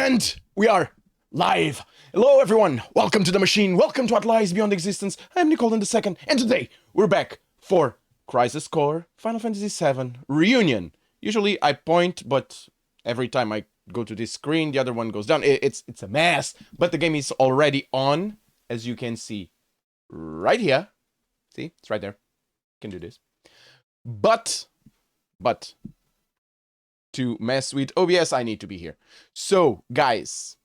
And we are live. Hello everyone, welcome to the machine, welcome to What Lies Beyond Existence. I'm Nicole II, and today we're back for Crisis Core Final Fantasy VII Reunion. Usually I point, but every time I go to this screen, the other one goes down. It's a mess, but the game is already on, as you can see right here. See, it's right there. Can do this. But to mess with OBS, I need to be here. So, guys,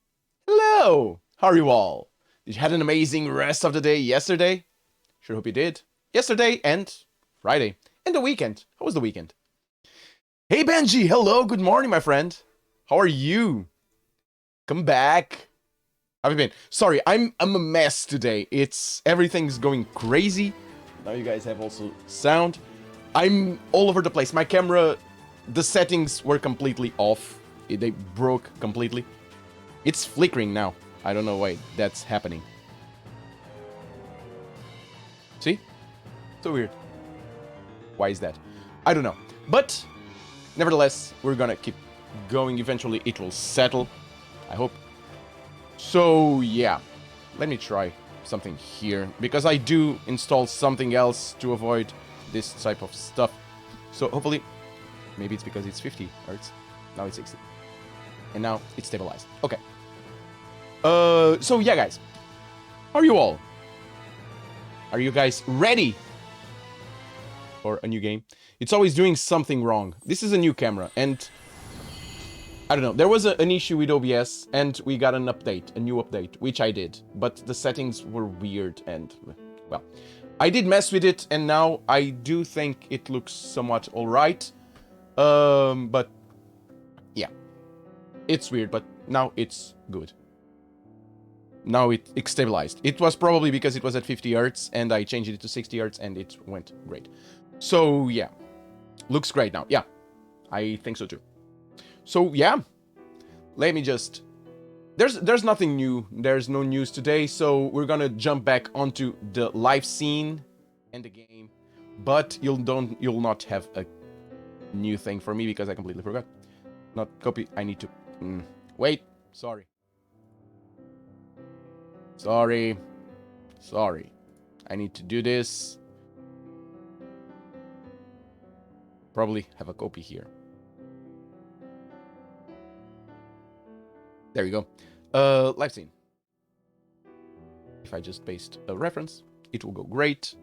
hello! How are you all? Did you have an amazing rest of the day yesterday? Sure hope you did. Yesterday and Friday. And the weekend. How was the weekend? Hey, Benji! Hello! Good morning, my friend. How are you? Come back. How have you been? Sorry, I'm a mess today. Everything's going crazy. Now you guys have also sound. I'm all over the place. My camera, the settings were completely off. They broke completely. It's flickering now. I don't know why that's happening. See? So weird. Why is that? I don't know. But, nevertheless, we're gonna keep going. Eventually it will settle. I hope. So, yeah. Let me try something here. Because I do install something else to avoid this type of stuff. So, hopefully, maybe it's because it's 50 Hz. Now it's 60. And now it's stabilized. Okay. So yeah, guys. How are you all? Are you guys ready for a new game? It's always doing something wrong. This is a new camera, and I don't know. There was an issue with OBS, and we got an update, a new update, which I did. But the settings were weird, and, well, I did mess with it, and now I do think it looks somewhat alright. But, yeah. It's weird, but now it's good. Now it stabilized. It was probably because it was at 50 Hz, and I changed it to 60 Hz, and it went great. So, yeah. Looks great now. Yeah. I think so, too. So, yeah. Let me just... There's nothing new. There's no news today, so we're gonna jump back onto the live scene and the game. But you'll not have a new thing for me, because I completely forgot. Not copy. I need to... Wait. Sorry. Sorry. I need to do this. Probably have a copy here. There we go. Live scene. If I just paste a reference, it will go great.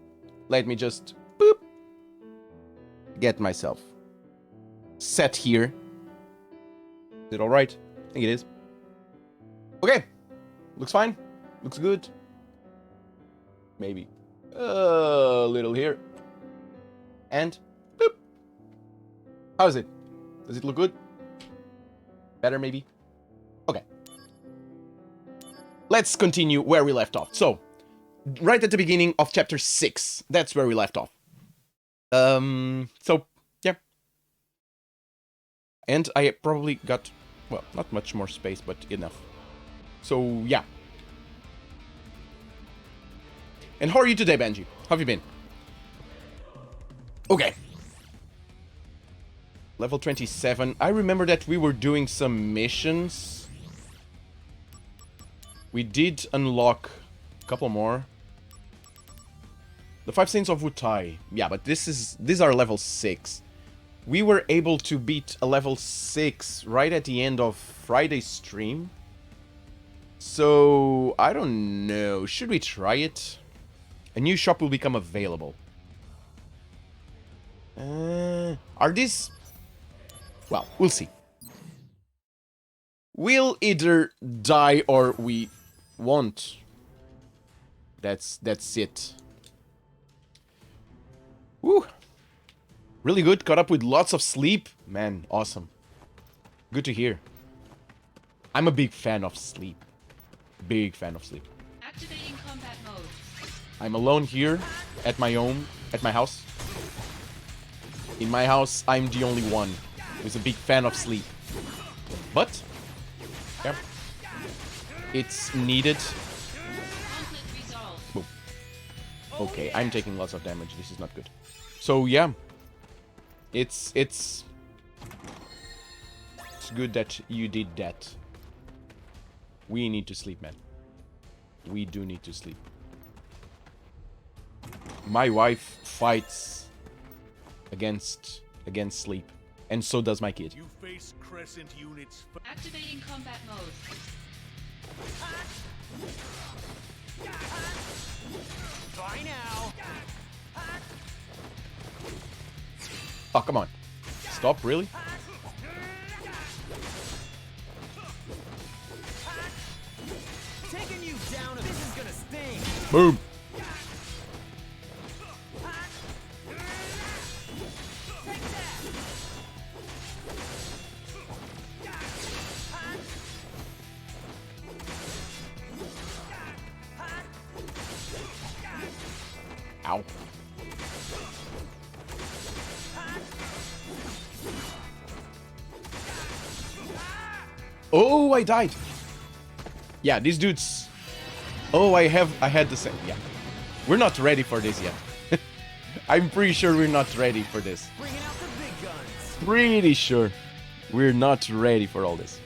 Let me just boop, get myself set here. Is it alright? I think it is. Okay. Looks fine. Looks good. Maybe a little here. And boop. How is it? Does it look good? Better maybe? Okay. Let's continue where we left off. So, right at the beginning of chapter 6. That's where we left off. So, yeah. And I probably got, well, not much more space, but enough. So, yeah. And how are you today, Benji? How have you been? Okay. Level 27. I remember that we were doing some missions. We did unlock a couple more. The 5 Saints of Wutai. Yeah, but these are level 6. We were able to beat a level 6 right at the end of Friday's stream. So, I don't know. Should we try it? A new shop will become available. Are these... Well, we'll see. We'll either die or we won't. That's it. Woo! Really good. Caught up with lots of sleep. Man, awesome. Good to hear. I'm a big fan of sleep. Big fan of sleep. Activating combat mode. I'm alone here at my house. In my house, I'm the only one who's a big fan of sleep. But, yeah, it's needed. Boom. Okay, I'm taking lots of damage. This is not good. So, yeah, it's good that you did that. We need to sleep, man. We do need to sleep. My wife fights against sleep, and so does my kid. You face Crescent units. Activating combat mode. Bye now. Oh, come on. Stop, really? Taking you down. This is gonna sting. Boom. Ow. Oh, I died. Yeah, these dudes. Oh, I had the same. Yeah. We're not ready for this yet. I'm pretty sure we're not ready for this. Bringing out the big guns. Pretty sure we're not ready for all this.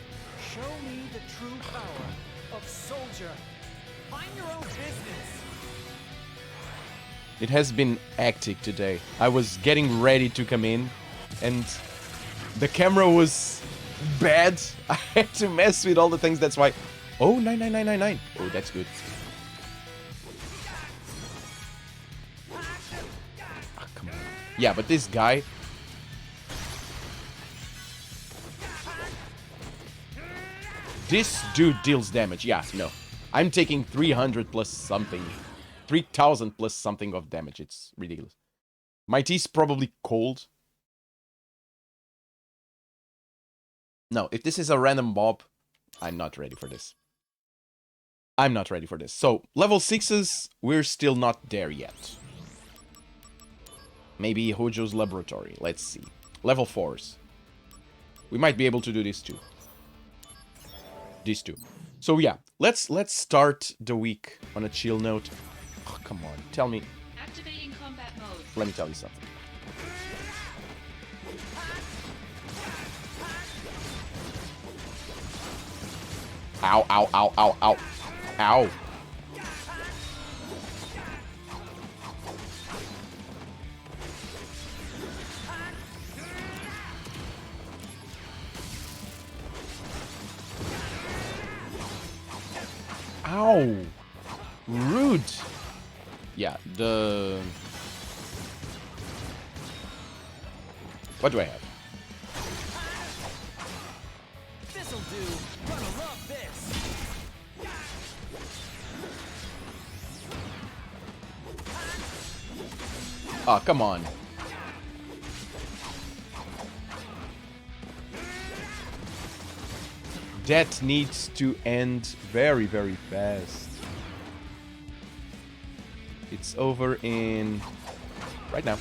Show me the true power of soldier. Mind your own business. It has been hectic today. I was getting ready to come in, and the camera was bad. I had to mess with all the things. That's why. Oh, 99999. Oh, that's good. Ah, come on. Yeah, but this guy. This dude deals damage. Yeah, no. I'm taking 300 plus something. 3000 plus something of damage. It's ridiculous. My tea's probably cold. No, if this is a random mob, I'm not ready for this. I'm not ready for this. So, level 6s, we're still not there yet. Maybe Hojo's laboratory. Let's see. Level 4s. We might be able to do this too. These two. So yeah, let's start the week on a chill note. Oh, come on, tell me. Activating combat mode. Let me tell you something. Ow, ow, ow, ow, ow. Ow. Ow. Rude. Yeah, the... What do I have? This'll do. Gonna love this. Oh, come on. That needs to end very, very fast. It's over in... right now.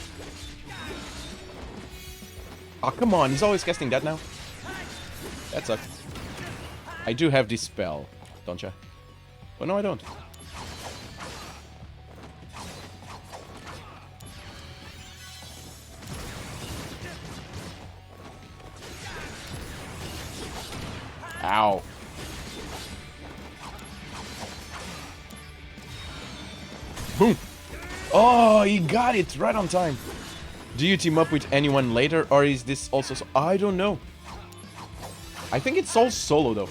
Oh, come on. He's always casting that now. That sucks. I do have this spell, don't you? Oh, no, I don't. Ow. Boom. Oh, he got it right on time. Do you team up with anyone later, or is this also... I don't know. I think it's all solo, though.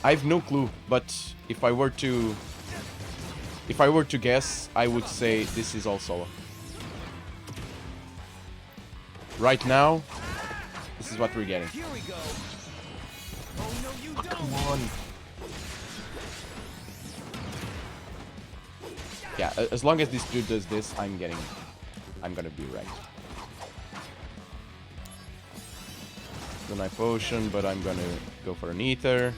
I have no clue, but if I were to... if I were to guess, I would say this is all solo. Right now, this is what we're getting. Here we go. Oh no, you don't. Come on. Yeah, as long as this dude does this, I'm gonna be right. The knife potion, but I'm gonna go for an ether.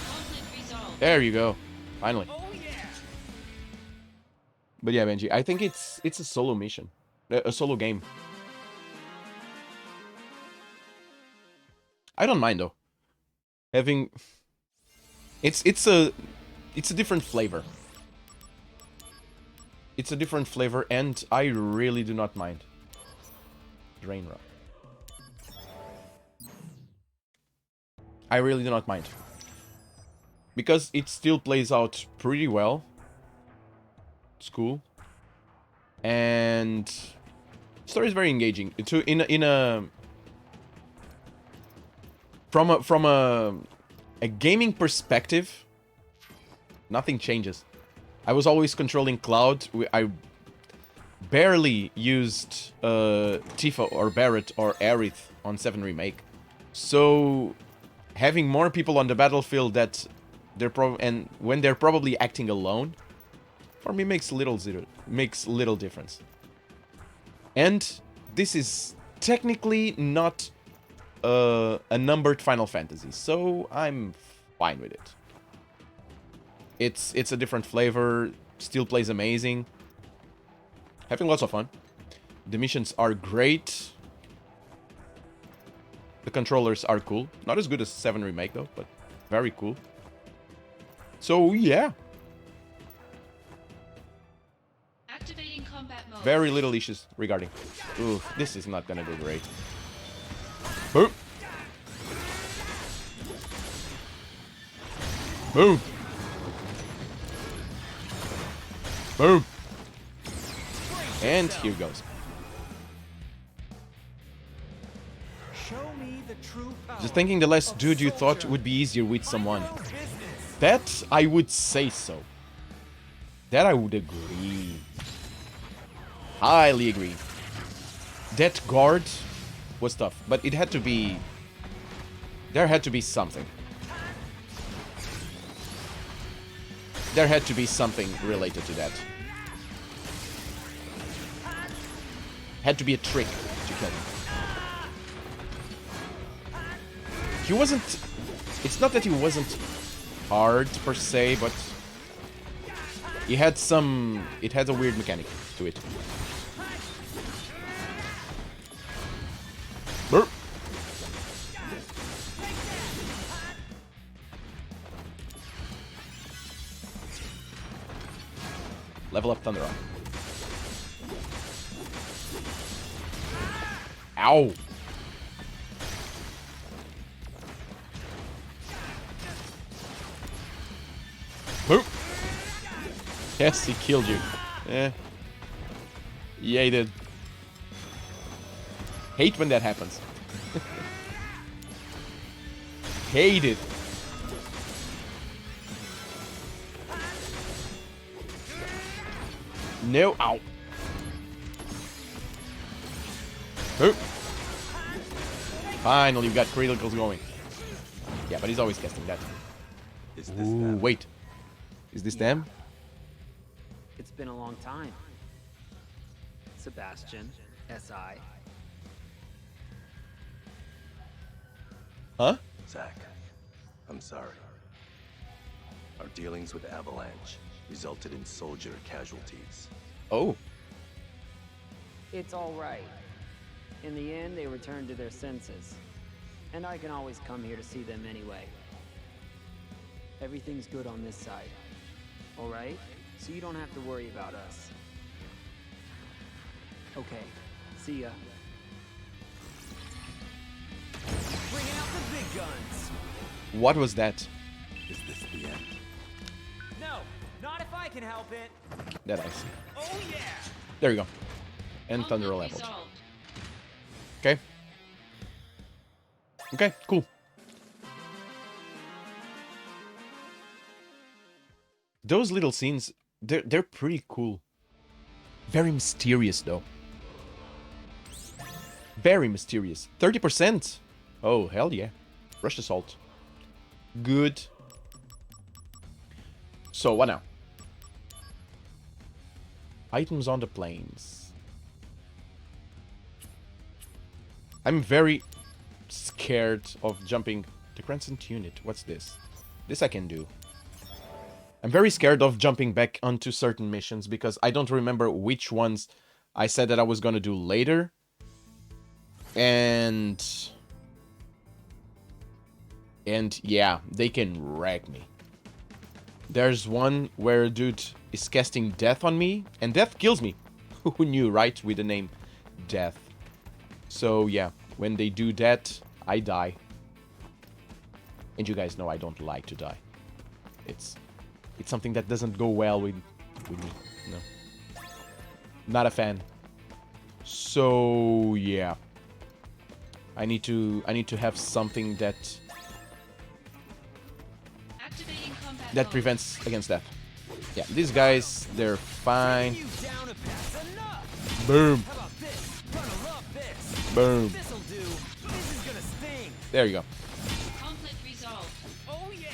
Conflict resolved. There you go. Finally. Oh yeah. But yeah, Benji, I think it's a solo mission. A solo game. I don't mind though. Having it's a different flavor. It's a different flavor and I really do not mind. Drain Rod. I really do not mind. Because it still plays out pretty well. It's cool. And story is very engaging. From a gaming perspective, nothing changes. I was always controlling Cloud. I barely used Tifa or Barret or Aerith on 7 Remake. So having more people on the battlefield that and when they're probably acting alone, for me makes little difference. And this is technically not a numbered Final Fantasy, so I'm fine with it. It's a different flavor, still plays amazing. Having lots of fun. The missions are great. The controllers are cool. Not as good as 7 Remake though, but very cool. So yeah. Activating combat mode. Very little issues regarding. Ooh, this is not gonna go great. Boom. Boom. Boom. And here goes. Show me the true power. Just thinking the last dude you thought would be easier with someone. That I would say so. That I would agree. Highly agree. That guard was tough, but it had to be... There had to be something. There had to be something related to that. Had to be a trick to kill him. He wasn't... It's not that he wasn't hard per se, but... He had some... It had a weird mechanic to it. Burp. Level up Thunder Rock. Ow! Boop! Yes, he killed you. Eh. Yeah, he did. Hate when that happens. Hate it. No, ow. Boop. Finally, we've got criticals going. Yeah, but he's always casting that. Is this Ooh, them? wait. Is this them? It's been a long time. Sebastian, S.I. Huh? Zach, I'm sorry. Our dealings with Avalanche resulted in soldier casualties. Oh. It's all right. In the end, they returned to their senses. And I can always come here to see them anyway. Everything's good on this side. All right? So you don't have to worry about us. Okay. See ya. Bringing out the big guns. What was that? Is this the end? No, not if I can help it. That I see. Oh yeah. There you go. And Thunder Conflict leveled. resolved. Okay. Okay, cool. Those little scenes, they're pretty cool. Very mysterious though. Very mysterious. 30%. Oh, hell yeah. Rush Assault. Good. So, what now? Items on the plains. I'm very scared of jumping the Crescent unit. What's this? This I can do. I'm very scared of jumping back onto certain missions because I don't remember which ones I said that I was gonna do later. And yeah, they can wreck me. There's one where a dude is casting death on me, and death kills me. Who knew, right? With the name Death. So yeah, when they do that, I die. And you guys know I don't like to die. It's something that doesn't go well with me. No. Not a fan. So yeah. I need to have something that Activating combat that mode. prevents against death. Yeah, these guys, they're fine. You down a pass enough. Boom. How about this? Gonna love this. Boom. This'll do. This is gonna sting. There you go. Conflict resolved. Oh yeah.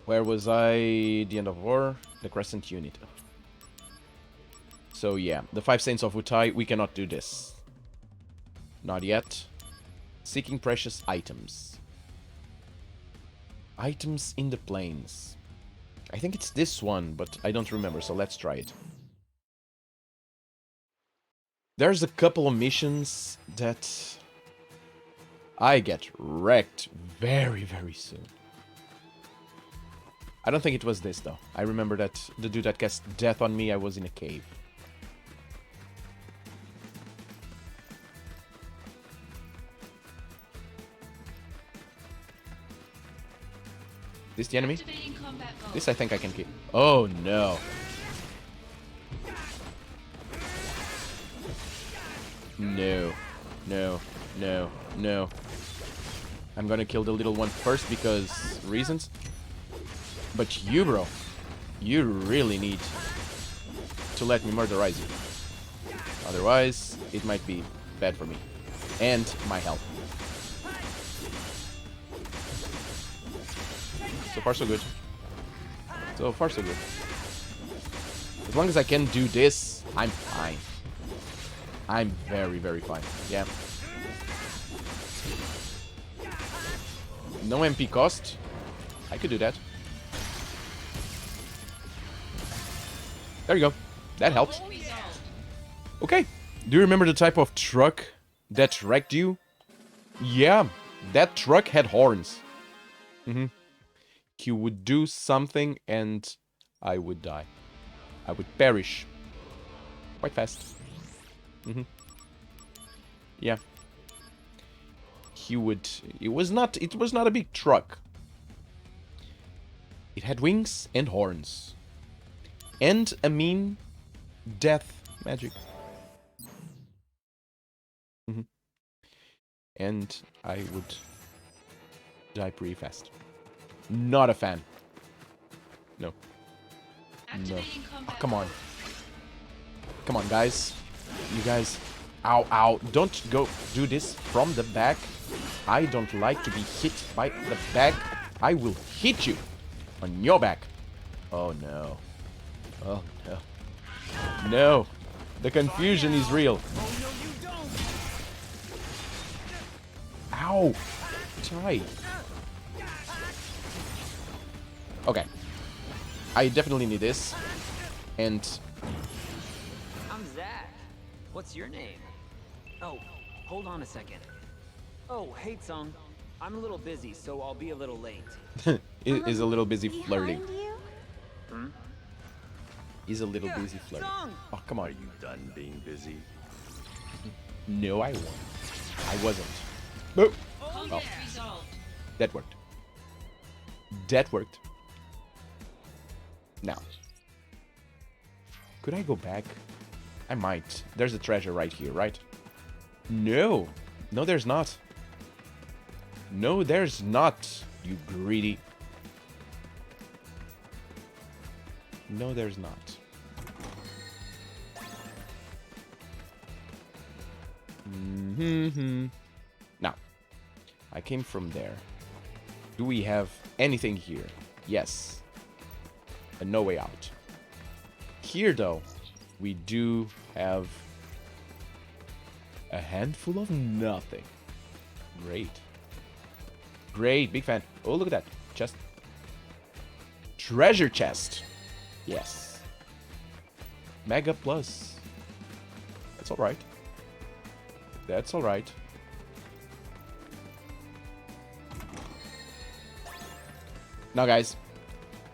Where was I? The end of war. The Crescent Unit. So yeah, the 5 Saints of Utai, we cannot do this. Not yet. Seeking precious items. Items in the plains. I think it's this one, but I don't remember, so let's try it. There's a couple of missions that I get wrecked very, very soon. I don't think it was this, though. I remember that the dude that cast death on me, I was in a cave. This the enemy? Activating combat mode. This I think I can keep. Oh, no. No. No. No. No. I'm gonna kill the little one first because reasons. But you, bro, you really need to let me murderize you. Otherwise, it might be bad for me. And my health. So far, so good. So far, so good. As long as I can do this, I'm fine. I'm very, very fine. Yeah. No MP cost. I could do that. There you go. That helps. Resolved. Okay. Do you remember the type of truck that wrecked you? Yeah. That truck had horns. Mm-hmm. He would do something and I would die. I would perish. Quite fast. Mm-hmm. Yeah. He would... It was not a big truck. It had wings and horns. And a mean death magic. Mm-hmm. And I would die pretty fast. Not a fan. No. No. Activating Oh, combat come on. mode. Come on, guys. You guys. Ow, ow. Don't go do this from the back. I don't like to be hit by the back. I will hit you on your back. Oh, no. Oh, no. No. The confusion is real. Oh no, you don't. Ow. Die. Okay. I definitely need this. And I'm Zach. What's your name? Oh, hold on a second. Oh, hey, Tsung. I'm a little busy, so I'll be a little late. is a little busy flirting. Behind you? Hmm? He's a little busy flirting. Tsung! Oh, come Are on. you done being busy? No, I won't. I wasn't. Boop. Conflict resolved. That worked. That worked. Now. Could I go back? I might. There's a treasure right here, right? No. No, there's not. No, there's not, you greedy. No, there's not. Mm-hmm. Now, I came from there. Do we have anything here? Yes. A no way out. Here, though, we do have a handful of nothing. Great. Great, big fan. Oh, look at that. Chest. Treasure chest. Yes. Mega plus. That's alright. That's alright. Now, guys,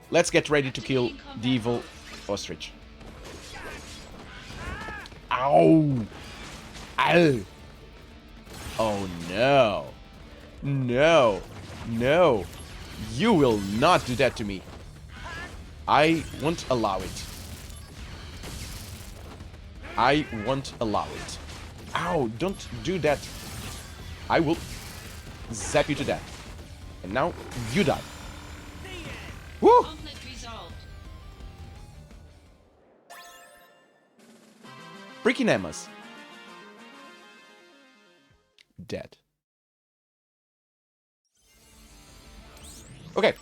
let's get ready to kill the evil ostrich. Ow! Ow! Oh, no. No. No. You will not do that to me. I won't allow it. I won't allow it. Ow, don't do that. I will zap you to death. And now, you die. Woo! Conflict resolved. Freaking Emma's. Dead. Okay.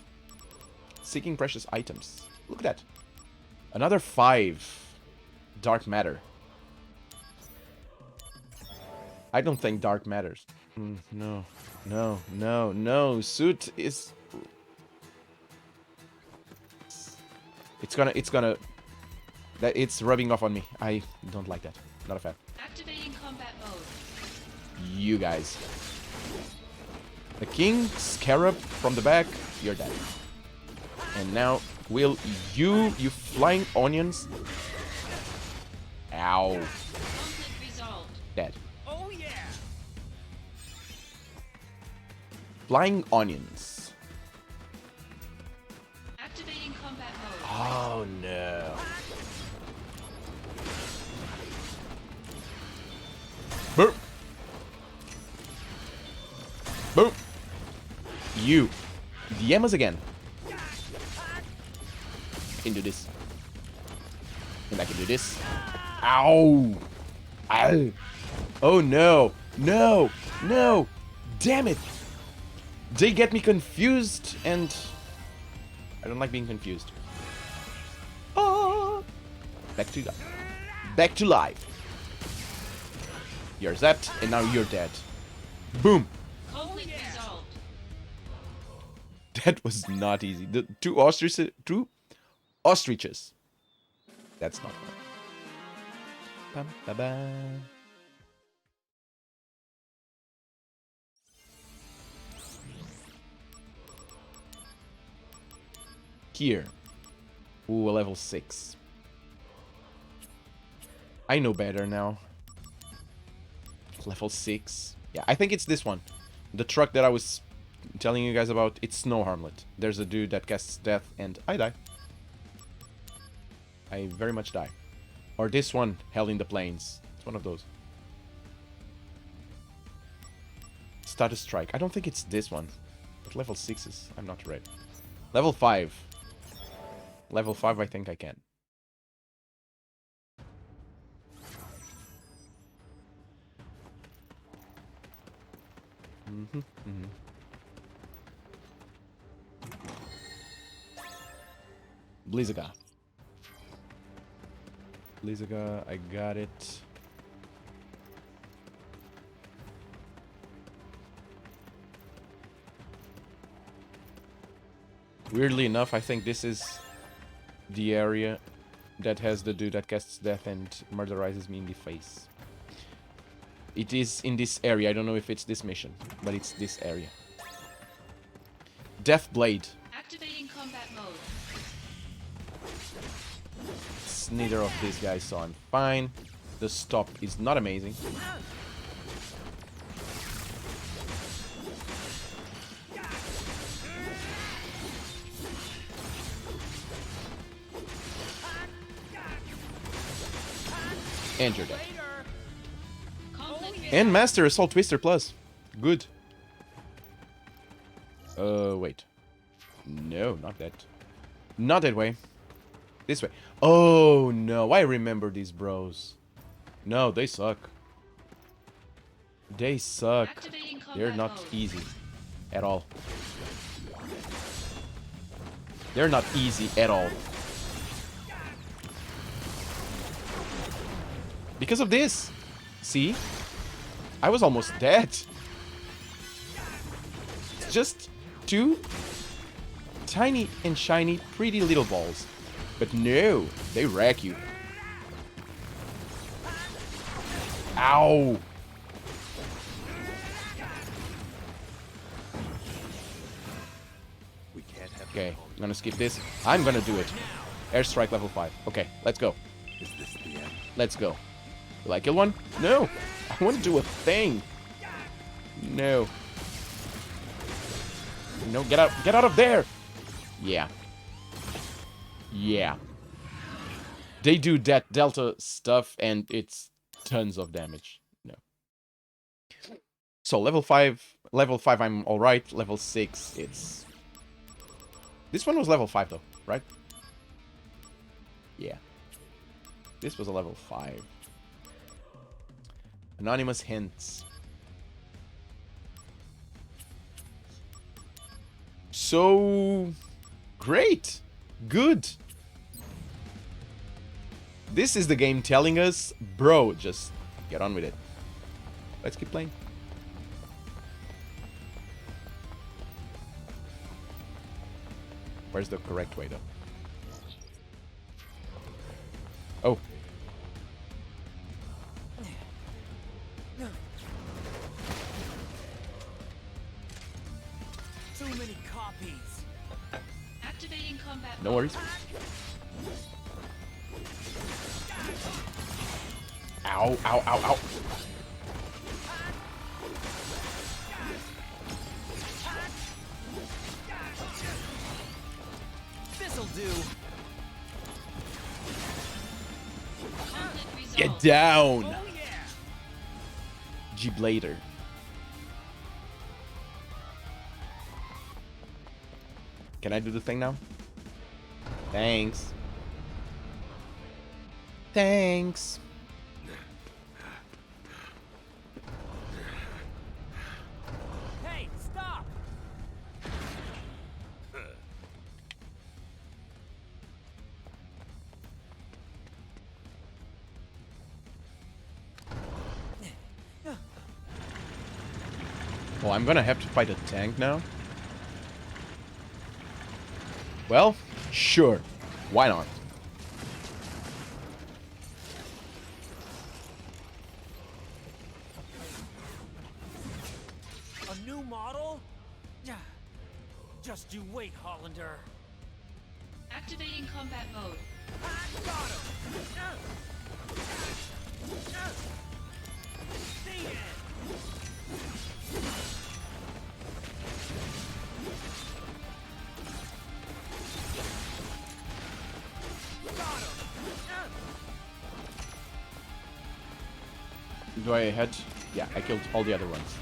Seeking precious items. Look at that. Another 5 dark matter. I don't think dark matters. No. No. No. No. Suit is... It's gonna... That it's rubbing off on me. I don't like that. Not a fan. Activating combat mode. You guys. The king, scarab from the back, you're dead. And now, will you flying onions? Ow. Conflict resolved. Dead. Oh yeah! Flying onions. Activating combat mode. Oh no. Boom. Boom. You. The Emmas again. I can do this. And I can do this. Ow. Ow. Oh no. No. No. Damn it. They get me confused and... I don't like being confused. Oh. Back to life. Back to life. You're zapped and now you're dead. Boom. Conflict resolved. That was not easy. The two ostriches. That's not fun. Bam, ba, ba. Here. Ooh, a level 6. I know better now. Level 6. Yeah, I think it's this one. The truck that I was telling you guys about, it's Snow Harmlet. There's a dude that casts death and I die. I very much die. Or this one, Hell in the Plains. It's one of those. Status Strike. I don't think it's this one. But level 6 is... I'm not right. Level 5. Level 5 I think I can. Blizzaga. Blizzaga, I got it. Weirdly enough, I think this is the area that has the dude that casts death and murderizes me in the face. It is in this area. I don't know if it's this mission, but it's this area. Death Blade. Activating combat mode. It's neither of these guys, so I'm fine. The stop is not amazing. And you're dead. Conflict And Master Assault Twister Plus. Good. Wait. No, not that. Not that way. This way. Oh, no. I remember these bros. No, they suck. They suck. Activating combat They're not mode. easy. At all. They're not easy at all. Because of this. See? I was almost dead. It's just two tiny and shiny pretty little balls. But no, they wreck you. Ow! We can't have Okay, I'm gonna skip this. I'm gonna do it. Airstrike level 5. Okay, let's go. Is this the end? Let's go. Will I kill one? No! I want to do a thing! No. No, get out! Get out of there! Yeah. Yeah. They do that Delta stuff, and it's tons of damage. No. So, level 5, I'm alright. Level 6, it's... This one was level 5, though, right? Yeah. This was a level 5. Anonymous hints. So... Great! Good! This is the game telling us, bro, just get on with it. Let's keep playing. Where's the correct way, though? Oh. Too many copies. Activating combat No mode. worries. Ow, ow, ow, ow. This'll do. Conflict resolved. Get down! Oh yeah. G-Blader. Can I do the thing now? Thanks. Thanks. Hey, stop. Oh, I'm gonna have to fight a tank now? Well, sure. Why not? A new model? Yeah. Just you wait, Hollander. Activating combat mode. I got him. Stay dead. Got him. Do I head? Yeah, I killed all the other ones.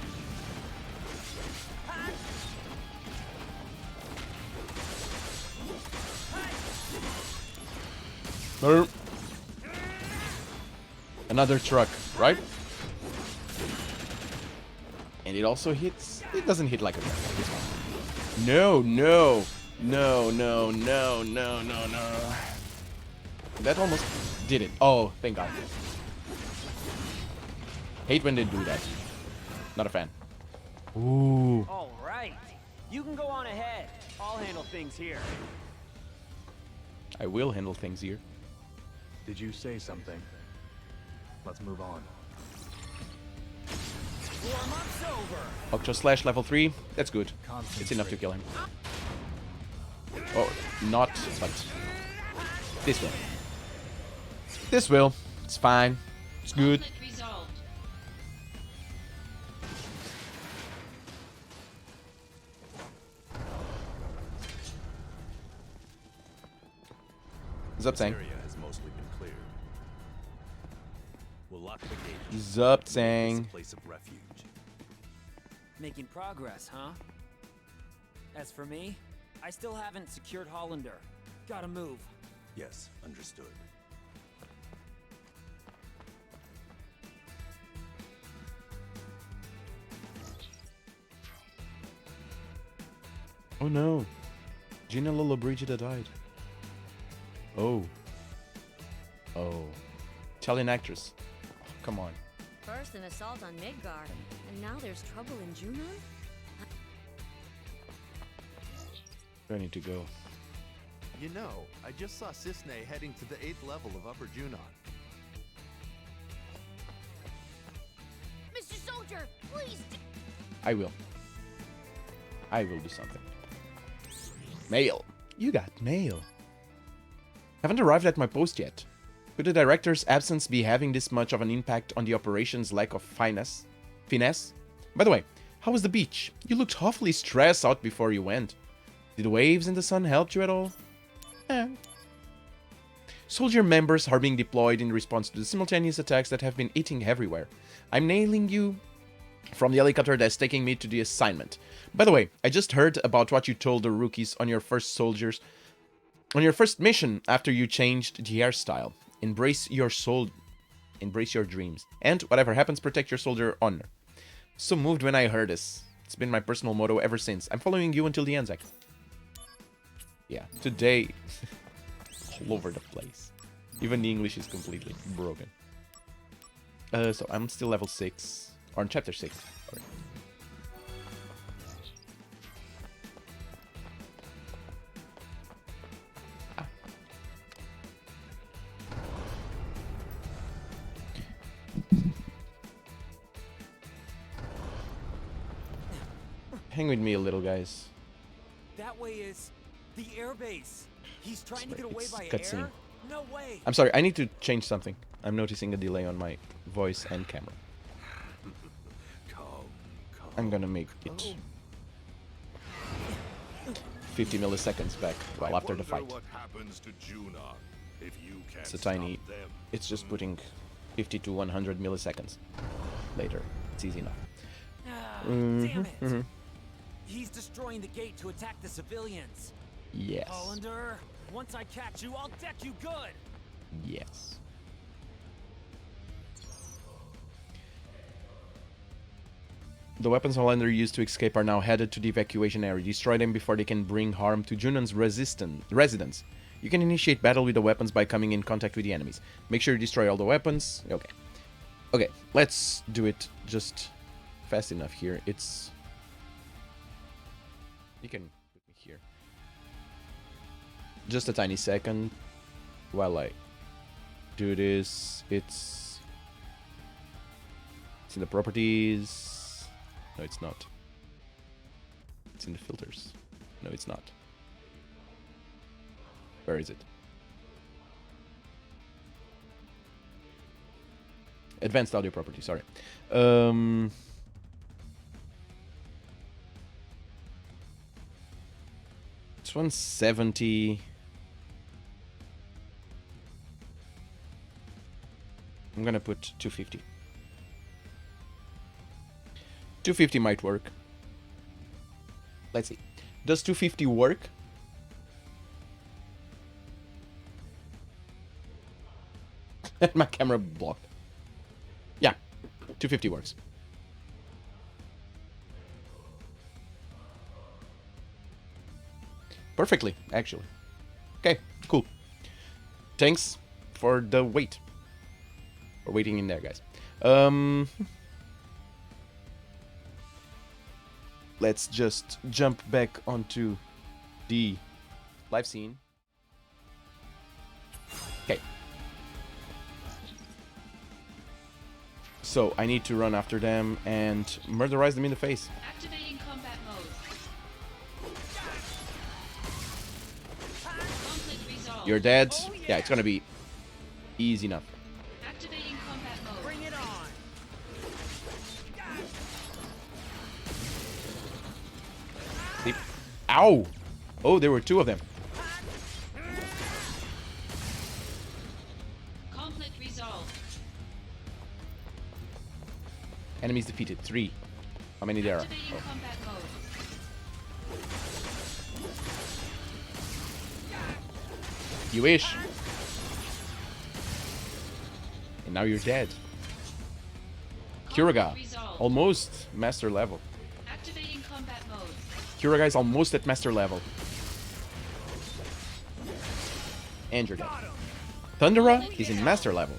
Brr. Another truck, right? And it also hits... It doesn't hit like a truck. Like this one. No, no. No, no, no, no, no, no. That almost did it. Oh, thank God. Hate when they do that. Not a fan. Ooh. All right. You can go on ahead. I'll handle things here. I will handle things here. Did you say something? Let's move on. Warm-up's over. Octo Slash level 3. That's good. It's enough to kill him. Oh, not, but this will. This will. It's fine. It's good. Conflict resolved. Zup Sang. Area has mostly been cleared. We'll lock the gate. Zup This Sang. place of refuge. Making progress, huh? As for me, I still haven't secured Hollander. Gotta move. Yes, understood. Oh no. Gina Lollobrigida died. Oh. Oh. Italian actress. Oh, come on. First an assault on Midgard, and now there's trouble in Junon? I need to go. You know, I just saw Cisne heading to the 8th level of Upper Junon. Mr. Soldier, please I will. I will do something. Mail. You got mail. Haven't arrived at my post yet. Could the director's absence be having this much of an impact on the operation's lack of finesse? By the way, how was the beach? You looked awfully stressed out before you went. Did the waves in the sun help you at all? Soldier members are being deployed in response to the simultaneous attacks that have been hitting everywhere. I'm nailing you from the helicopter that's taking me to the assignment. By the way, I just heard about what you told the rookies on your first mission after you changed the hairstyle. Embrace your soul, embrace your dreams, and whatever happens, protect your soldier honor. So moved when I heard this. It's been my personal motto ever since. I'm following you until the end, Zach. Yeah, today, all over the place. Even the English is completely broken. So I'm still level 6, or in chapter 6. Sorry. Hang with me a little, guys. That way is the airbase. He's trying to get away It's by cutscene. air? No way. I'm sorry, I need to change something. I'm noticing a delay on my voice and camera. I'm gonna make it 50 milliseconds back while after the fight. It's a tiny... It's just putting 50 to 100 milliseconds later. It's easy enough. Damn it. He's destroying the gate to attack the civilians. Yes. Hollander, once I catch you, I'll deck you good. Yes. The weapons Hollander used to escape are now headed to the evacuation area. Destroy them before they can bring harm to Junon's residents. You can initiate battle with the weapons by coming in contact with the enemies. Make sure you destroy all the weapons. Okay. Okay, let's do it just fast enough here. It's... You can put me here. Just a tiny second while I do this. It's in the properties. No, it's not. It's in the filters. No, it's not. Where is it? Advanced audio property, sorry. It's 170. I'm gonna put 250. 250 might work. Let's see. Does 250 work? My camera blocked. Yeah, 250 works. Perfectly, actually. Okay, cool. Thanks for the wait. For waiting in there, guys. Let's just jump back onto the live scene. Okay. So I need to run after them and murderize them in the face. Activating combat mode. Conflict resolved. You're dead. Yeah, it's gonna be easy enough. Activating combat mode. Bring it on. Sleep. Ow! Oh, there were two of them. Conflict resolved. Enemies defeated. 3. How many there are? Activating Oh. combat mode. You wish. And now you're dead. Kuraga. Conflict resolved. Almost master level. Activating combat mode. Kuraga is almost at master level. And you're dead. Thundera is in master level.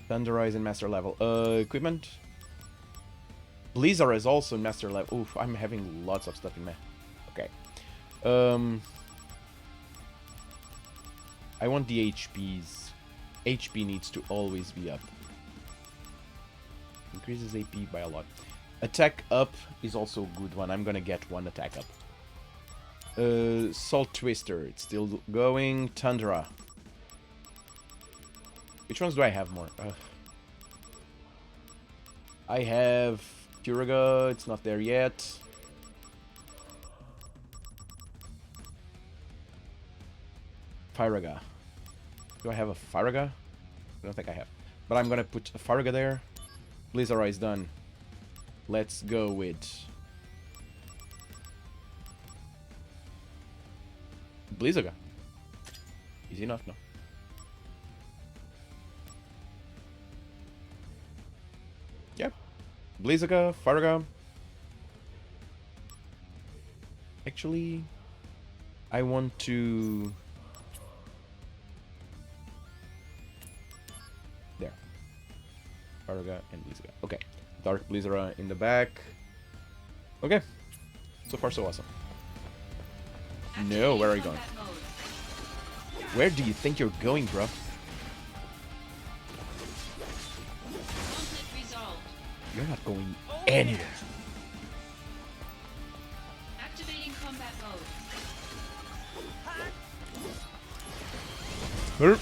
Thundera is in master level. Equipment. Blizzard is also in master level. Oof, I'm having lots of stuff in there. Okay. I want the HPs. HP needs to always be up. Increases AP by a lot. Attack up is also a good one. I'm gonna get one attack up. Salt Twister, it's still going. Tundra. Which ones do I have more? I have Curaga, it's not there yet. Firaga. Do I have a Firaga? I don't think I have. But I'm gonna put a Firaga there. Blizzara is done. Let's go with Blizzaga. Easy enough, no? Yep. Blizzaga, Faraga. Actually, I want to... There. Faraga and Blizzaga. Okay. Dark Blizzara in the back. Okay. So far, so awesome. No, where are you going? Where do you think you're going, bro? Conflict resolved. You're not going anywhere. Activating combat mode. Burp.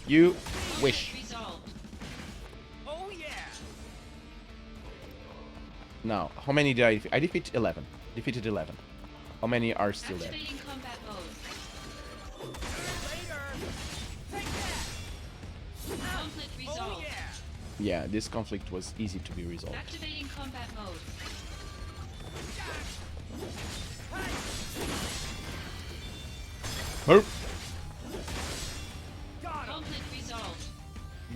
You wish. Resolved. Oh yeah! Now, how many did I defeat? I defeated 11. Defeated 11. How many are still there? Activating combat mode. Later! Take that! Conflict Oh resolved. yeah! Yeah, this conflict was easy to be resolved. Activating combat mode. Burp. Conflict resolved.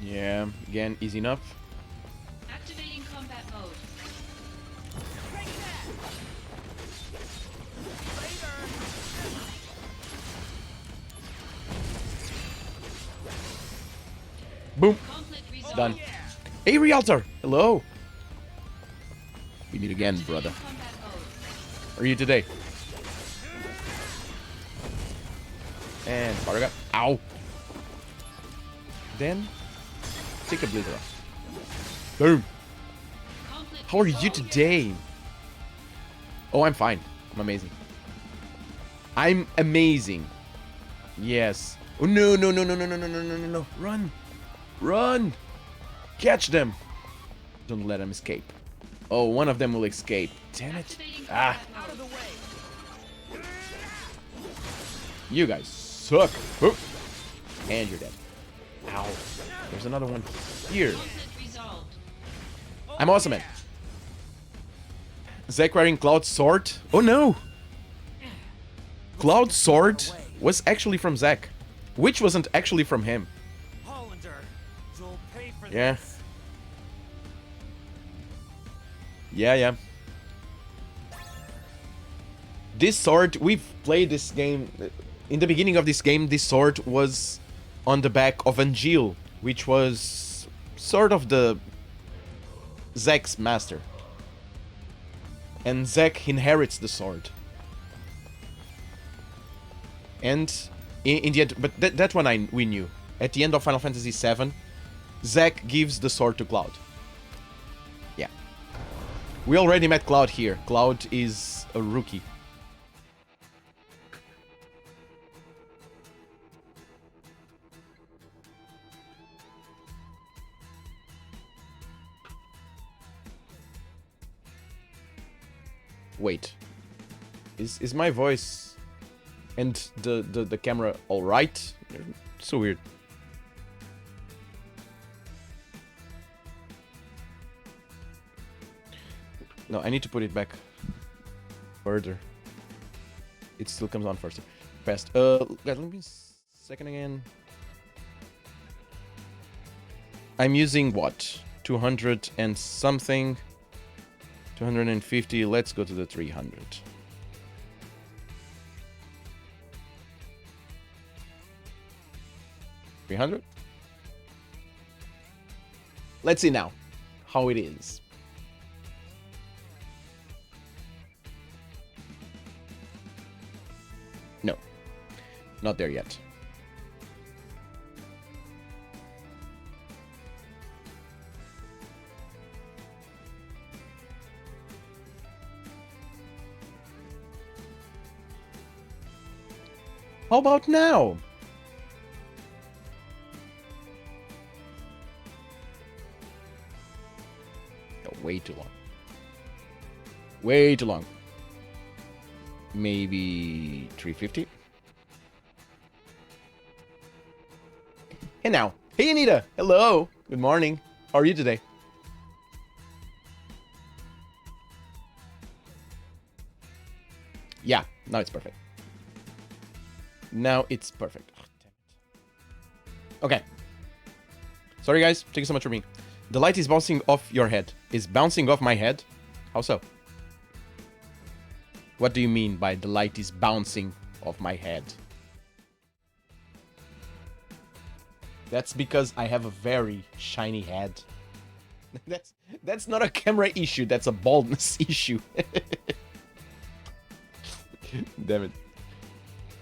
Yeah, again, easy enough. Activating combat mode. Take that! Later! Boom. Conflict resolved. Done. Yeah! Hey, Realtor. Hello. We meet again, brother. Combat mode. How are you today? And Faraga. Ow. Then, take a Blizzard. Boom. Conflict How are you resolved. today? Oh, I'm fine. I'm amazing. I'm amazing. Yes. Oh, no, no, no, no, no, no, no, no, no, no, no. Run. Run. Catch them. Don't let them escape. Oh, one of them will escape. Damn it. Activating Ah, combat Out of mode. the way! you guys suck. Oh. And you're dead. Ow. There's another one here. Conflict resolved. I'm awesome, man. Zack wearing Cloud Sword. Oh no! Cloud Sword was actually from Zack, which wasn't actually from him. Hollander, you'll pay for Yeah. this. Yeah. This sword, we've played this game. In the beginning of this game, this sword was on the back of Angeal, which was sort of the Zack's master. And Zack inherits the sword. And in the end, but that one we knew. At the end of Final Fantasy VII, Zack gives the sword to Cloud. Yeah. We already met Cloud here. Cloud is a rookie. Wait. Is my voice and the camera alright? So weird. No, I need to put it back further. It still comes on first. Fast. Let me second again. I'm using what? 200 and something. 250. Let's go to the 300. $300? Let's see now how it is. No, not there yet. How about now? Oh, way too long. Way too long. Maybe 350? Hey now. Hey Anita. Hello. Good morning. How are you today? Yeah, now it's perfect. Now it's perfect. Oh, damn it. Okay. Sorry guys, thank you so much for me. The light is bouncing off your head. Is bouncing off my head? How so? What do you mean by the light is bouncing off my head? That's because I have a very shiny head. That's not a camera issue, that's a baldness issue. Damn it.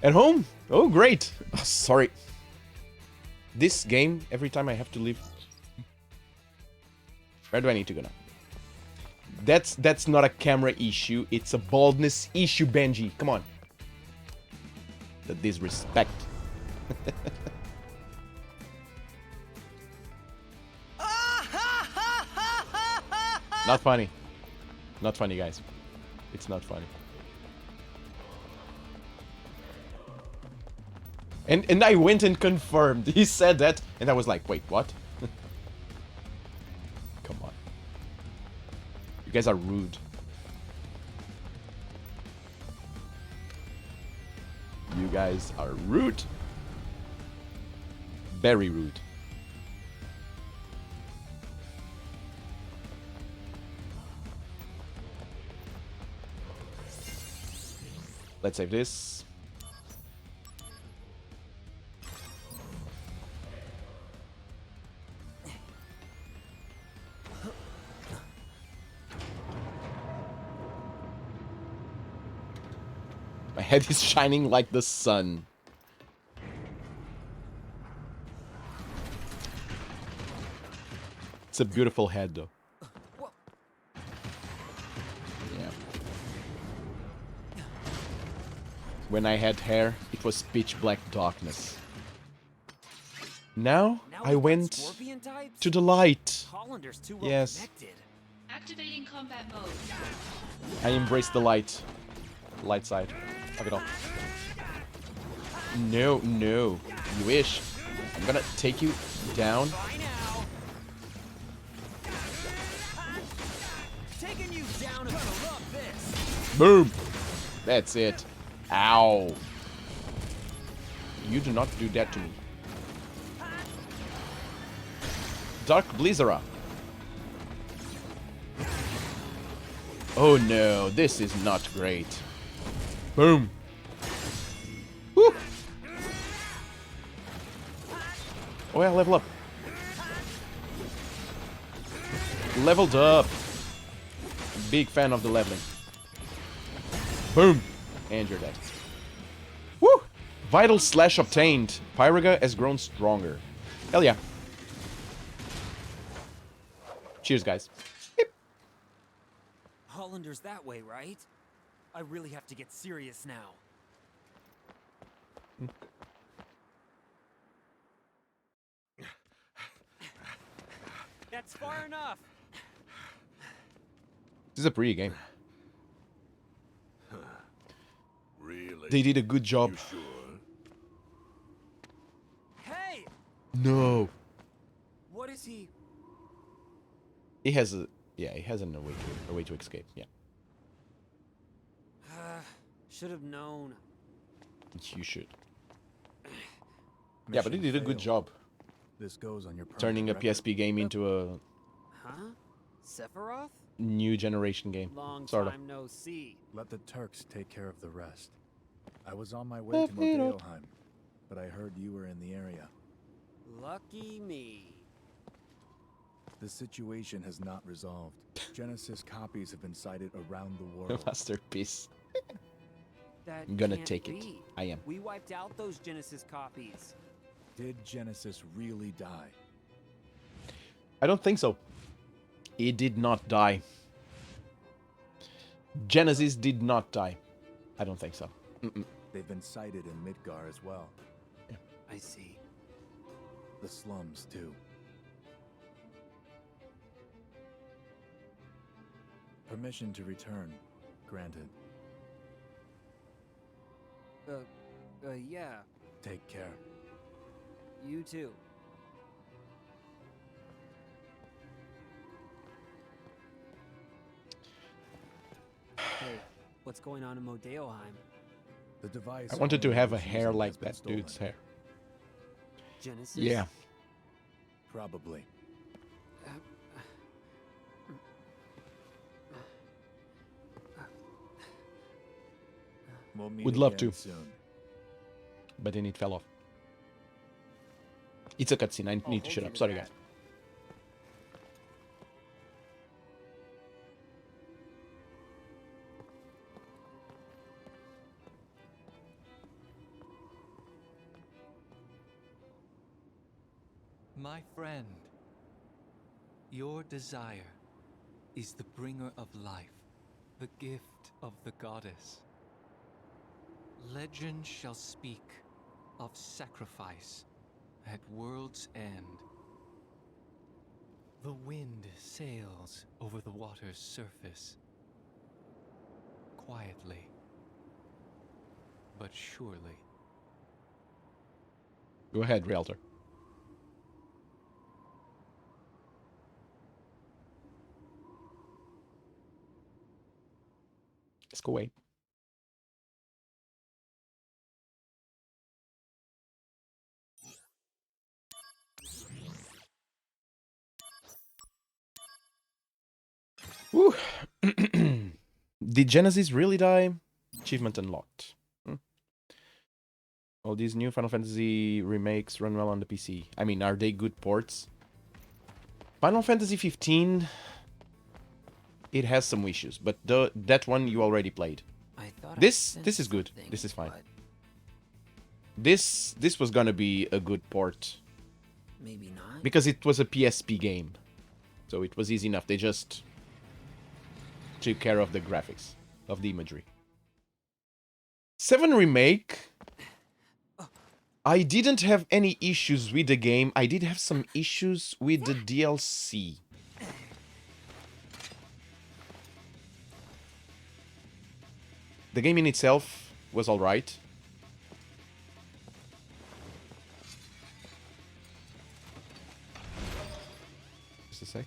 At home? Oh, great. Oh, sorry. This game, every time I have to leave... Where do I need to go now? That's not a camera issue, it's a baldness issue, Benji. Come on. The disrespect. Not funny. Not funny, guys. It's not funny. And I went and confirmed. He said that, and I was like, wait, what? Come on. You guys are rude. You guys are rude. Very rude. Let's save this. My head is shining like the sun. It's a beautiful head, though. Yeah. When I had hair, it was pitch black darkness. Now I went to the light. Yes. Activating combat mode. I embrace the light. Light side of it all. No, no. You wish. I'm gonna take you down. Taking you down is gonna love this. Boom. That's it. Ow. You do not do that to me. Dark Blizzara. Oh no, this is not great. Boom. Woo. Oh yeah, level up. Leveled up. Big fan of the leveling. Boom. And you're dead. Woo. Vital Slash obtained. Pyraga has grown stronger. Hell yeah. Cheers, guys. Beep. Hollander's that way, right? I really have to get serious now. That's far enough. This is a pretty game. Really? They did a good job. You sure? Hey! No. What is he? He has a... Yeah, he has a way to escape. Yeah. Should have known. You should. Yeah, but he did a good job. This goes on your permanent Turning a record. PSP game into a Huh? Sephiroth? new generation game. Long Sort of. time no see. Let the Turks take care of the rest. I was on my way to Modeoheim, but I heard you were in the area. Lucky me. The situation has not resolved. Genesis copies have been sighted around the world. Masterpiece. That I'm gonna can't take it. be. I am. We wiped out those Genesis copies. Did Genesis really die? I don't think so. He did not die. Genesis did not die. I don't think so. They've been sighted in Midgar as well. I see. The slums, too. Permission to return. Granted. Yeah. Take care. You too. Hey, what's going on in Modeoheim? The device. I wanted to Arnold have a was hair using like has been that stolen. dude's hair. Genesis? Yeah. Probably. We'll meet Would love again to. soon. But then it fell off. It's a cutscene. I need to shut up. Sorry, guys. My friend, your desire is the bringer of life, the gift of the goddess. Legend shall speak of sacrifice at world's end. The wind sails over the water's surface, quietly, but surely. Go ahead, Realtor. Let's go away. Woo. Did Genesis really die? Achievement unlocked. All these new Final Fantasy remakes run well on the PC. I mean, are they good ports? Final Fantasy 15, it has some issues, but that one you already played. I thought This is good. This is fine. This was gonna be a good port Maybe not. because it was a PSP game, so it was easy enough. They just took care of the graphics, of the imagery. 7 Remake, I didn't have any issues with the game. I did have some issues with the DLC. The game in itself was alright. Just a sec.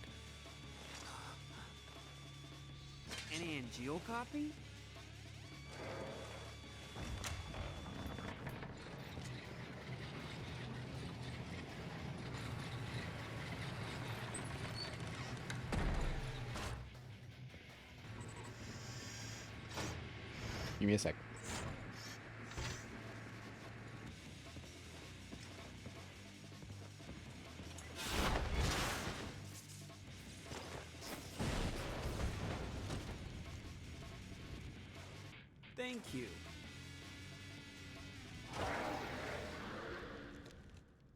An Angel copy? Give me a sec. Thank you.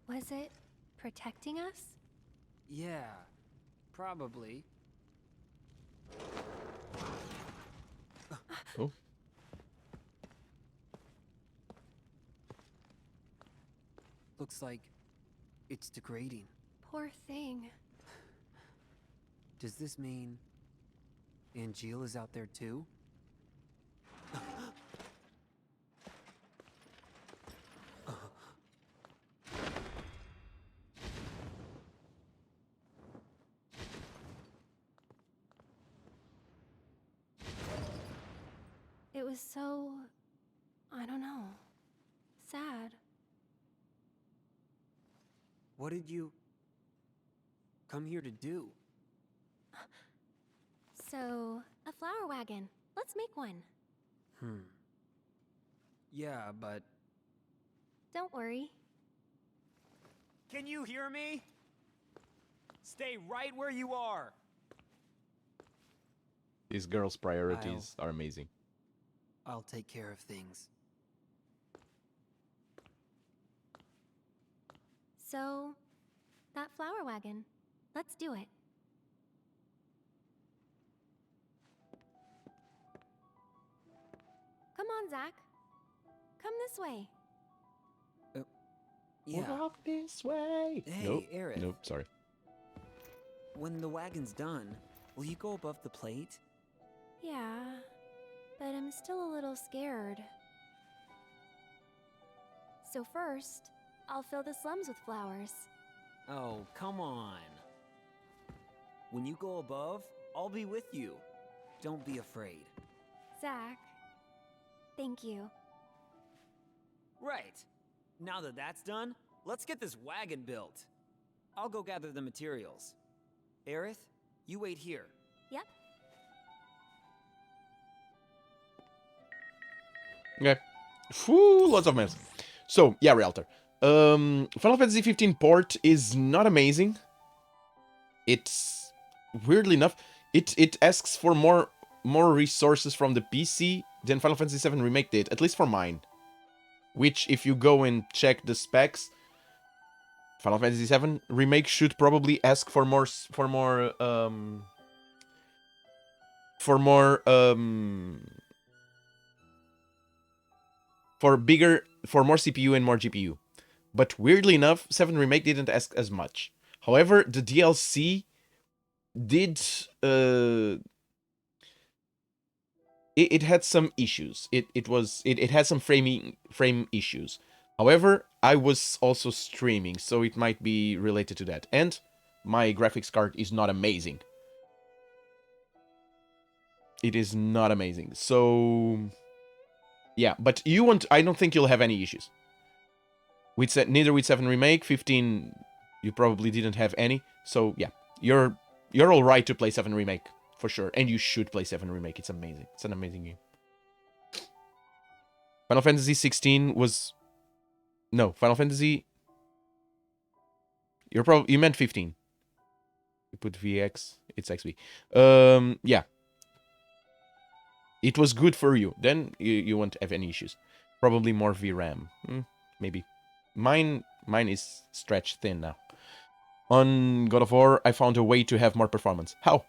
Was it protecting us? Yeah, probably. Oh. Looks like it's degrading. Poor thing. Does this mean Angel is out there too? It was so... I don't know. Sad. What did you come here to do? So, a flower wagon. Let's make one. Yeah, but Don't worry. Can you hear me? Stay right where you are. These girls' priorities are amazing. I'll take care of things. So, that flower wagon. Let's do it. Come on, Zach. this way. Yeah. Walk this way. Hey, Nope. Aerith. Nope. Sorry. When the wagon's done, will you go above the plate? Yeah, but I'm still a little scared. So first, I'll fill the slums with flowers. Oh, come on. When you go above, I'll be with you. Don't be afraid. Zach, thank you. Right. Now that that's done, let's get this wagon built. I'll go gather the materials. Aerith, you wait here. Yep. Okay. Whew, lots of maps. So, yeah, Realtor. Final Fantasy 15 port is not amazing. It's weirdly enough, it asks for more resources from the PC than Final Fantasy 7 Remake did, at least for mine. Which, if you go and check the specs, Final Fantasy 7 Remake should probably ask for more more CPU and more GPU. But weirdly enough, 7 Remake didn't ask as much. However, the DLC did it had some issues. It had some frame issues. However, I was also streaming, so it might be related to that. And my graphics card is not amazing. It is not amazing. So yeah, but I don't think you'll have any issues. Neither with 7 Remake, 15 you probably didn't have any. So yeah, you're all right to play 7 Remake for sure, and you should play 7 Remake. It's amazing. It's an amazing game. Final Fantasy 16 was Final Fantasy. You meant 15. You put VX, it's XV. Yeah. It was good for you. Then you won't have any issues. Probably more VRAM. Maybe. Mine is stretched thin now. On God of War, I found a way to have more performance. How?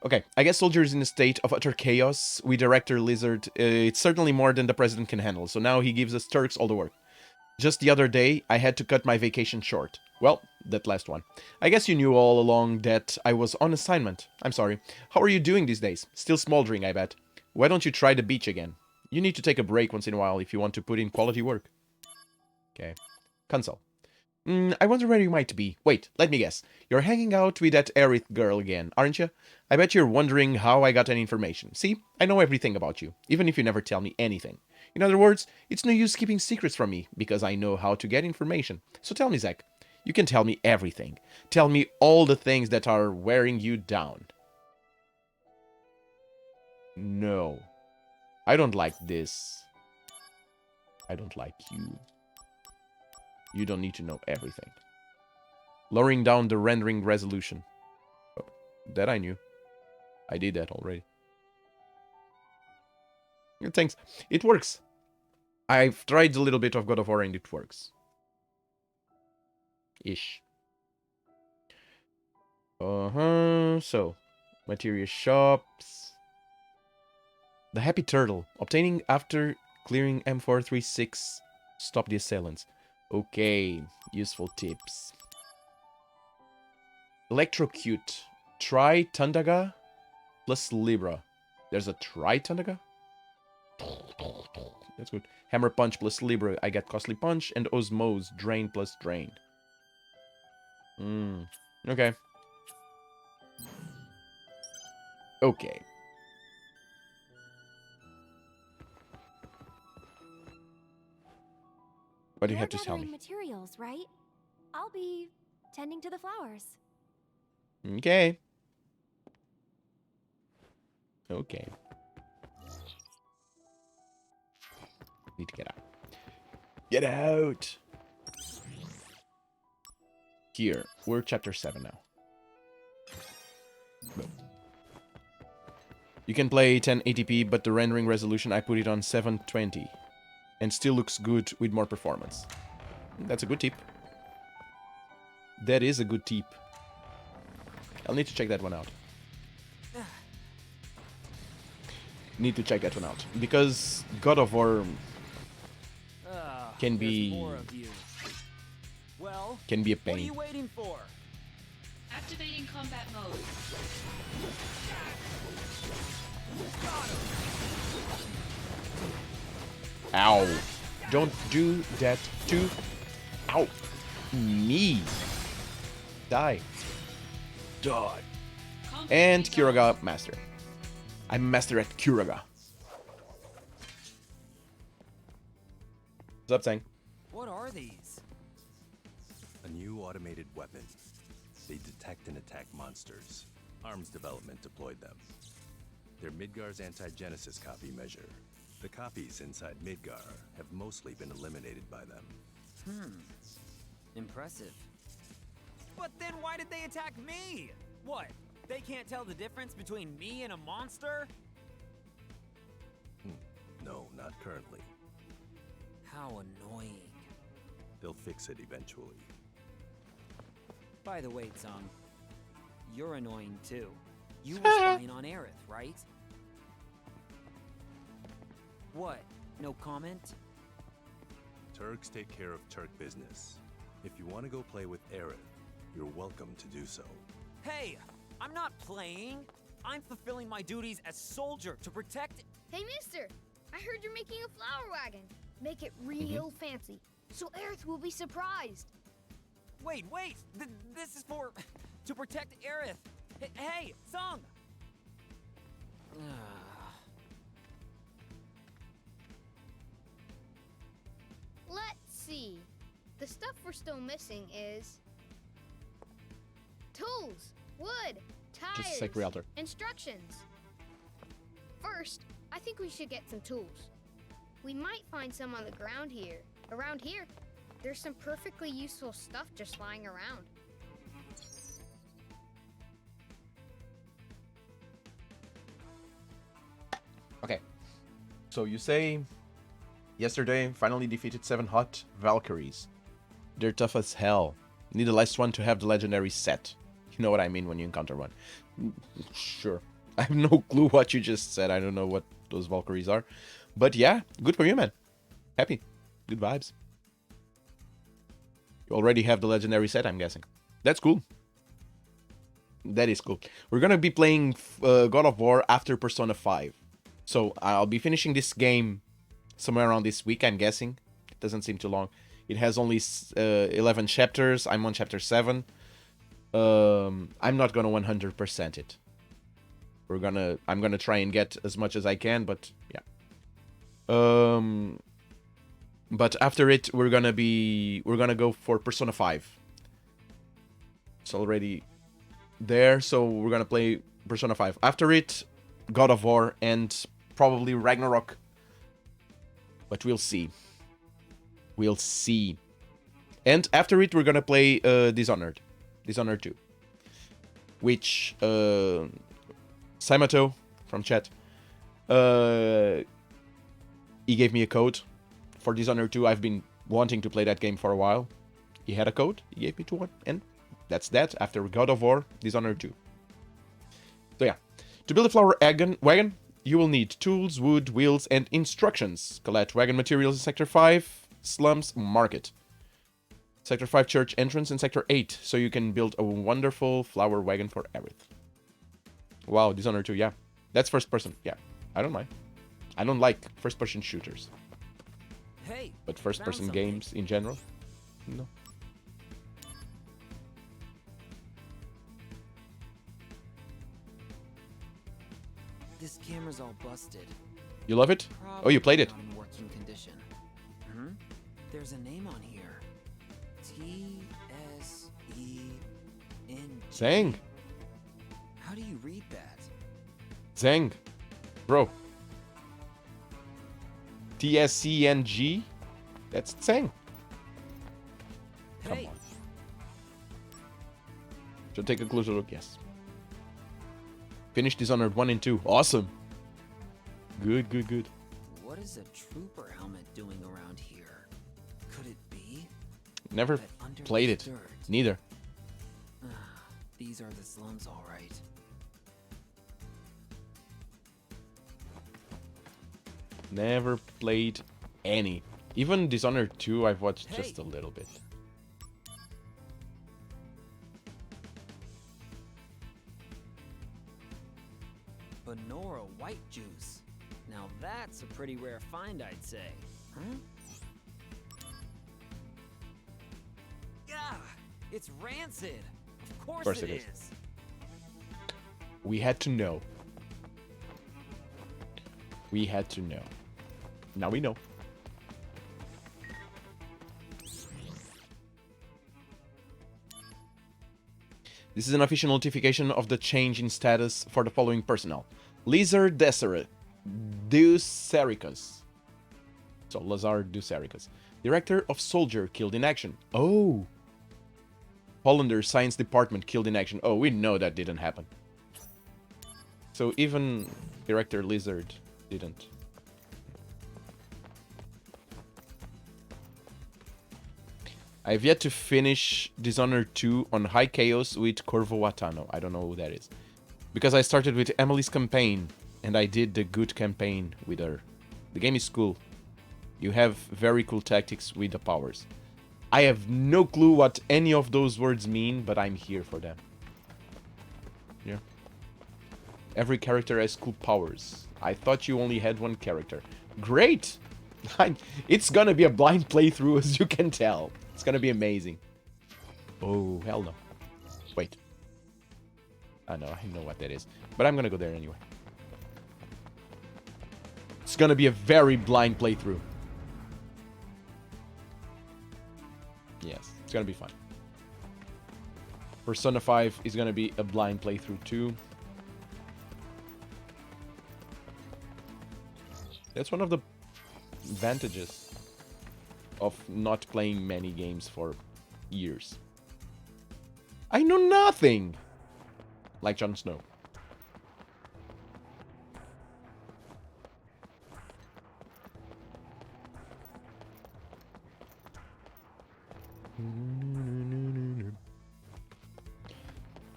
Okay, I guess Soldier is in a state of utter chaos. We Director Lizard, it's certainly more than the President can handle, so now he gives us Turks all the work. Just the other day, I had to cut my vacation short. Well, that last one. I guess you knew all along that I was on assignment. I'm sorry. How are you doing these days? Still smoldering, I bet. Why don't you try the beach again? You need to take a break once in a while if you want to put in quality work. Okay. Console. I wonder where you might be. Wait, let me guess. You're hanging out with that Aerith girl again, aren't you? I bet you're wondering how I got any information. See, I know everything about you, even if you never tell me anything. In other words, it's no use keeping secrets from me, because I know how to get information. So tell me, Zack. You can tell me everything. Tell me all the things that are wearing you down. No. I don't like this. I don't like you. You don't need to know everything. Lowering down the rendering resolution. Oh, that I knew. I did that already. Yeah, thanks. It works. I've tried a little bit of God of War and it works. Ish. So, material shops. The Happy Turtle. Obtaining after clearing M436. Stop the assailants. Okay, useful tips. Electrocute. Try Tundaga plus Libra. There's a Try Tundaga? That's good. Hammer Punch plus Libra. I get Costly Punch. And Osmose. Drain plus Drain. Okay. Okay. What do you have to tell me? Materials, right? I'll be tending to the flowers. Okay. Okay. Need to get out. Get out! Here, we're chapter 7 now. Boom. You can play 1080p, but the rendering resolution, I put it on 720. And still looks good with more performance. That's a good tip. That is a good tip. I'll need to check that one out. Need to check that one out. Because God of War can There's be more of you. Well, can be a what are you pain. waiting for? Activating combat mode. Ow. Don't do that to... Ow. Me. Die. Die. Combat And resolved. Kuraga Master. I'm Master at Kuraga. What's up, Tang? What are these? A new automated weapon. They detect and attack monsters. Arms development deployed them. They're Midgar's anti-Genesis copy measure. The copies inside Midgar have mostly been eliminated by them. Impressive. But then why did they attack me? What? They can't tell the difference between me and a monster? No, not currently. How annoying. They'll fix it eventually. By the way, Tsung, you're annoying too. You were spying on Aerith, right? What? No comment? Turks take care of Turk business. If you want to go play with Aerith, you're welcome to do so. Hey, I'm not playing. I'm fulfilling my duties as soldier to protect. Hey, mister! I heard you're making a flower wagon. Make it real fancy, so Aerith will be surprised. Wait, this is for... to protect Aerith. Hey, Tsung! Let's see. The stuff we're still missing is... tools, wood, tires, Just a sec, Realtor. instructions. First, I think we should get some tools. We might find some on the ground here. Around here, there's some perfectly useful stuff just lying around. Okay. So you say yesterday finally defeated 7 hot Valkyries. They're tough as hell. Need the last one to have the legendary set. You know what I mean when you encounter one. Sure. I have no clue what you just said. I don't know what those Valkyries are. But yeah, good for you, man. Happy. Good vibes. You already have the legendary set, I'm guessing. That's cool. That is cool. We're gonna be playing God of War after Persona 5. So I'll be finishing this game somewhere around this week, I'm guessing. It doesn't seem too long. It has only 11 chapters. I'm on chapter 7. I'm not gonna 100% it. I'm gonna try and get as much as I can, but yeah. But after it, we're gonna go for Persona 5. It's already there, so we're gonna play Persona 5. After it, God of War and probably Ragnarok. But we'll see. We'll see. And after it, we're gonna play Dishonored 2. Which Simato from chat, he gave me a code for Dishonored 2. I've been wanting to play that game for a while. He had a code, he gave me to one, and that's that. After God of War, Dishonored 2. So yeah, to build a flower wagon, you will need tools, wood, wheels, and instructions. Collect wagon materials in Sector 5, Slums Market. Sector 5 Church entrance in Sector 8, so you can build a wonderful flower wagon for Aerith. Wow, Dishonored 2, yeah. That's first person, yeah. I don't mind. I don't like first person shooters. Hey, But first found person something. games in general? No. This camera's all busted. You love it? Oh, you played it. Probably not in working condition. There's a name on here. T-S-E-N. Zang. How do you read that? Zang. Bro. TSCNG? That's Zang. Come Hey, on. Should take a closer look, yes. Finish Dishonored 1 and 2. Awesome. Good, good, good. what is a trooper helmet doing around here? Could it be? Never That under played this it. dirt. Neither. These are the slums, all right. Never played any. Even Dishonored 2, I've watched just a little bit. Benora white juice. Now that's a pretty rare find, I'd say. Huh? Yeah, it's rancid. Of course it is. We had to know. We had to know. Now we know. This is an official notification of the change in status for the following personnel. Lazar Ducericus. So, Lazar Ducericus. Director of Soldier killed in action. Oh! Hollander Science Department killed in action. Oh, we know that didn't happen. So even Director Lizard didn't. I've yet to finish Dishonored 2 on High Chaos with Corvo Watano. I don't know who that is. Because I started with Emily's campaign, and I did the good campaign with her. The game is cool. You have very cool tactics with the powers. I have no clue what any of those words mean, but I'm here for them. Yeah. Every character has cool powers. I thought you only had one character. Great! It's gonna be a blind playthrough, as you can tell. It's gonna be amazing. Oh, hell no. Wait. I know what that is. But I'm gonna go there anyway. It's gonna be a very blind playthrough. Yes, it's gonna be fun. Persona 5 is gonna be a blind playthrough too. That's one of the advantages of not playing many games for years. I know nothing! Like Jon Snow.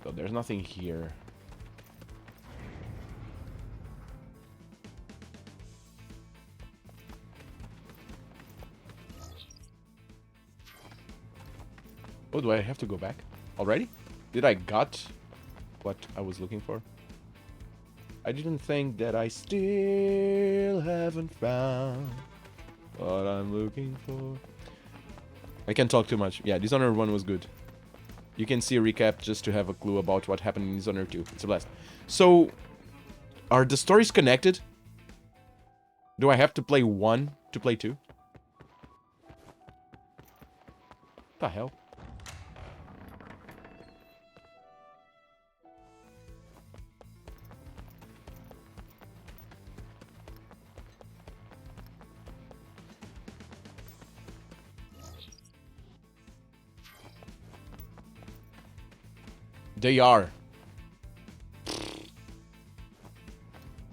So there's nothing here. Oh, do I have to go back already? Did I got what I was looking for? I didn't think that I still haven't found what I'm looking for. I can't talk too much. Yeah, Dishonored 1 was good. You can see a recap just to have a clue about what happened in Dishonored 2. It's a blast. So, are the stories connected? Do I have to play 1 to play 2? What the hell? They are.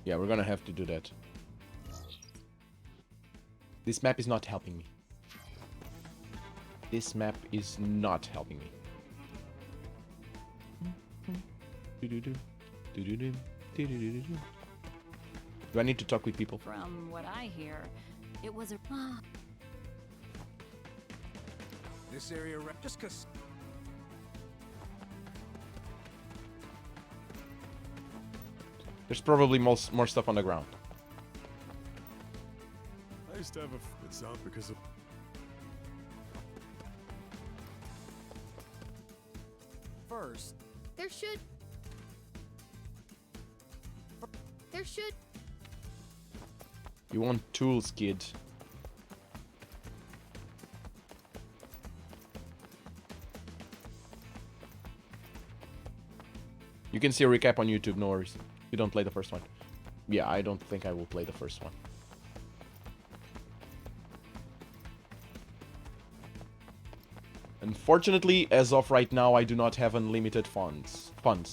Yeah, we're gonna have to do that. This map is not helping me. This map is not helping me. Do I need to talk with people? From what I hear, it was a... This area, just cause... There's probably more stuff on the ground. I used to have a... It's not because of... First, There should. You want tools, kid. You can see a recap on YouTube, no worries. You don't play the first one. Yeah, I don't think I will play the first one. Unfortunately, as of right now, I do not have unlimited funds,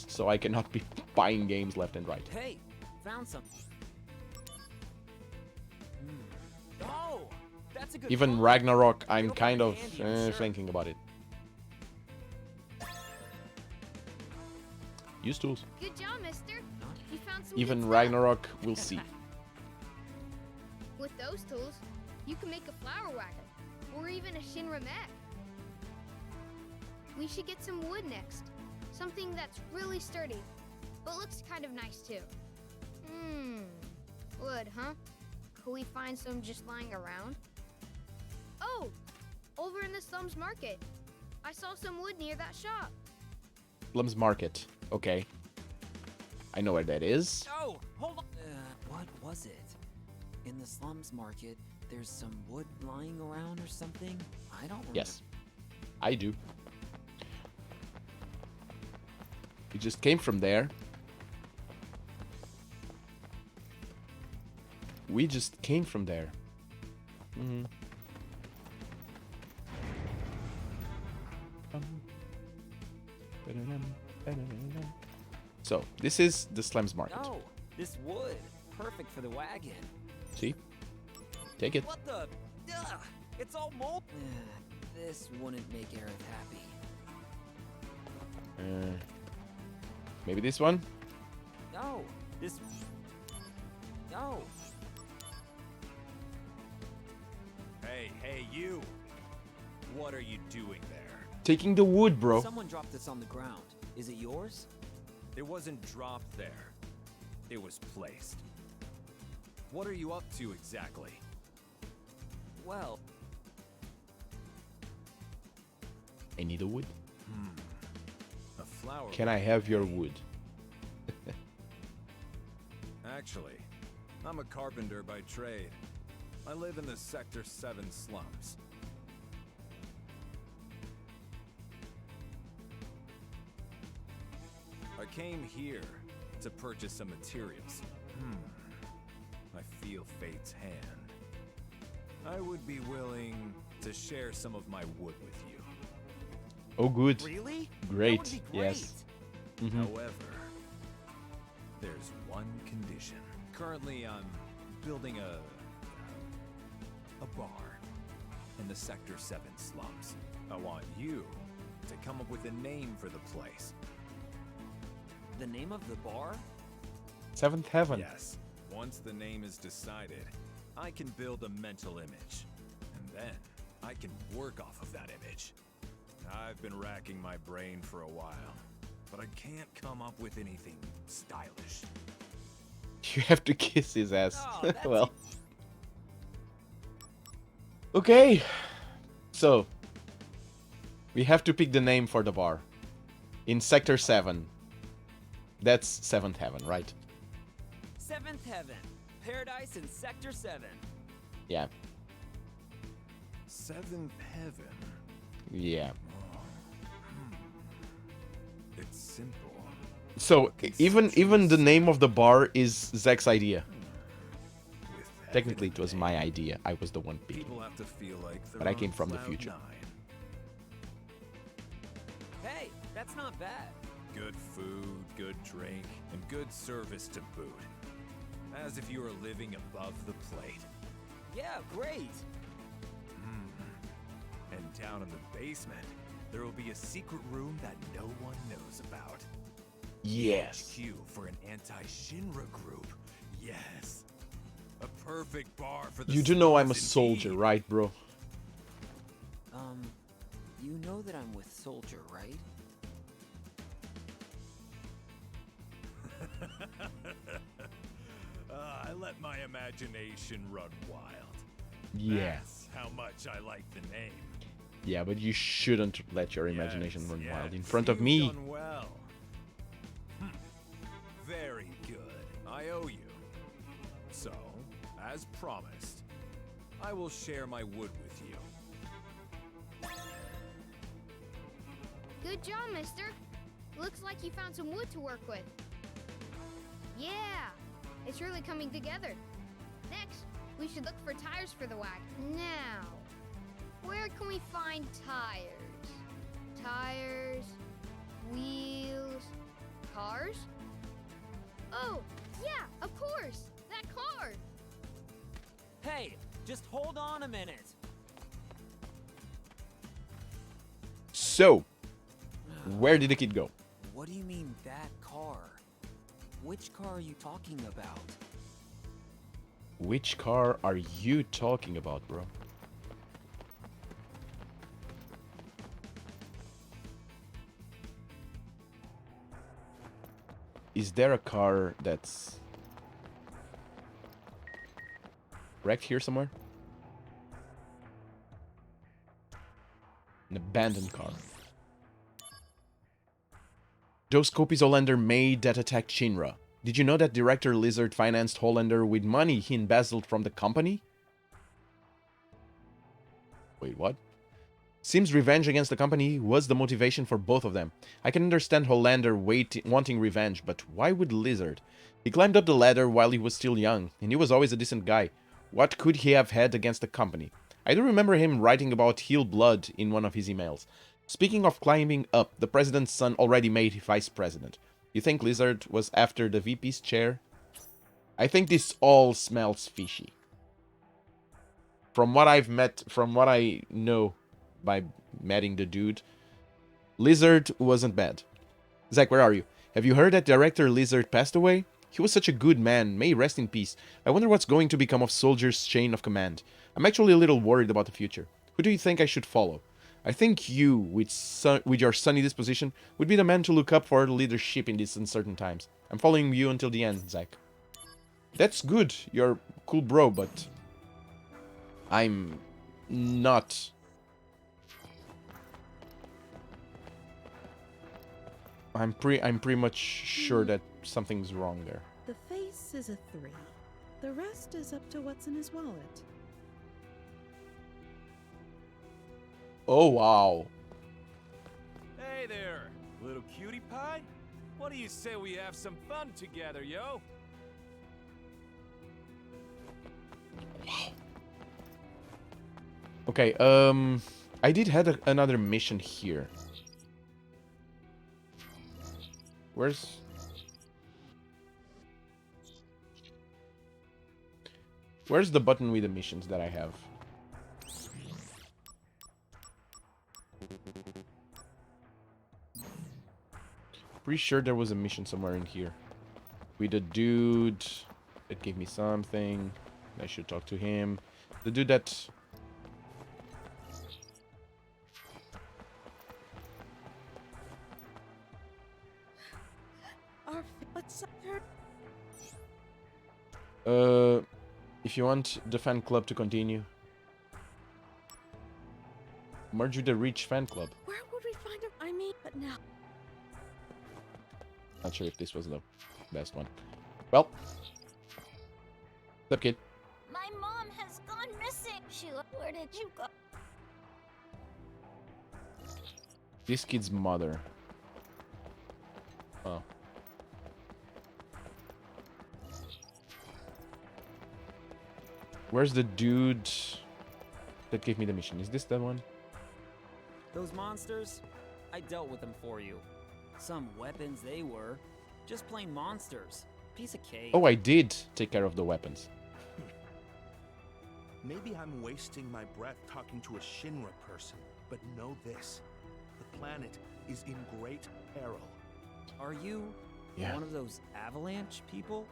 so I cannot be buying games left and right. Hey, found some. Oh, that's a good Even call. Ragnarok, I'm It'll kind come of in handy, I'm sure. thinking about it. Use tools. Good job, mister. You found some Even good stuff. Ragnarok, we'll see. With those tools, you can make a flower wagon, or even a Shinra mech. We should get some wood next. Something that's really sturdy, but looks kind of nice too. Wood, huh? Could we find some just lying around? Oh, over in the Slums Market. I saw some wood near that shop. Slums Market. Okay. I know where that is. Oh, hold on. What was it? In the slums market, there's some wood lying around or something? I don't remember. Yes. I do. We just came from there. We just came from there. So, this is the Slums Market. Oh, this wood. Perfect for the wagon. See? Take it. What the? Ugh, it's all mold. This wouldn't make Aerith happy. Maybe this one? No, this. No. Hey, you! What are you doing there? Taking the wood, bro. Someone dropped this on the ground. Is it yours? It wasn't dropped there. It was placed. What are you up to exactly? Well, I need a wood. A flower. Can I have your wood? Actually, I'm a carpenter by trade. I live in the Sector 7 slums. I came here to purchase some materials. I feel fate's hand. I would be willing to share some of my wood with you. Oh, good. really? Great. That would be great. Yes. However, there's one condition. Currently, I'm building a bar in the Sector 7 slums. I want you to come up with a name for the place. The name of the bar? Seventh Heaven. Yes. Once the name is decided, I can build a mental image. And then I can work off of that image. I've been racking my brain for a while, but I can't come up with anything stylish. You have to kiss his ass. Oh, that's Well. Okay. So, we have to pick the name for the bar. In Sector 7. That's Seventh Heaven, right? Seventh Heaven. Paradise in Sector 7. Yeah. Seventh Heaven. Yeah. It's simple. So, even the name of the bar is Zach's idea. With Technically, it heaven was my idea. I was the one picking. People have to feel like they're But I on came from the cloud future. 9. Hey, that's not bad. Good food, good drink, and good service to boot. As if you were living above the plate. Yeah, great. And down in the basement, there will be a secret room that no one knows about. Yes. HQ for an anti-Shinra group. Yes. A perfect bar for the You do know I'm a slums soldier, indeed. right, bro? You know that I'm with Soldier, right? I let my imagination run wild. Yeah. That's how much I like the name. Yeah, but you shouldn't let your imagination Yes, run wild in yes, front of you've me. done well. Very good. I owe you. So, as promised, I will share my wood with you. Good job, mister. Looks like you found some wood to work with. Yeah, it's really coming together. Next, we should look for tires for the wagon. Now, where can we find tires? Tires, wheels, cars? Oh, yeah, of course, that car. Hey, just hold on a minute. So, where did the kid go? What do you mean, that car? Which car are you talking about? Which car are you talking about, bro? Is there a car that's wrecked here somewhere? An abandoned car. Those copies Hollander made that attacked Shinra. Did you know that director Lizard financed Hollander with money he embezzled from the company? Wait, what? Seems revenge against the company was the motivation for both of them. I can understand Hollander wanting revenge, but why would Lizard? He climbed up the ladder while he was still young, and he was always a decent guy. What could he have had against the company? I do remember him writing about Heal Blood in one of his emails. Speaking of climbing up, the president's son already made vice president. You think Lizard was after the VP's chair? I think this all smells fishy. From what I know by meeting the dude, Lizard wasn't bad. Zach, where are you? Have you heard that director Lizard passed away? He was such a good man, may he rest in peace. I wonder what's going to become of Soldier's chain of command. I'm actually a little worried about the future. Who do you think I should follow? I think you, with your sunny disposition, would be the man to look up for leadership in these uncertain times. I'm following you until the end, Zach. That's good, you're cool bro, but I'm not. I'm pretty much sure that something's wrong there. The face is a 3. The rest is up to what's in his wallet. Oh, wow. Hey there, little cutie pie. What do you say we have some fun together, yo? Wow. Okay, I did have another mission here. Where's the button with the missions that I have? Pretty sure there was a mission somewhere in here. With a dude that gave me something. I should talk to him. The dude that... If you want the fan club to continue, merge with the Reach fan club. Where would we find him? I mean, but now. Not sure if this was the best one. Well, what's up, kid? My mom has gone missing. Sheila, where did you go? This kid's mother. Oh. Where's the dude that gave me the mission? Is this the one? Those monsters? I dealt with them for you. Some weapons they were. Just plain monsters. Piece of cake. Oh, I did take care of the weapons. Maybe I'm wasting my breath talking to a Shinra person, but know this. The planet is in great peril. Are you one of those avalanche people?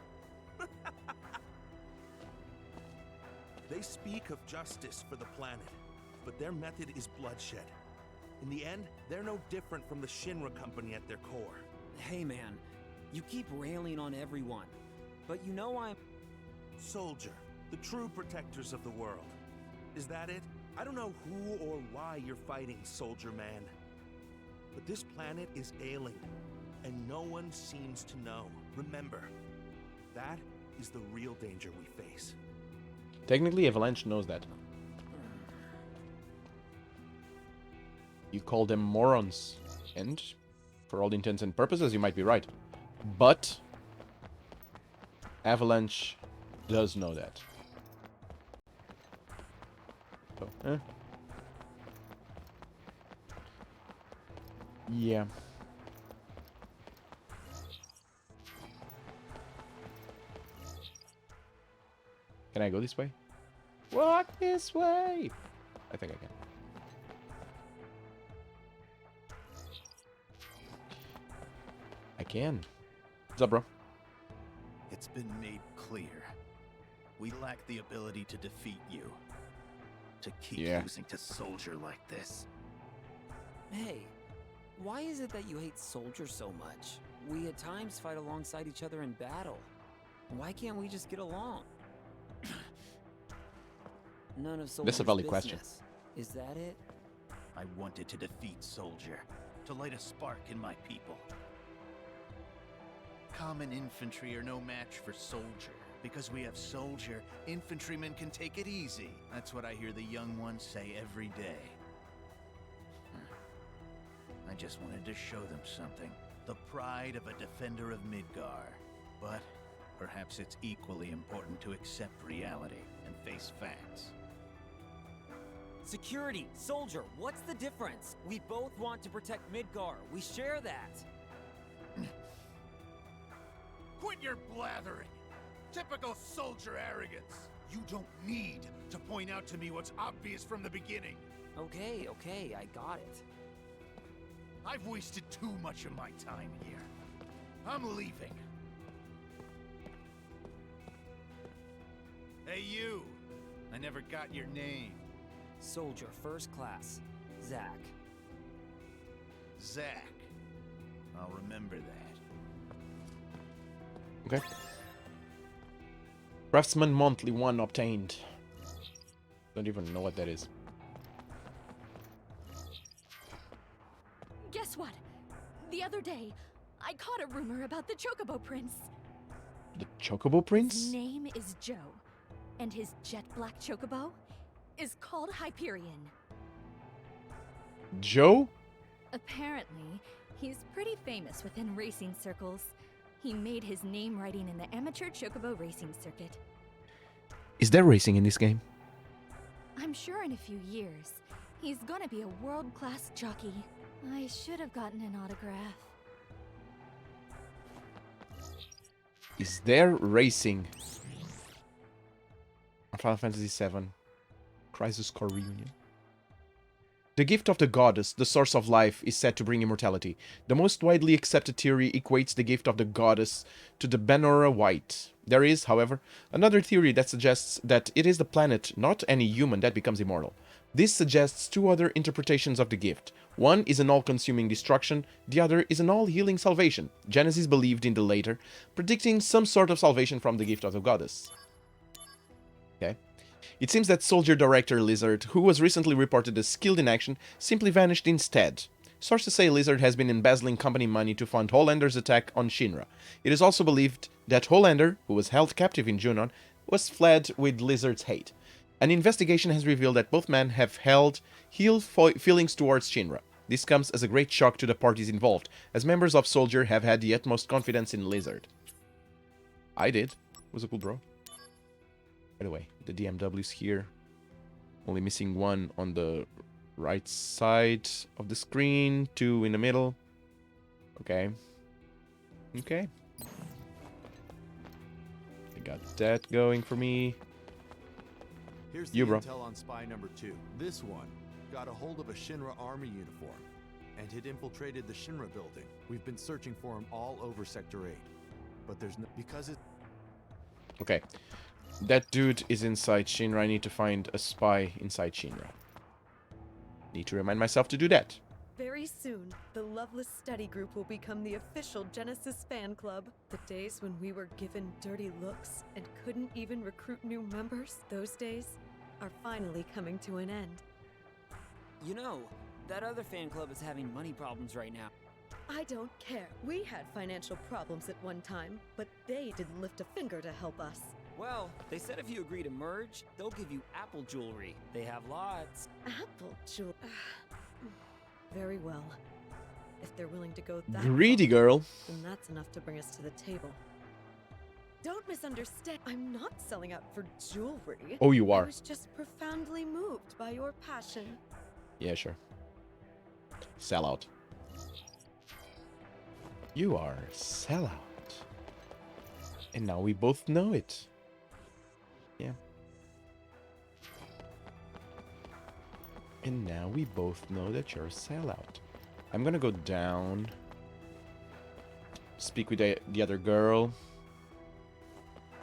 They speak of justice for the planet, but their method is bloodshed. In the end, they're no different from the Shinra company at their core. Hey man, you keep railing on everyone, but you know I'm... Soldier, the true protectors of the world. Is that it? I don't know who or why you're fighting, Soldier Man. But this planet is ailing, and no one seems to know. Remember, that is the real danger we face. Technically, Avalanche knows that. You call them morons, and for all intents and purposes, you might be right. But Avalanche does know that. So, yeah. Can I go this way? Walk this way! I think I can. I can. What's up, bro? It's been made clear. We lack the ability to defeat you. To keep Yeah. losing to Soldier like this. Hey, why is it that you hate Soldier so much? We at times fight alongside each other in battle. Why can't we just get along? None of Soldier's That's a valid question. business. Is that it? I wanted to defeat Soldier, to light a spark in my people. Common infantry are no match for Soldier. Because we have Soldier, infantrymen can take it easy. That's what I hear the young ones say every day. I just wanted to show them something. The pride of a defender of Midgar. But perhaps it's equally important to accept reality and face facts. Security, Soldier, what's the difference? We both want to protect Midgar. We share that. Quit your blathering! Typical Soldier arrogance! You don't need to point out to me what's obvious from the beginning. Okay, I got it. I've wasted too much of my time here. I'm leaving. Hey, you! I never got your name. Soldier, first class. Zack. Zack. I'll remember that. Okay. Craftsman Monthly 1 obtained. Don't even know what that is. Guess what? The other day, I caught a rumor about the Chocobo Prince. The Chocobo Prince? His name is Joe, and his jet black Chocobo is called Hyperion. Joe? Apparently, he's pretty famous within racing circles. He made his name riding in the amateur Chocobo racing circuit. Is there racing in this game? I'm sure in a few years, he's gonna be a world-class jockey. I should have gotten an autograph. Is there racing? Final Fantasy VII. Crisis Core Reunion. The gift of the goddess, the source of life, is said to bring immortality. The most widely accepted theory equates the gift of the goddess to the Benora White. There is, however, another theory that suggests that it is the planet, not any human, that becomes immortal. This suggests two other interpretations of the gift. One is an all-consuming destruction, the other is an all-healing salvation. Genesis believed in the latter, predicting some sort of salvation from the gift of the goddess. Okay. It seems that Soldier Director Lizard, who was recently reported as skilled in action, simply vanished instead. Sources say Lizard has been embezzling company money to fund Holander's attack on Shinra. It is also believed that Holander, who was held captive in Junon, was fled with Lizard's hate. An investigation has revealed that both men have held feelings towards Shinra. This comes as a great shock to the parties involved, as members of Soldier have had the utmost confidence in Lizard. I did. Was a cool bro. By the way, the DMW's here. Only missing one on the right side of the screen, two in the middle. Okay. Okay. I got that going for me. Here's the You, bro. intel on spy number 2. This one got a hold of a Shinra army uniform and had infiltrated the Shinra building. We've been searching for him all over Sector 8. But there's no... because it... Okay. That dude is inside Shinra. I need to find a spy inside Shinra. Need to remind myself to do that. Very soon, the Loveless Study Group will become the official Genesis fan club. The days when we were given dirty looks and couldn't even recruit new members, those days are finally coming to an end. You know, that other fan club is having money problems right now. I don't care. We had financial problems at one time, but they didn't lift a finger to help us. Well, they said if you agree to merge, they'll give you Apple jewelry. They have lots. Apple jewel. Very well. If they're willing to go that Greedy far, girl. then that's enough to bring us to the table. Don't misunderstand. I'm not selling out for jewelry. Oh, you are. I was just profoundly moved by your passion. Yeah, sure. Sellout. You are a sellout. And now we both know it. Yeah. And now we both know that you're a sellout. I'm gonna go down. Speak with the other girl.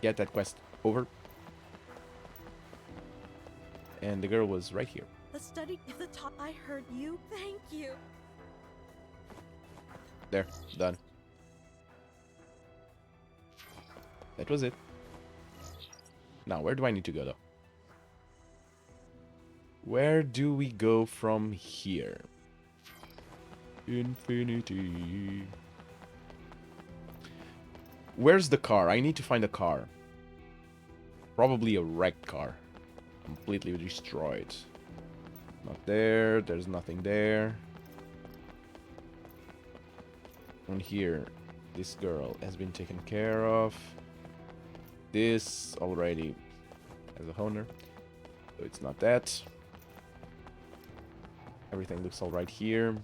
Get that quest over. and the girl was right here. The study at the top. I heard you. Thank you. There, done. That was it. Now, where do I need to go, though? Where do we go from here? Infinity. Where's the car? I need to find a car. Probably a wrecked car. Completely destroyed. Not there. There's nothing there. And here, this girl has been taken care of. This already has a owner. So it's not that. Everything looks alright here.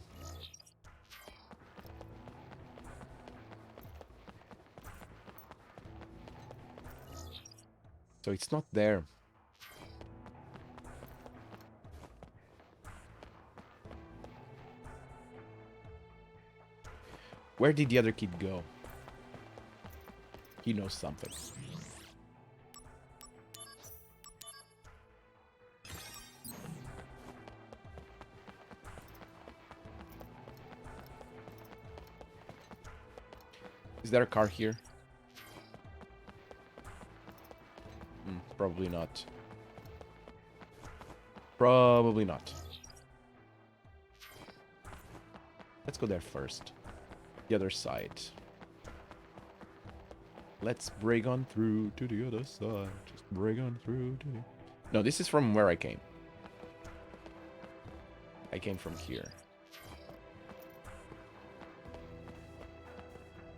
So it's not there. Where did the other kid go? He knows something. Is there a car here? Probably not. Probably not. Let's go there first. The other side. Let's break on through to the other side. Just break on through to the... No, this is from where I came. I came from here.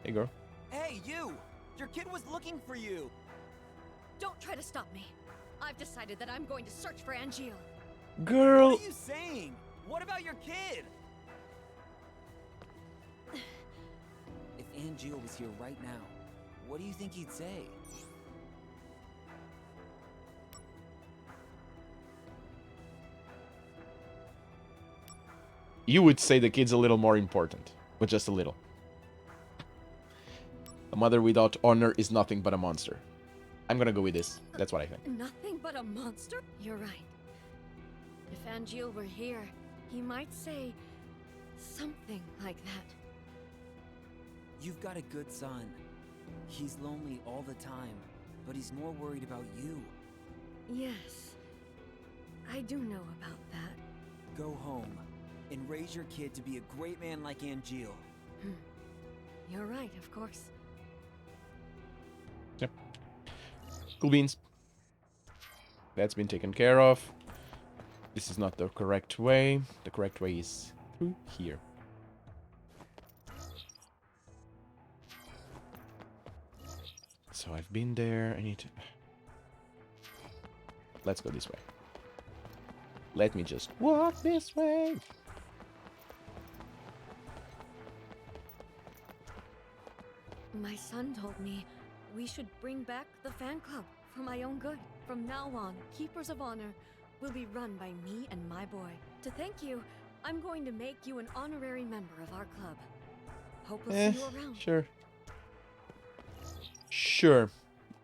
Hey, girl. Hey, you! Your kid was looking for you! Don't try to stop me. I've decided that I'm going to search for Angeal. Girl! What are you saying? What about your kid? If Angeal was here right now, what do you think he'd say? You would say the kid's a little more important, but just a little. A mother without honor is nothing but a monster. I'm gonna go with this. That's what I think. Nothing but a monster? You're right. If Angeal were here, he might say something like that. You've got a good son. He's lonely all the time, but he's more worried about you. Yes, I do know about that. Go home and raise your kid to be a great man like Angeal. You're right, of course. Yep. Cool beans. That's been taken care of. This is not the correct way. The correct way is through here. So I've been there. I need to... Let's go this way. Let me just walk this way. My son told me we should bring back the fan club for my own good. From now on, Keepers of Honor will be run by me and my boy. To thank you, I'm going to make you an honorary member of our club. Hope we'll see you around. Sure. Sure.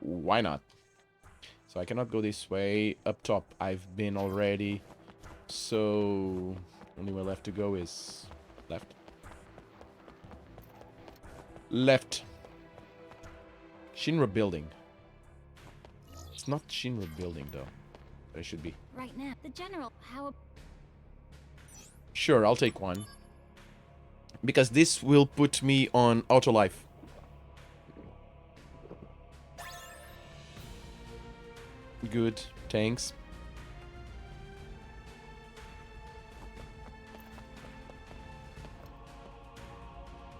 Why not? So I cannot go this way. Up top, I've been already. So only way left to go is left. Left. Shinra building. It's not Shinra building though. But it should be. Right now, the general, how... Sure, I'll take one. Because this will put me on auto life. Good, thanks.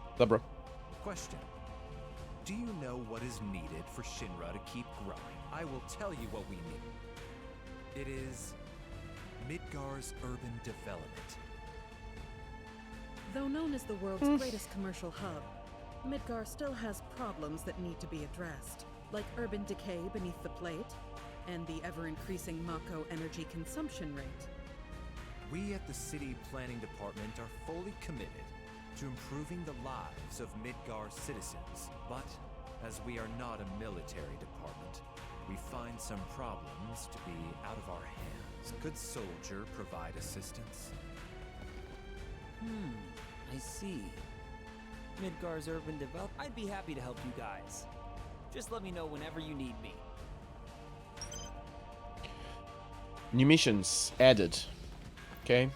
What's up, bro? Question. Do you know what is needed for Shinra to keep growing? I will tell you what we need. It is Midgar's urban development. Though known as the world's greatest commercial hub, Midgar still has problems that need to be addressed, like urban decay beneath the plate, and the ever-increasing Mako energy consumption rate. We at the City Planning Department are fully committed to improving the lives of Midgar citizens, but as we are not a military department, we find some problems to be out of our hands. Could Soldier provide assistance? I see. Midgar's urban develop. I'd be happy to help you guys. Just let me know whenever you need me. New missions added. Okay.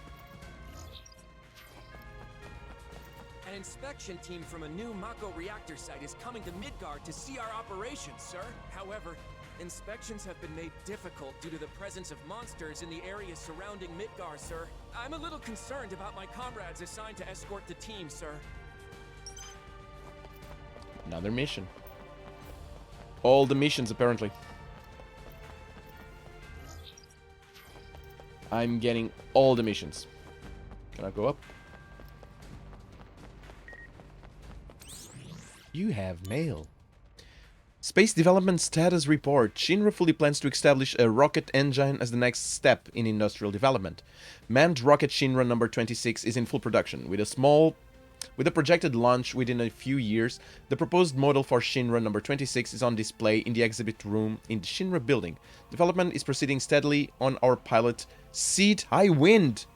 An inspection team from a new Mako reactor site is coming to Midgard to see our operations, sir. However, inspections have been made difficult due to the presence of monsters in the area surrounding Midgar, sir. I'm a little concerned about my comrades assigned to escort the team, sir. Another mission. All the missions, apparently. I'm getting all the missions. Can I go up? You have mail. Space Development Status Report. Shinra fully plans to establish a rocket engine as the next step in industrial development. Manned rocket Shinra number 26 is in full production. With a projected launch within a few years, the proposed model for Shinra number 26 is on display in the exhibit room in the Shinra building. Development is proceeding steadily on our pilot, Sid Highwind,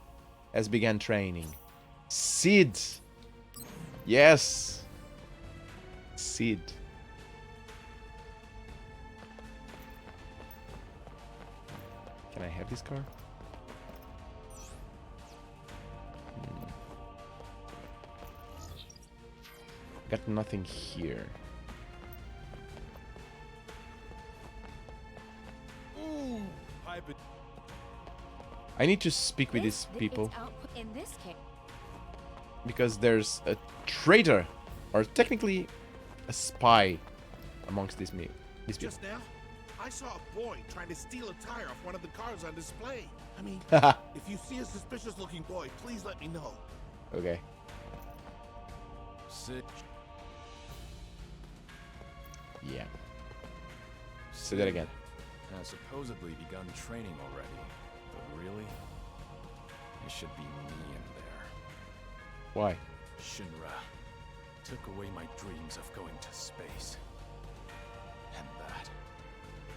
has begun training. Sid. Yes. Sid. Can I have this car? Got nothing here. Ooh, I need to speak with these people In this case. because there's a traitor, or technically a spy, amongst these people. Just now, I saw a boy trying to steal a tire off one of the cars on display. I mean, if you see a suspicious-looking boy, please let me know. Okay. Sick. Yeah. Say that again. Has supposedly begun training already, but really, it should be me in there. Why? Shinra took away my dreams of going to space. And that,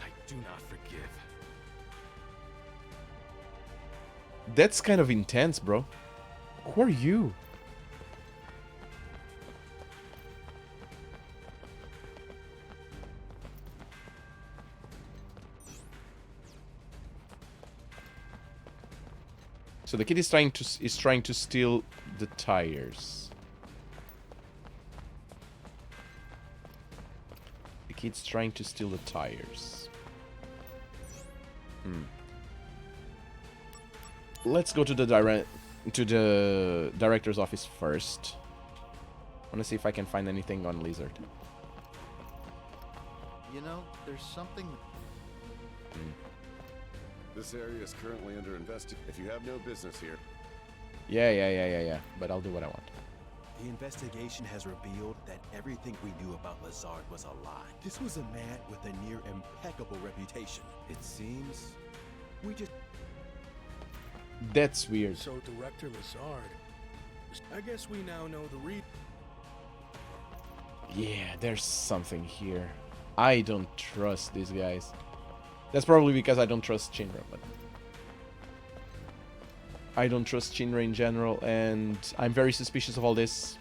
I do not forgive. That's kind of intense, bro. Who are you? So the kid is trying to steal the tires. The kid's trying to steal the tires. Let's go to the director's office first. I want to see if I can find anything on Lizard. You know, there's something... This area is currently under investigation. If you have no business here. Yeah. But I'll do what I want. The investigation has revealed that everything we knew about Lazard was a lie. This was a man with a near impeccable reputation. It seems we just... That's weird. So Director Lazard, I guess we now know the read. Yeah, there's something here. I don't trust these guys. That's probably because I don't trust Shinra, but I don't trust Shinra in general, and I'm very suspicious of all this.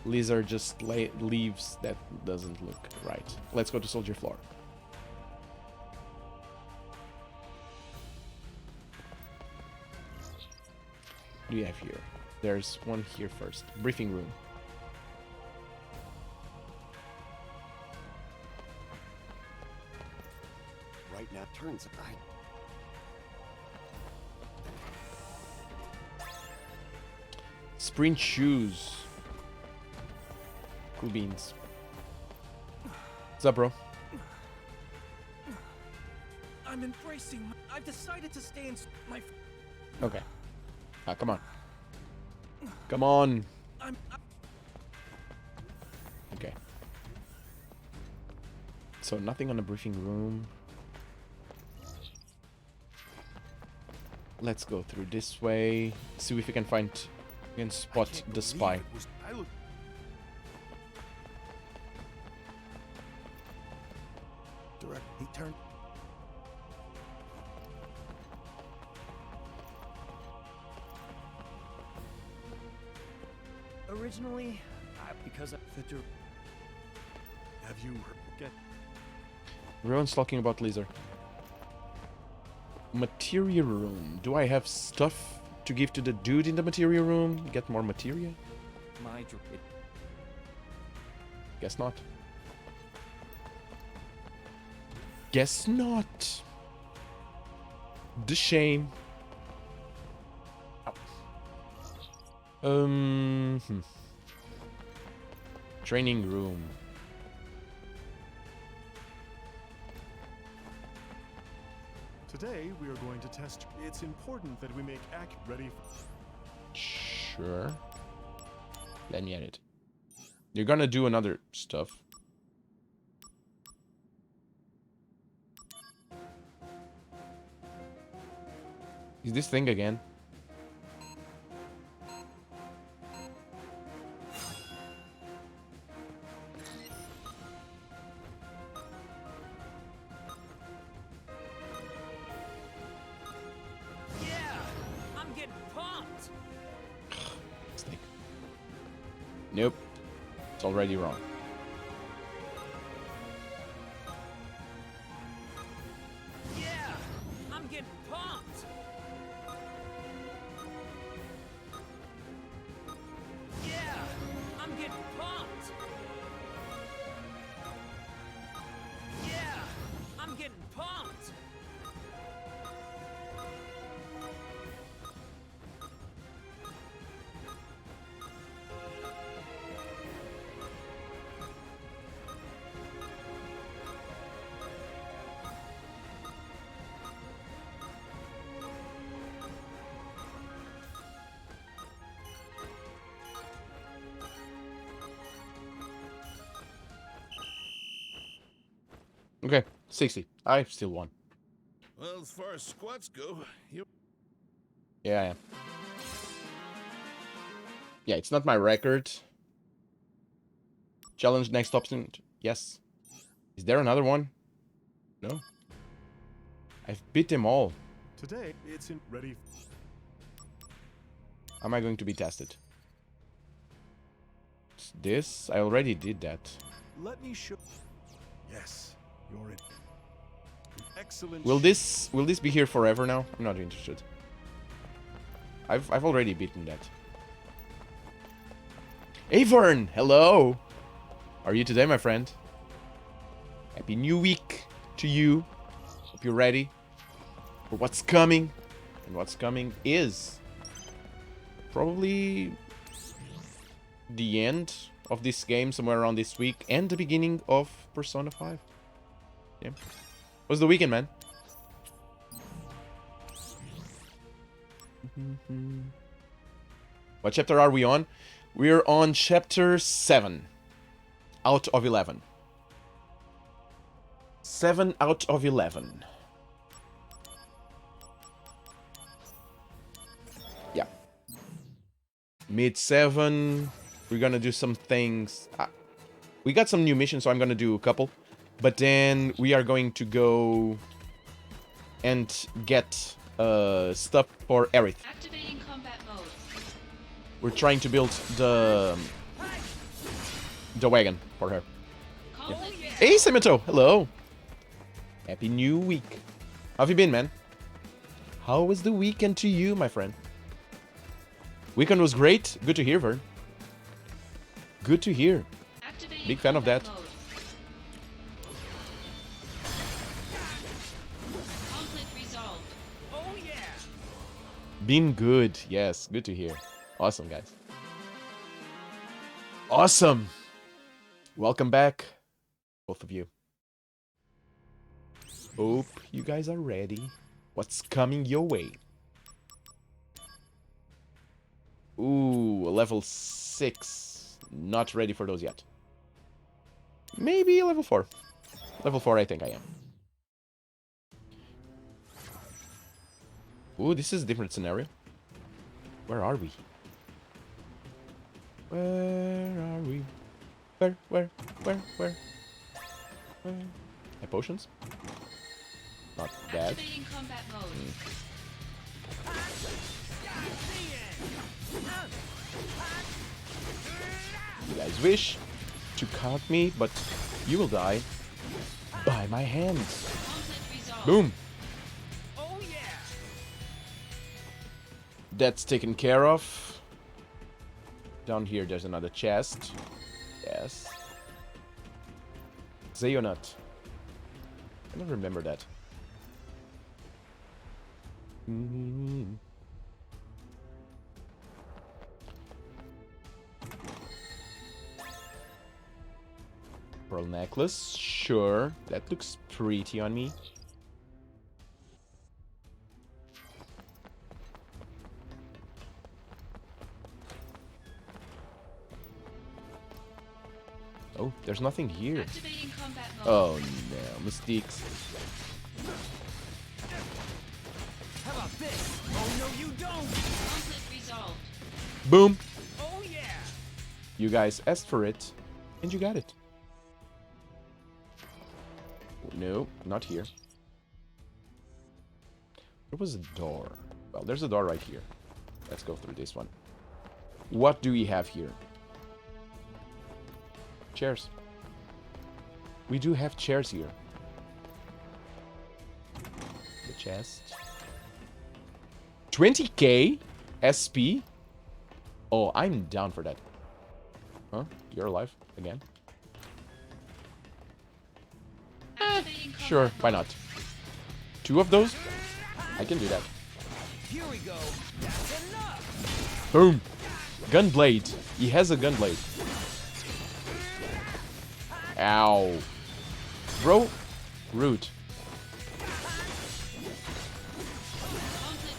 Lizard just leaves. That doesn't look right. Let's go to Soldier Floor. What do you have here? There's one here first. Briefing room. Right now, turns. Sprint shoes. Cool beans. What's up, bro? I'm embracing. I've decided to stay in my. Okay. Come on. Come on. Okay. So nothing on the briefing room. Let's go through this way. See if we can find... We can spot the spy. Direct. He turned. originally, because of the Have you heard? Everyone's talking about laser. Materia room. Do I have stuff to give to the dude in the materia room? Get more materia? my Guess not. Guess not. The shame. Training room. Today, we are going to test. It's important that we make ready. Sure. Let me edit. You're gonna do another stuff. Is this thing again? I'm getting pumped. Snake. Nope. It's already wrong. Yeah, I'm getting pumped. Yeah, I'm getting pumped. Yeah, I'm getting pumped. Okay, 60. I still won. Well, as far as squats go, you. Yeah, I am. Yeah, it's not my record. Challenge next option. Yes. Is there another one? No. I've beat them all. Today, it's in ready. How am I going to be tested? It's this? I already did that. Let me show. Yes, you're in. Excellent. Will this be here forever now? I'm not interested. I've already beaten that. Avern, hello. How are you today, my friend? Happy New Week to you. Hope you're ready for what's coming. And what's coming is probably the end of this game somewhere around this week and the beginning of Persona 5. Yeah. What's the weekend, man? What chapter are we on? We're on chapter 7 out of 11. 7 out of 11. Yeah. Mid 7. We're gonna do some things. We got some new missions, so I'm gonna do a couple. But then we are going to go and get stuff for Aerith. Activating combat mode. We're trying to build the wagon for her. Yeah. Hey, Simito! Hello! Happy New Week. How have you been, man? How was the weekend to you, my friend? Weekend was great. Good to hear, Vern. Good to hear. Activating Big fan of that. mode. Conflict resolved. Oh yeah. Been good. Yes, good to hear. Awesome, guys. Awesome. Welcome back, both of you. Hope you guys are ready. What's coming your way? Ooh, level 6. Not ready for those yet. Maybe level 4. Level 4, I think I am. Ooh, this is a different scenario. Where are we? Where are we? Where? My potions? Not bad. Activating combat mode. You guys wish to cut me, but you will die by my hands. Boom. Oh yeah. That's taken care of. Down here, there's another chest. Yes. Zayonut. I don't remember that. Pearl necklace. Sure. That looks pretty on me. Oh, there's nothing here. Oh no, mistakes. How about this? Oh no, you don't. Conflict resolved. Boom. Oh yeah. You guys asked for it, and you got it. No, not here. There was a door. Well, there's a door right here. Let's go through this one. What do we have here? Chairs. We do have chairs here. The chest. 20k SP? Oh, I'm down for that. Huh? You're alive again? Sure, why not? 2 of those? I can do that. Here we go. That's enough. Boom! Gunblade. He has a gunblade. Ow. Bro. Rude.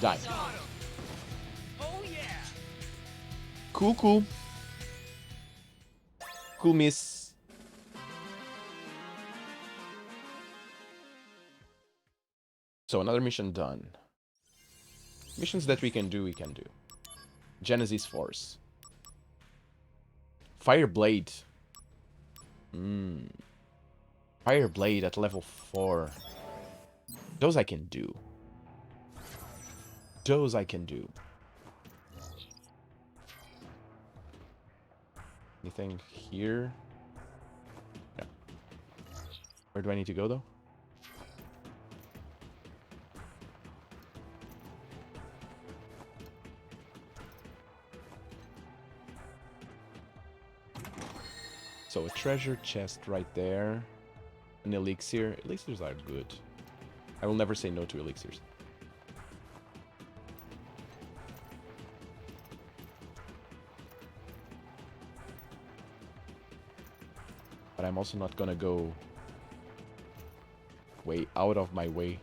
Die. Oh yeah. Cool, cool. Cool, miss. So another mission done. Missions that we can do, Genesis Force. Fireblade. Fireblade at level 4. Those I can do. Those I can do. Anything here? No. Where do I need to go, though? So a treasure chest right there. An elixir. Elixirs are good. I will never say no to elixirs. But I'm also not gonna go way out of my way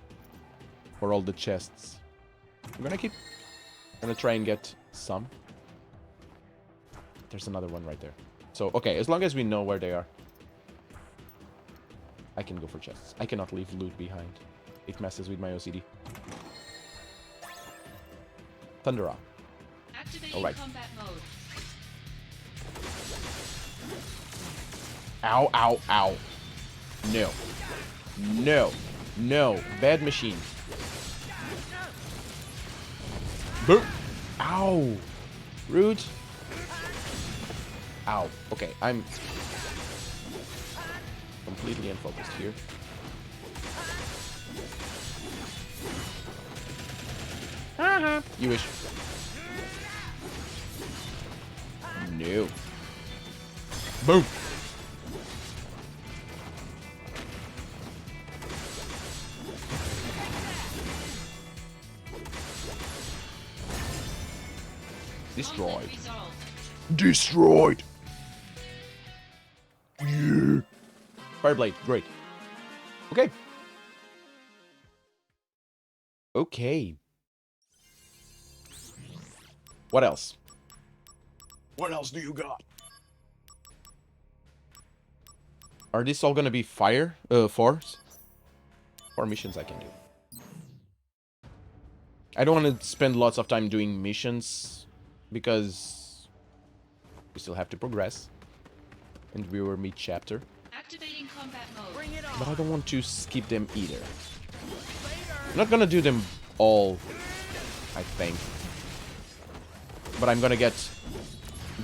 for all the chests. I'm gonna try and get some. There's another one right there. So, okay, as long as we know where they are, I can go for chests. I cannot leave loot behind. It messes with my OCD. Thundera. Activating combat mode. Ow, ow, ow. No. No. No. Bad machine. Boom. Ow. Rude. Ow. Okay, I'm completely unfocused here. You wish. No. Boom. Destroyed. Destroyed. Yeah. Fireblade, great. Okay. Okay. What else? What else do you got? Are these all gonna be fire? Force? Or missions I can do? I don't want to spend lots of time doing missions because we still have to progress. And we were mid-chapter. Activating combat mode. Bring it on. But I don't want to skip them either. I'm not gonna do them all, I think. But I'm gonna get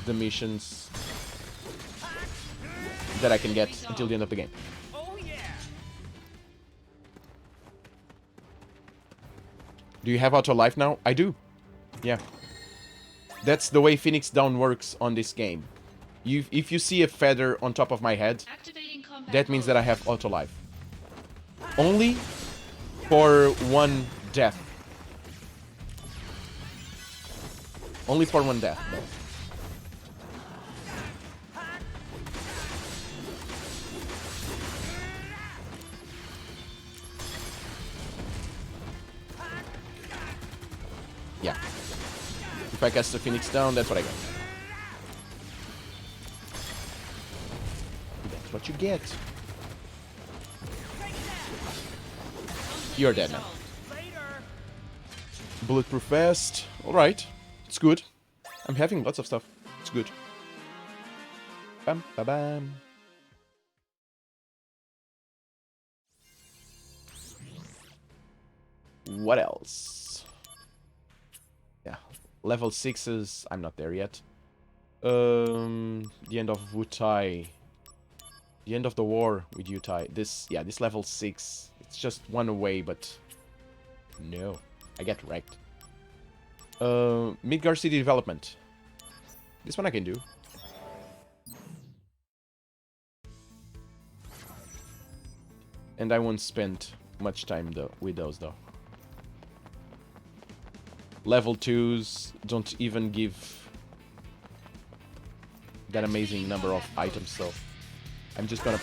the missions that I can get until the end of the game. Do you have auto life now? I do. Yeah. That's the way Phoenix Down works on this game. If you see a feather on top of my head, that means that I have auto life. Only for one death. Only for one death, though. Yeah. If I cast the Phoenix Down, that's what I get. That's what you get. You're dead now. Bulletproof vest. Alright. It's good. I'm having lots of stuff. It's good. Bam, ba bam. What else? Yeah. Level 6s. I'm not there yet. The end of Wutai. The end of the war with Wutai. This level 6. It's just one away, but no. I get wrecked. Midgar City Development. This one I can do. And I won't spend much time though with those though. Level 2s don't even give that amazing number of items, so I'm just gonna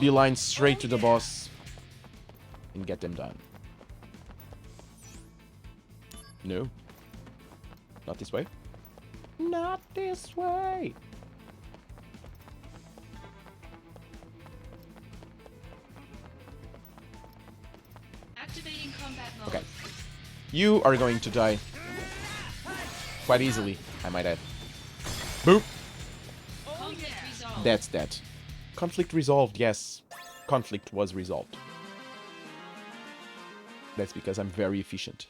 beeline straight to the boss and get them done. No. Not this way. Not this way. Activating combat mode. Okay. You are going to die quite easily, I might add. Boop. That's that. Conflict resolved, yes. Conflict was resolved. That's because I'm very efficient.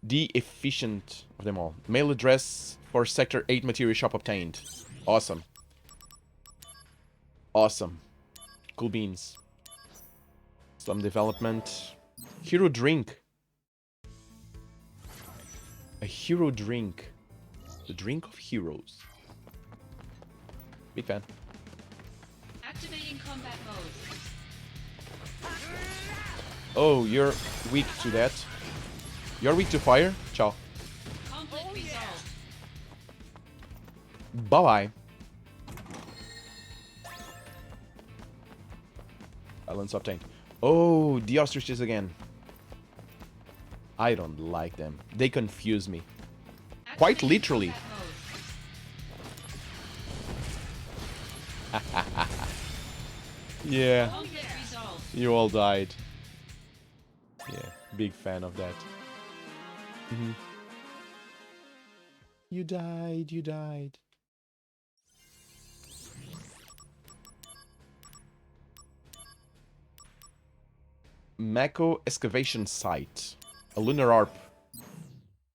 The efficient of them all. Mail address for Sector 8 material shop obtained. Awesome. Awesome. Cool beans. Some development. Hero drink. A hero drink. The drink of heroes. Big fan. Activating combat mode. Oh, you're weak to that. You're weak to fire? Ciao. Conflict resolved. Bye-bye. Balance obtained. Oh, the ostriches again. I don't like them. They confuse me. Quite literally. Yeah. You all died. Yeah, big fan of that. You died, you died. Mako excavation site. A lunar arp.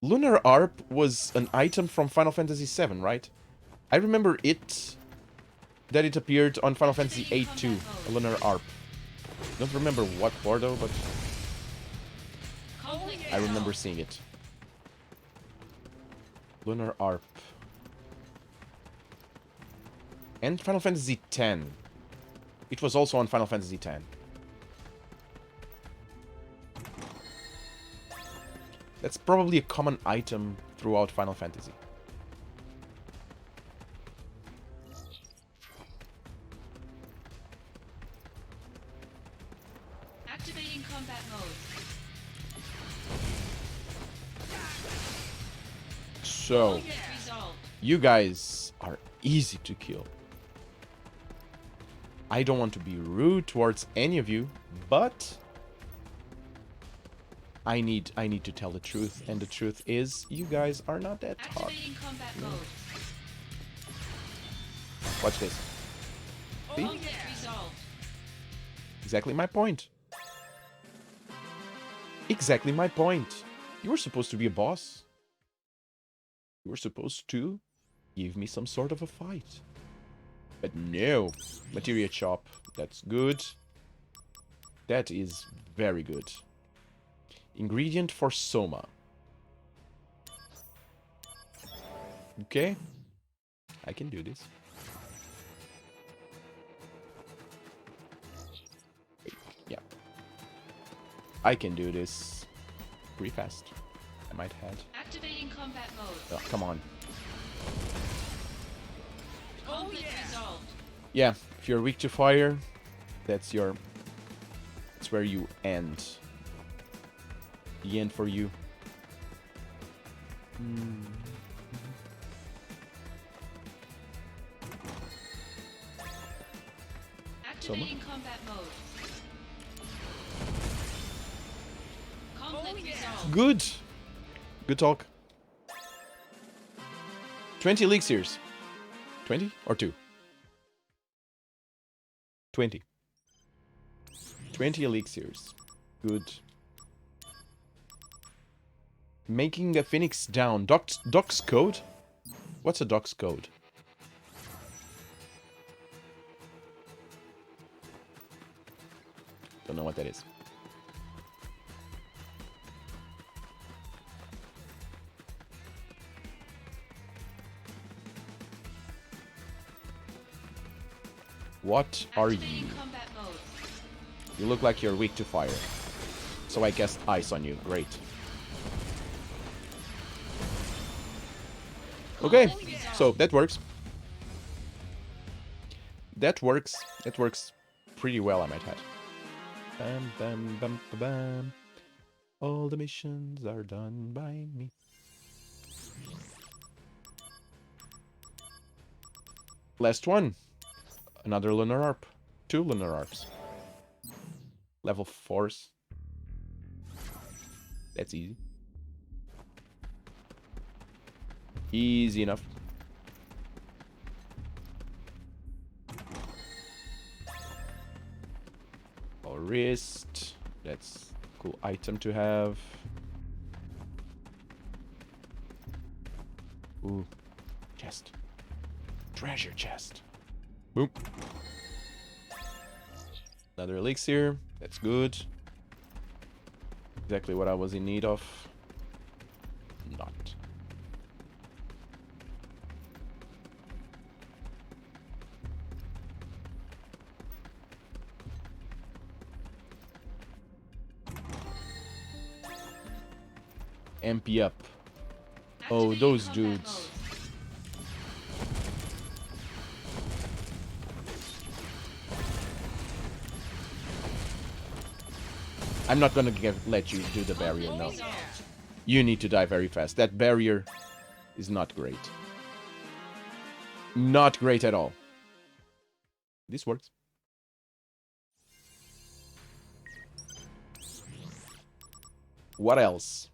Lunar arp was an item from Final Fantasy VII, right? I remember it... that it appeared on Final Fantasy VIII too. A lunar arp. Don't remember what for though, but... I remember seeing it. Lunar arp. And Final Fantasy X. It was also on Final Fantasy X. That's probably a common item throughout Final Fantasy. Activating combat mode. So, you guys are easy to kill. I don't want to be rude towards any of you, but I need to tell the truth, and the truth is you guys are not that hard. Activating combat mode. Watch this. See? Conflict resolved. Exactly my point. Exactly my point. You were supposed to be a boss. You were supposed to give me some sort of a fight. But no. Materia chop. That's good. That is very good. Ingredient for Soma. Okay. I can do this. Yeah. I can do this pretty fast. I might add. Activating combat mode. Oh, come on. Conflict resolved. Yeah, if you're weak to fire, that's where you end. The end for you. Activating combat mode. Conflict resolved. Good. Good talk. 20 elixirs. 20 or 2? 20. 20 elixirs. Good. Making a phoenix down. Doc's code? What's a doc's code? Don't know what that is. What are you? Combat mode. You look like you're weak to fire. So I cast ice on you. Great. Okay, so that works. That works. It works pretty well, I might add. Bam, bam, bam, bam, bam. All the missions are done by me. Last one. Another lunar harp. 2 lunar harps. Level 4s. That's easy. Easy enough. Or wrist. That's a cool item to have. Ooh. Chest. Treasure chest. Boom. Another elixir. That's good. Exactly what I was in need of. Not. MP up. Oh, those dudes. I'm not gonna let you do the barrier, no. You need to die very fast. That barrier is not great. Not great at all. This works. What else?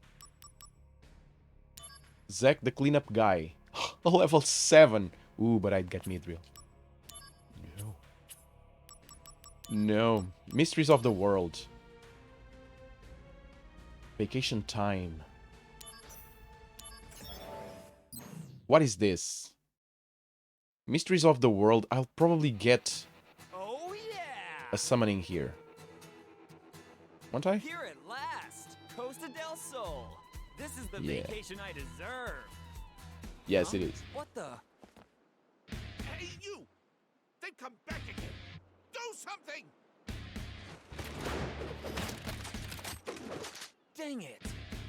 Zack the cleanup guy. Level 7. Ooh, but I'd get Mithril. No. No. Mysteries of the world. Vacation time. What is this? Mysteries of the world. I'll probably get a summoning here. Won't I? Here at last, Costa del Sol. This is the Yeah. vacation I deserve. Yes, it is. What the? Hey, you! They've come back again! Do something! Dang it!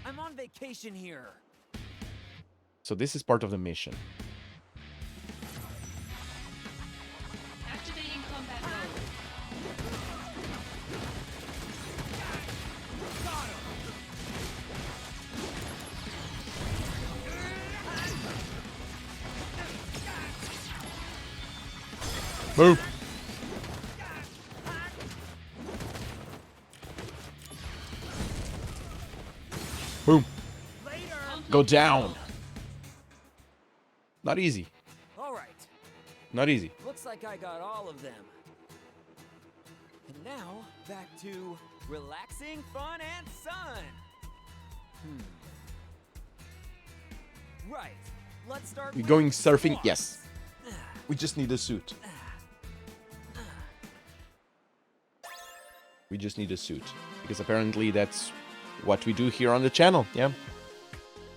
I'm on vacation here. So this is part of the mission. Activating combat mode. Move. Boom. Go down. Not easy. All right. Not easy. Looks like I got all of them. And now, back to relaxing, fun, and sun. Right. Let's start We with going surfing? squats. Yes. We just need a suit. We just need a suit. Because apparently that's what we do here on the channel. Yeah.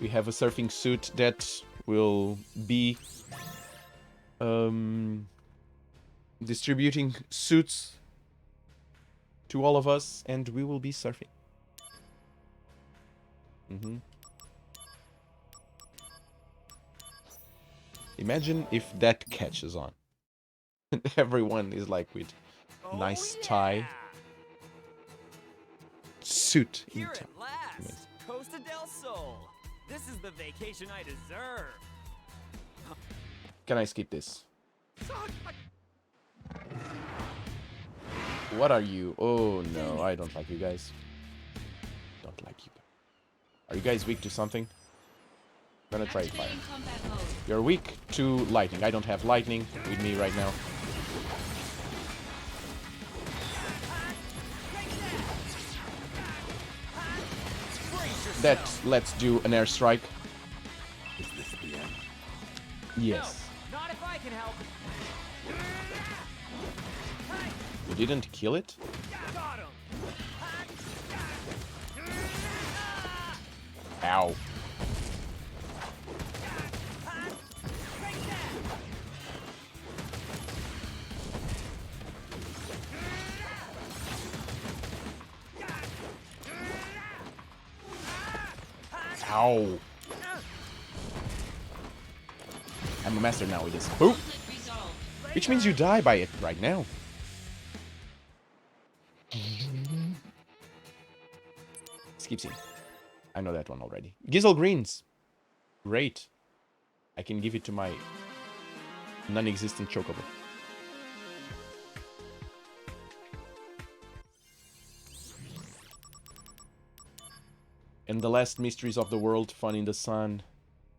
We have a surfing suit that will be distributing suits to all of us, and we will be surfing. Imagine if that catches on. Everyone is like with nice tie. Suit. Here at last, Costa del Sol. This is the vacation I deserve. Can I skip this? What are you? Oh no, I don't like you guys. Don't like you. Are you guys weak to something? I'm gonna try fire. You're weak to lightning. I don't have lightning with me right now. Let's do an airstrike. Is this the end? Yes. No, not if I can help. You didn't kill it? Got him. Ow. Ow. I'm a master now with this. Boop. Which means you die by it right now. Skip scene. I know that one already. Gizzle greens. Great. I can give it to my non-existent chocobo. And the last mysteries of the world, fun in the sun.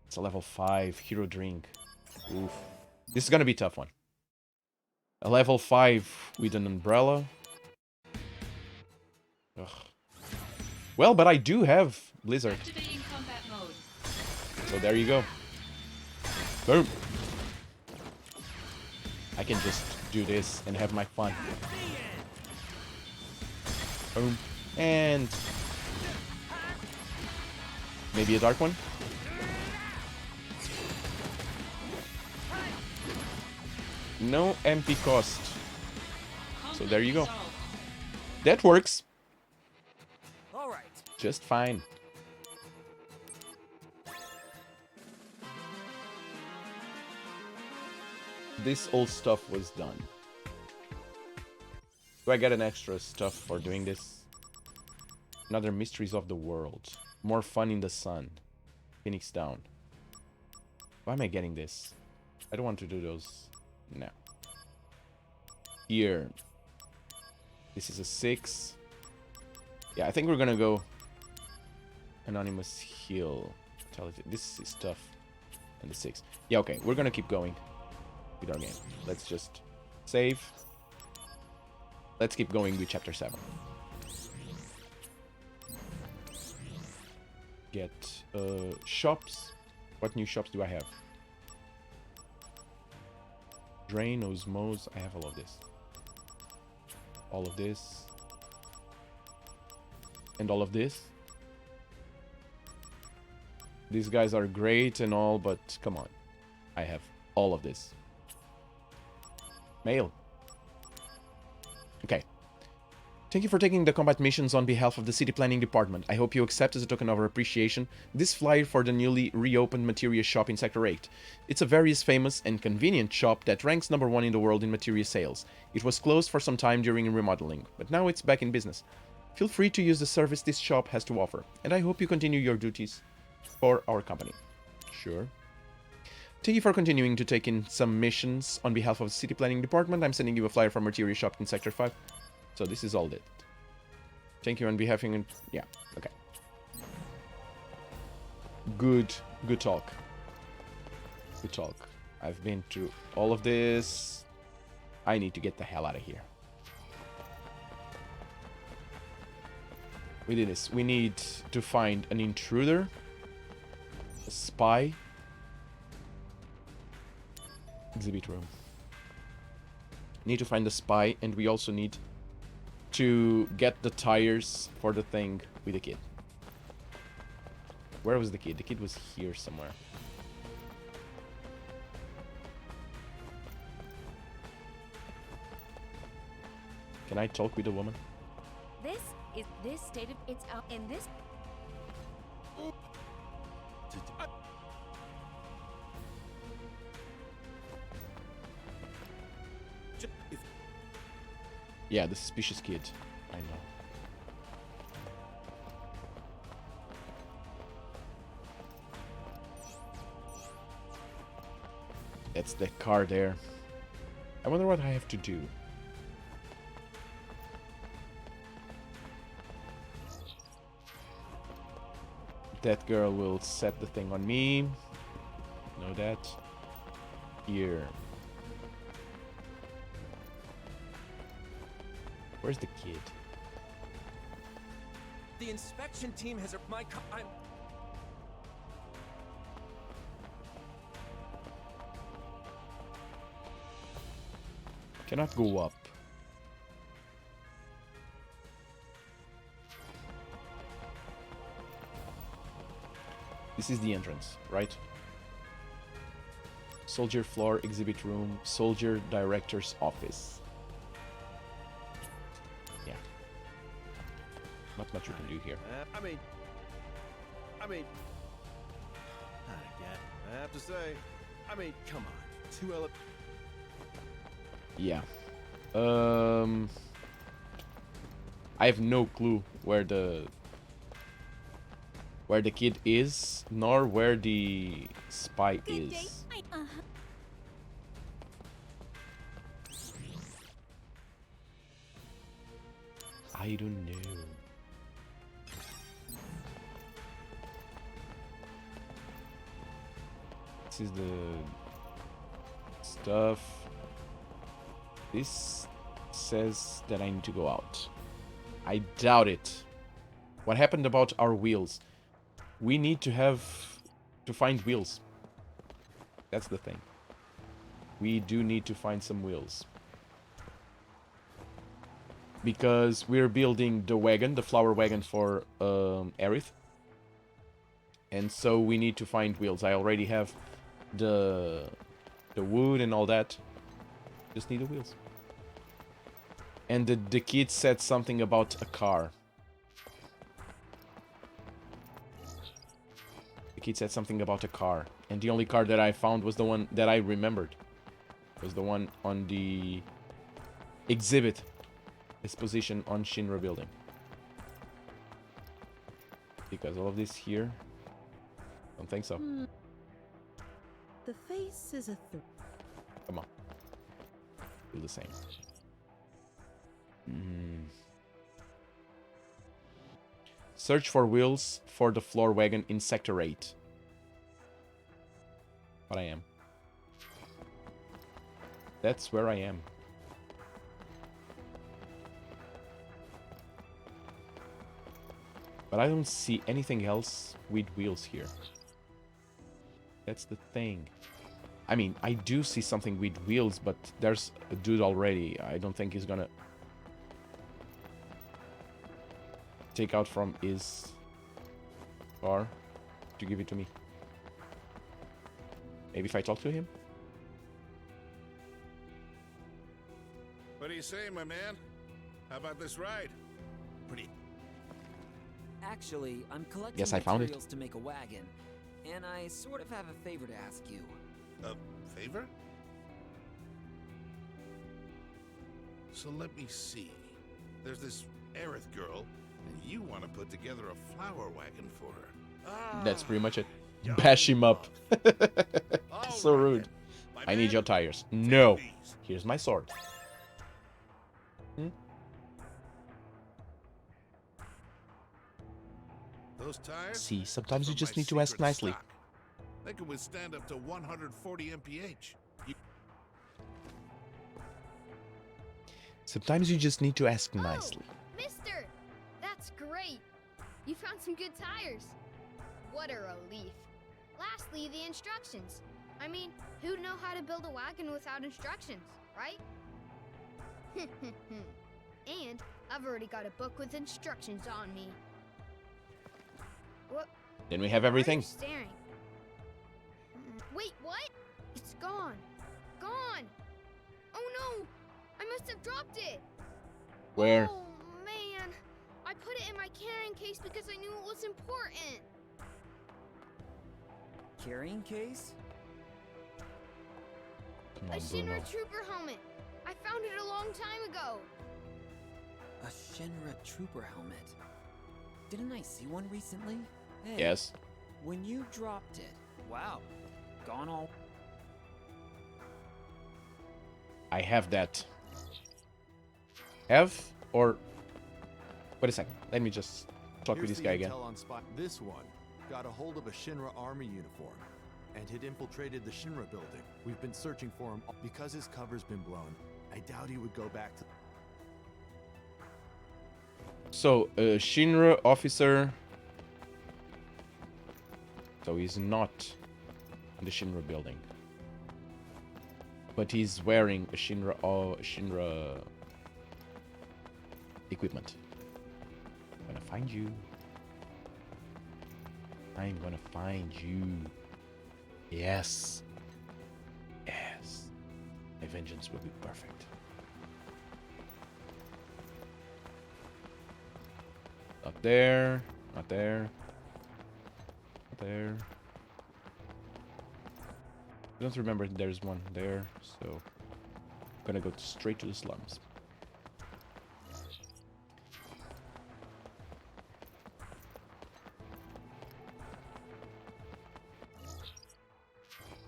It's a level 5 hero drink. Oof. This is gonna be a tough one. A level 5 with an umbrella. Ugh. Well, but I do have Blizzard. So there you go. Boom. I can just do this and have my fun. Boom. And maybe a dark one. No MP cost. So there you go. That works. All right. Just fine. This old stuff was done. Do I get an extra stuff for doing this? Another Mysteries of the World. More fun in the sun. Phoenix down. Why am I getting this? I don't want to do those now. Here. This is a 6. Yeah, I think we're gonna go Anonymous Heal. This is tough. And the 6. Yeah, okay. We're gonna keep going with our game. Let's just save. Let's keep going with Chapter 7. Get shops. What new shops do I have? Drain, Osmose. I have all of this. All of this. And all of this. These guys are great and all, but come on. I have all of this. Mail. Okay. Thank you for taking the combat missions on behalf of the City Planning Department. I hope you accept as a token of our appreciation this flyer for the newly reopened Materia shop in Sector 8. It's a very famous and convenient shop that ranks #1 in the world in Materia sales. It was closed for some time during remodeling, but now it's back in business. Feel free to use the service this shop has to offer, and I hope you continue your duties for our company. Sure. Thank you for continuing to take in some missions on behalf of the City Planning Department. I'm sending you a flyer from Materia shop in Sector 5. So this is all it. Thank you on behalf of... Yeah, okay. Good talk. Good talk. I've been through all of this. I need to get the hell out of here. We did this. We need to find an intruder, a spy, Exhibit room. Need to find the spy, and we also need to get the tires for the thing with the kid. Where was the kid? The kid was here somewhere. Can I talk with the woman? This stated it's out in this. Yeah, the suspicious kid. I know. That's the car there. I wonder what I have to do. That girl will set the thing on me. Know that. Here. Where's the kid? The inspection team has my. I'm. Cannot go up. This is the entrance, right? Soldier floor, exhibit room, soldier director's office. Yeah. Not much you can do here. I mean, not again. I have to say, come on, 2 ele. Yeah. I have no clue where the kid is, nor where the spy is. I don't know. This is the stuff. This says that I need to go out. I doubt it. What happened about our wheels? We need to find wheels. That's the thing. We do need to find some wheels. Because we're building the wagon, the flower wagon for Aerith. And so we need to find wheels. I already have the wood and all that. Just need the wheels. And the kid said something about a car. The kid said something about a car. And the only car that I found was the one that I remembered. Was the one on the exhibit exposition on Shinra building. Because all of this here, don't think so. The face is a Come on. Do the same. Search for wheels for the floor wagon in Sector 8. But I am. That's where I am. But I don't see anything else with wheels here. That's the thing. I mean, I do see something with wheels, but there's a dude already. I don't think he's gonna take out from his car to give it to me. Maybe if I talk to him? What do you say, my man? How about this ride? Pretty. Actually, I'm collecting Yes, I found it. materials to make a wagon, and I sort of have a favor to ask you. A favor? So let me see. There's this Aerith girl, and you want to put together a flower wagon for her. That's pretty much it. Bash him up. So rude. I need your tires. No. Here's my sword. Those tires? See, sometimes you from just my need to ask secret nicely. stock. They can withstand up to 140 mph. Sometimes you just need to ask nicely. Mister! That's great! You found some good tires. What a relief. Lastly, the instructions. I mean, who'd know how to build a wagon without instructions, right? And I've already got a book with instructions on me. What? Then we have Why are you everything. staring? Wait, what? It's gone. Gone. Oh no! I must have dropped it. Where? Oh man! I put it in my carrying case because I knew it was important. Carrying case? Come A on, Shinra Bruno. Trooper helmet. I found it a long time ago. A Shinra Trooper helmet. Didn't I see one recently? Hey, Yes. when you dropped it, wow, gone all. I have that. Have or wait a second. Let me just talk with Here's this the guy again. intel on spot. This one got a hold of a Shinra army uniform and had infiltrated the Shinra building. We've been searching for him because his cover's been blown. I doubt he would go back to. So, a Shinra officer. So he's not in the Shinra building, but he's wearing a Shinra equipment. I'm gonna find you. I'm gonna find you. Yes. Yes. My vengeance will be perfect. Not there. Not there. Not there. I don't remember if there's one there, so I'm gonna go straight to the slums.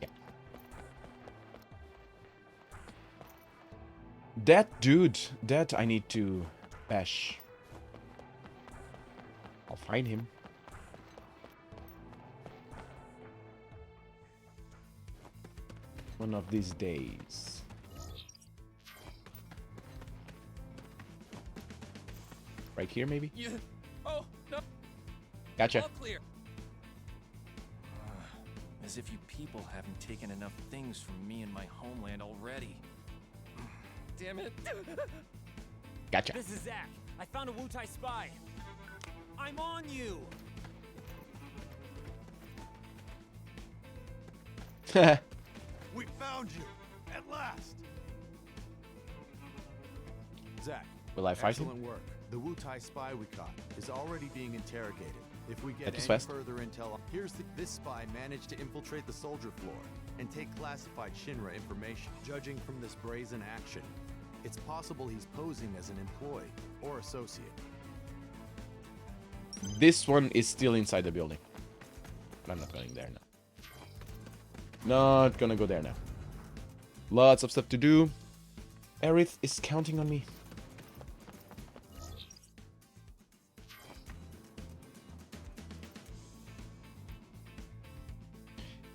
Yeah. That dude, that I need to bash. I'll find him. One of these days. Right here, maybe? Yeah. Oh, no. Gotcha. All clear. As if you people haven't taken enough things from me and my homeland already. Damn it. Gotcha. This is Zack. I found a Wutai spy. I'm on you. We found you at last. Zack, Will I fight him? excellent work. The Wutai spy we caught is already being interrogated. If we get That is any fast. further intel, this spy managed to infiltrate the soldier floor and take classified Shinra information. Judging from this brazen action, it's possible he's posing as an employee or associate. This one is still inside the building. But I'm not going there now. Not gonna go there now. Lots of stuff to do. Aerith is counting on me.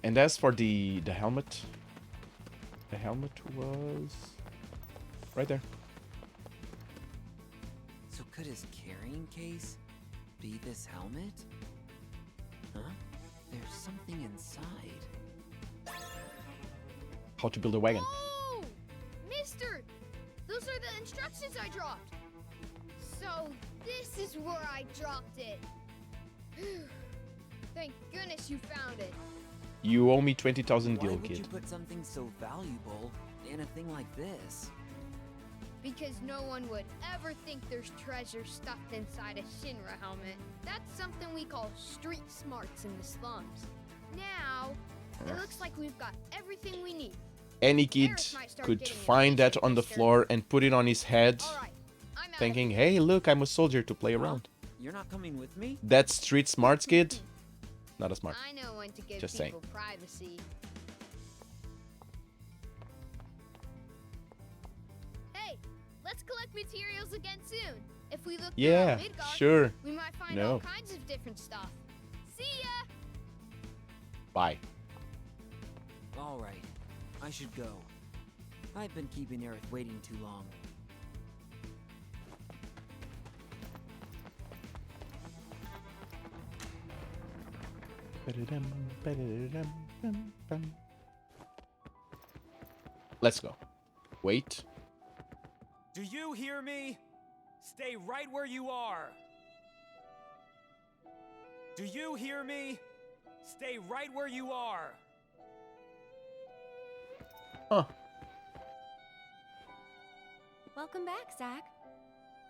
And as for the helmet, the helmet was right there. So could his carrying case be this helmet? Huh? There's something inside. How to build a wagon. Oh, mister! Those are the instructions I dropped. So this is where I dropped it. Thank goodness you found it. You owe me 20,000 Why gil, would you kid. put something so valuable in a thing like this? Because no one would ever think there's treasure stuffed inside a Shinra helmet. That's something we call street smarts in the slums. Now, it looks like we've got everything we need. Any kid could find that on the floor and put it on his head, thinking, hey, look, I'm a soldier to play around. You're not coming with me? That street smarts kid, not a smart. I know when to give Just people saying. privacy. Hey, let's collect materials again soon. If we look Yeah, throughout Midgar, sure. we might find No. all kinds of different stuff. See ya! Bye. All right. I should go. I've been keeping Aerith waiting too long. Let's go. Wait. Do you hear me? Stay right where you are. Do you hear me? Stay right where you are. Huh. Welcome back, Zach.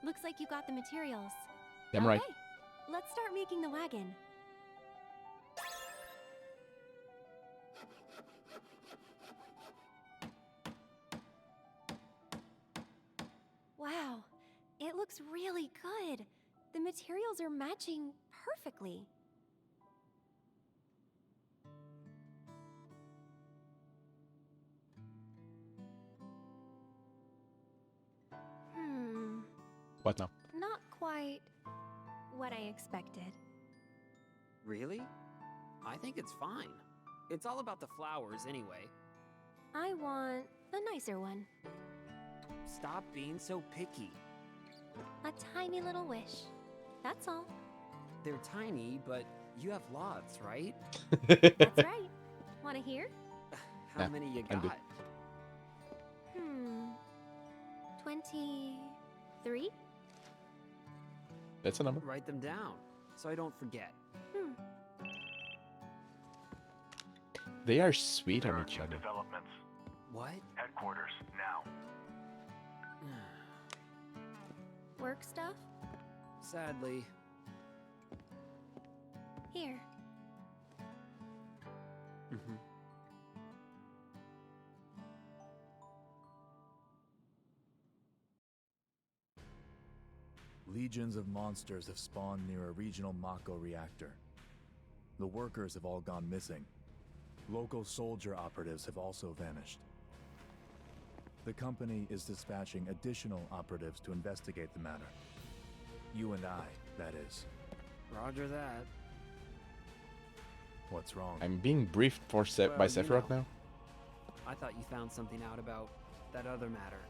Looks like you got the materials. Damn right. Okay, let's start making the wagon. Wow, it looks really good. The materials are matching perfectly. What now? Not quite what I expected. Really? I think it's fine. It's all about the flowers anyway. I want a nicer one. Stop being so picky. A tiny little wish. That's all. They're tiny, but you have lots, right? That's right. Want to hear? How many you I'm good. got? 23? That's a number. Write them down, so I don't forget. They are sweet on each other. Developments. What? Headquarters, now. Work stuff? Sadly. Here. Legions of monsters have spawned near a regional Mako reactor. The workers have all gone missing. Local soldier operatives have also vanished. The company is dispatching additional operatives to investigate the matter. You and I, that is. Roger that. What's wrong? I'm being briefed by Sephiroth now. I thought you found something out about that other matter.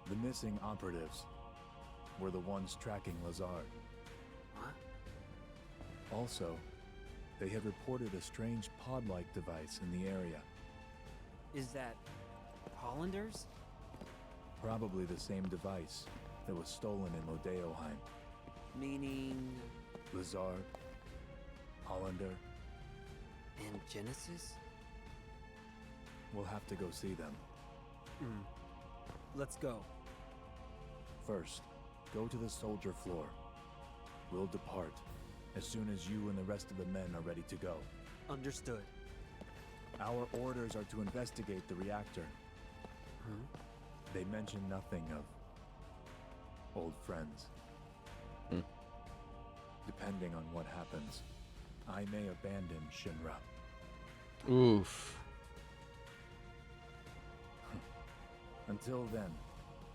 The missing operatives were the ones tracking Lazard. What? Also, they had reported a strange pod-like device in the area. Is that Hollanders? Probably the same device that was stolen in Lodeoheim. Meaning... Lazard, Hollander. And Genesis? We'll have to go see them. Let's go. First, go to the soldier floor. We'll depart as soon as you and the rest of the men are ready to go. Understood. Our orders are to investigate the reactor. They mention nothing of old friends. Depending on what happens, I may abandon Shinra. Oof. Until then,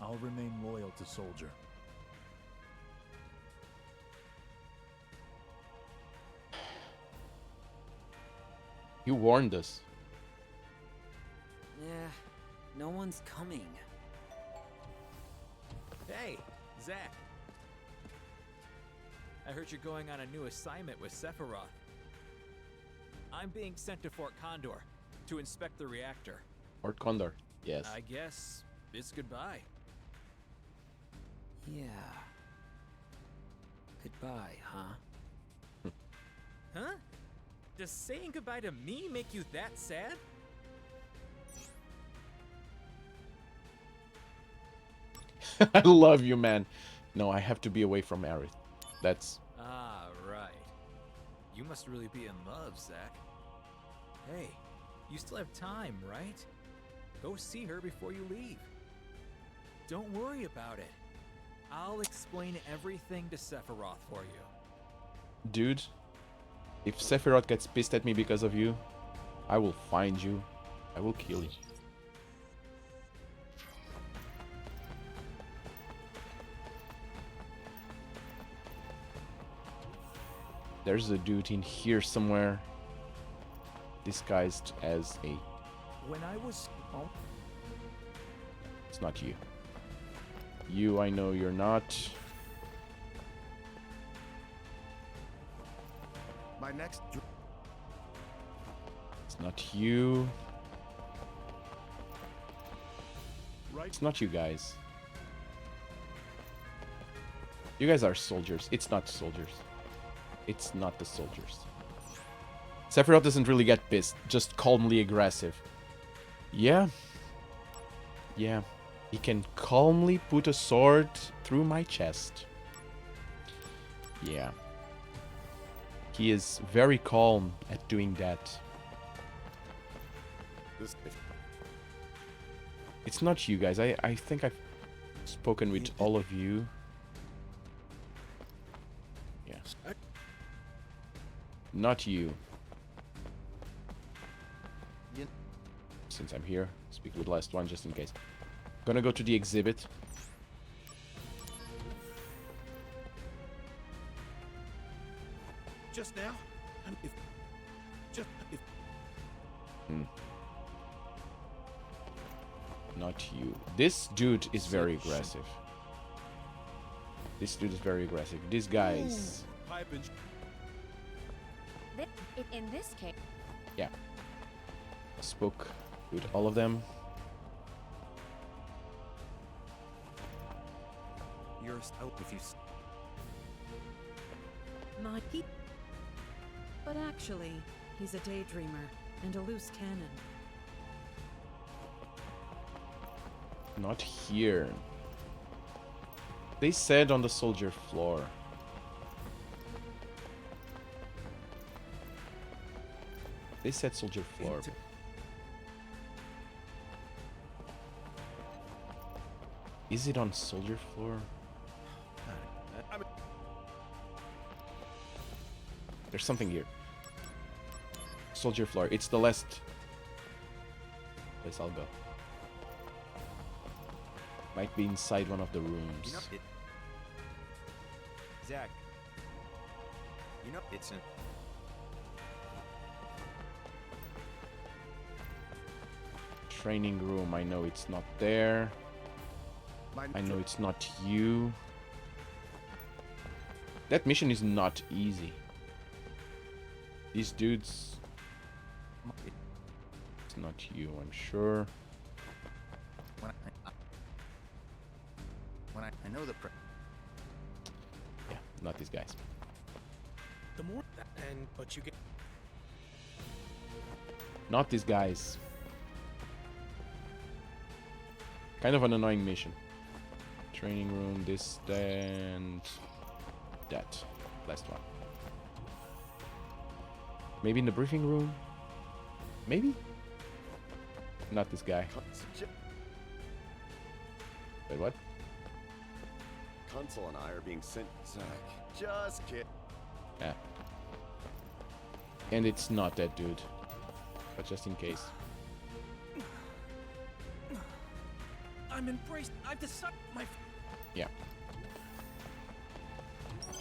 I'll remain loyal to Soldier. You warned us. Yeah, no one's coming. Hey, Zach. I heard you're going on a new assignment with Sephiroth. I'm being sent to Fort Condor to inspect the reactor. Fort Condor, yes. I guess it's goodbye. Yeah. Goodbye, huh? Huh? Does saying goodbye to me make you that sad? I love you, man. No, I have to be away from Aerith. That's... Ah, right. You must really be in love, Zach. Hey, you still have time, right? Go see her before you leave. Don't worry about it. I'll explain everything to Sephiroth for you. Dude, if Sephiroth gets pissed at me because of you, I will find you. I will kill you. There's a dude in here somewhere, disguised as a... When I was... Oh. It's not you. You, I know you're not. My next... It's not you. It's not you guys. You guys are soldiers. It's not soldiers. It's not the soldiers. Sephiroth doesn't really get pissed. Just calmly aggressive. Yeah. Yeah. He can calmly put a sword through my chest. Yeah. He is very calm at doing that. It's not you guys. I think I've spoken with all of you. Yeah. Not you. Since I'm here, speak with the last one just in case. Gonna go to the exhibit. Just now? If Not you. This dude is very aggressive. This dude is very aggressive. These guys. In this case. Yeah. Spoke with all of them. You're if you. My peep. But actually, he's a daydreamer and a loose cannon. Not here. They said on the soldier floor. They said soldier floor. Is it on soldier floor? There's something here. Soldier floor. It's the last place I'll go. Might be inside one of the rooms. You know, Zach. You know it's in. Training room. I know it's not there. I know it's not you. That mission is not easy. These dudes. It's not you, I'm sure. I know the. Yeah, not these guys. The more but you get. Not these guys. Kind of an annoying mission. Training room, this, and that. Last one. Maybe in the briefing room? Maybe? Not this guy. Wait, what? Consul and I are being sent. Zach, just kid. Yeah. And it's not that dude. But just in case. I'm embraced. I've decided my. Yeah.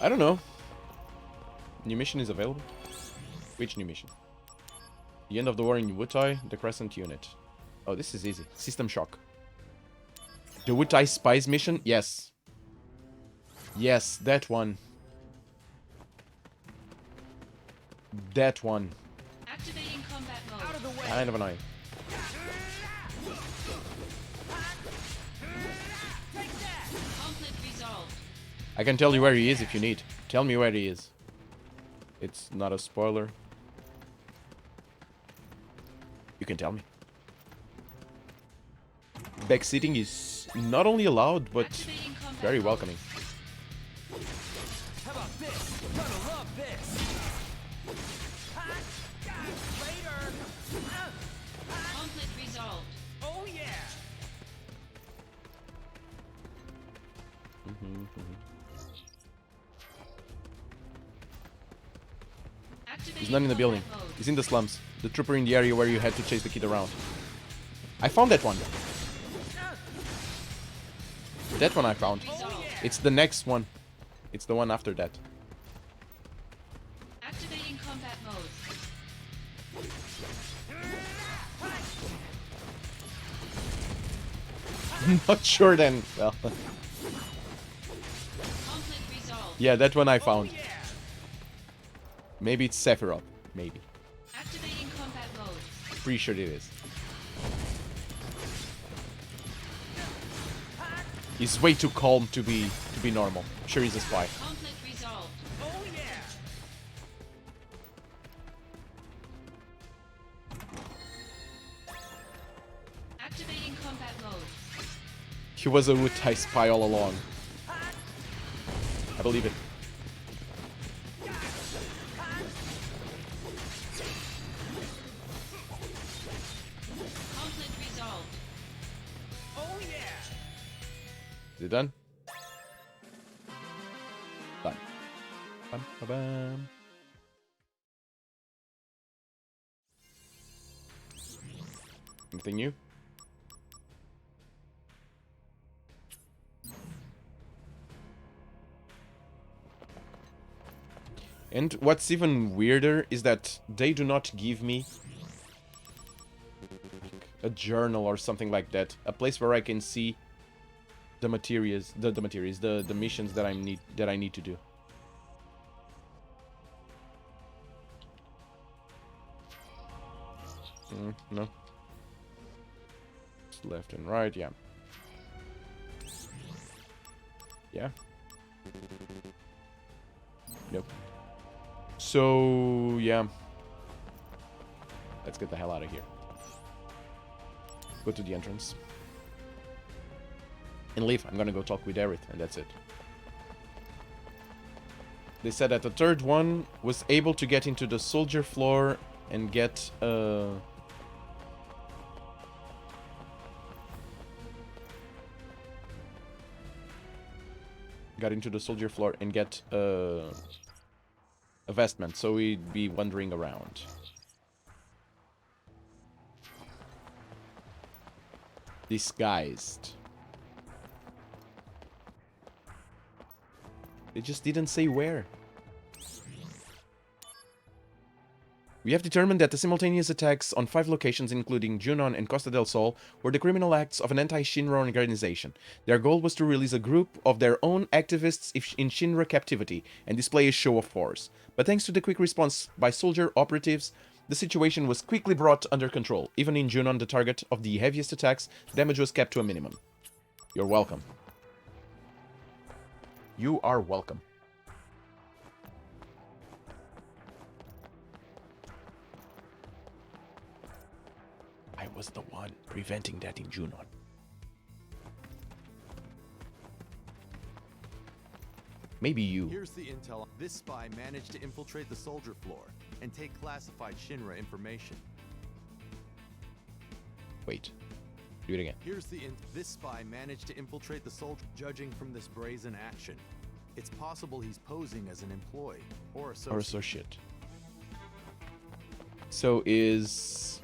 I don't know. New mission is available. Which new mission? The end of the war in Wutai, the Crescent unit. Oh, this is easy. System shock. The Wutai spies mission? Yes. Yes, that one. That one. Activating combat mode. Out of the way. Kind of annoying. Conflict resolved. I can tell you where he is if you need. Tell me where he is. It's not a spoiler. You can tell me. Backseating is not only allowed, but very welcoming. How about this? You're gonna love this. Later. Conflict resolved. Oh yeah. He's not in the building. He's in the slums. The trooper in the area where you had to chase the kid around. I found that one. That one I found. It's the next one. It's the one after that. Activating combat mode. Not sure then. Well. Conflict resolved. Yeah, that one I found. Maybe it's Sephiroth. Maybe. Activating combat mode. Pretty sure it is. He's way too calm to be normal. I'm sure he's a spy. Conflict resolved. Oh yeah! Activating combat mode. He was a Wutai spy all along. I believe it. Conflict resolved. Oh yeah! Is it done? Done. Bum, ba, bum. Anything new? And what's even weirder is that they do not give me a journal or something like that, a place where I can see the materials, the missions that I need to do. No. It's left and right, yeah. Yeah. Nope. So, yeah. Let's get the hell out of here. Go to the entrance. And leave. I'm gonna go talk with Aerith, and that's it. They said that the third one was able to get into the soldier floor and get a vestment, so we'd be wandering around. Disguised. They just didn't say where. We have determined that the simultaneous attacks on 5 locations, including Junon and Costa del Sol, were the criminal acts of an anti-Shinra organization. Their goal was to release a group of their own activists in Shinra captivity and display a show of force. But thanks to the quick response by soldier operatives, the situation was quickly brought under control. Even in Junon, the target of the heaviest attacks, damage was kept to a minimum. You're welcome. You are welcome. I was the one preventing that in Junon. Maybe you. Here's the intel. This spy managed to infiltrate the soldier floor and take classified Shinra information. Wait. Do it again. Here's the this spy managed to infiltrate the soldier. Judging from this brazen action, it's possible he's posing as an employee or associate. So is...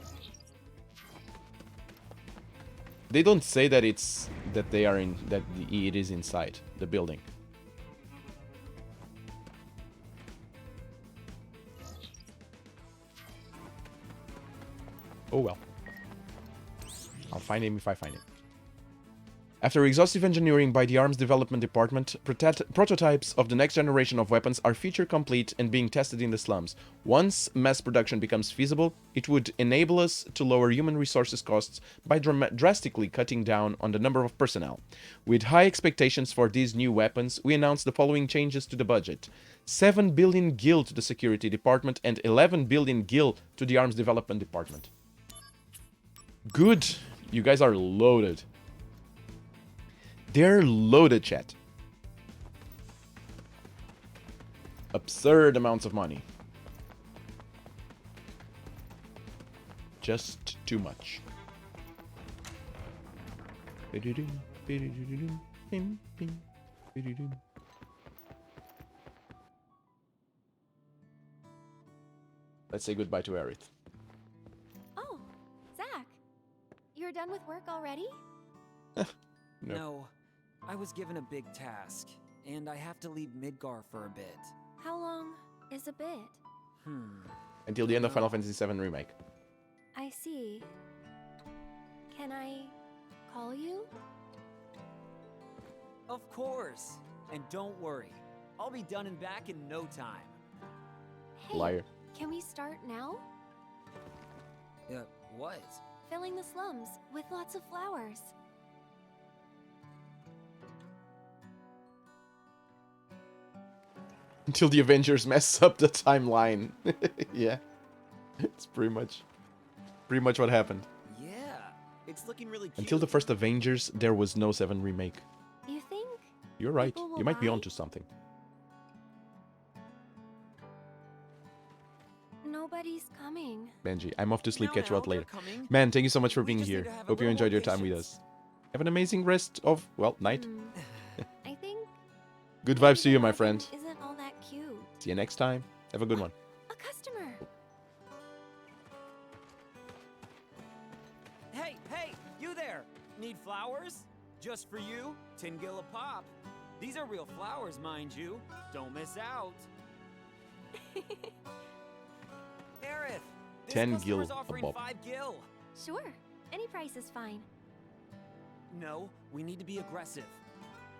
They don't say that it's that they are in it is inside the building. Oh well. I'll find him if I find him. After exhaustive engineering by the Arms Development Department, prototypes of the next generation of weapons are feature complete and being tested in the slums. Once mass production becomes feasible, it would enable us to lower human resources costs by drastically cutting down on the number of personnel. With high expectations for these new weapons, we announced the following changes to the budget. 7 billion gil to the Security Department and 11 billion gil to the Arms Development Department. Good. You guys are loaded. They're loaded, chat. Absurd amounts of money. Just too much. Let's say goodbye to Aerith. Oh, Zach. You're done with work already? No. I was given a big task, and I have to leave Midgar for a bit. How long is a bit? Until the end of Final Fantasy VII Remake. I see. Can I call you? Of course. And don't worry. I'll be done and back in no time. Hey, Liar. Can we start now? What? Filling the slums with lots of flowers. Until the Avengers mess up the timeline. Yeah. It's pretty much what happened. Yeah, it's looking really cute. Until the first Avengers, there was no 7 remake. You think? You're right. People will You might be buy? onto something. Nobody's coming. Benji, I'm off to sleep. No, Catch you out they're later. coming. Man, thank you so much for We being just need here. to have a Hope you little enjoyed more your time with patience. us. Have an amazing rest of, well, night. I think Good vibes to you, my friend. isn't all that cute. See you next time. Have a good one. A customer. Hey, you there! Need flowers? Just for you, 10 gil a pop. These are real flowers, mind you. Don't miss out. Aerith, this 10 customer's gil a offering pop. 5 gil. Sure. Any price is fine. No, we need to be aggressive.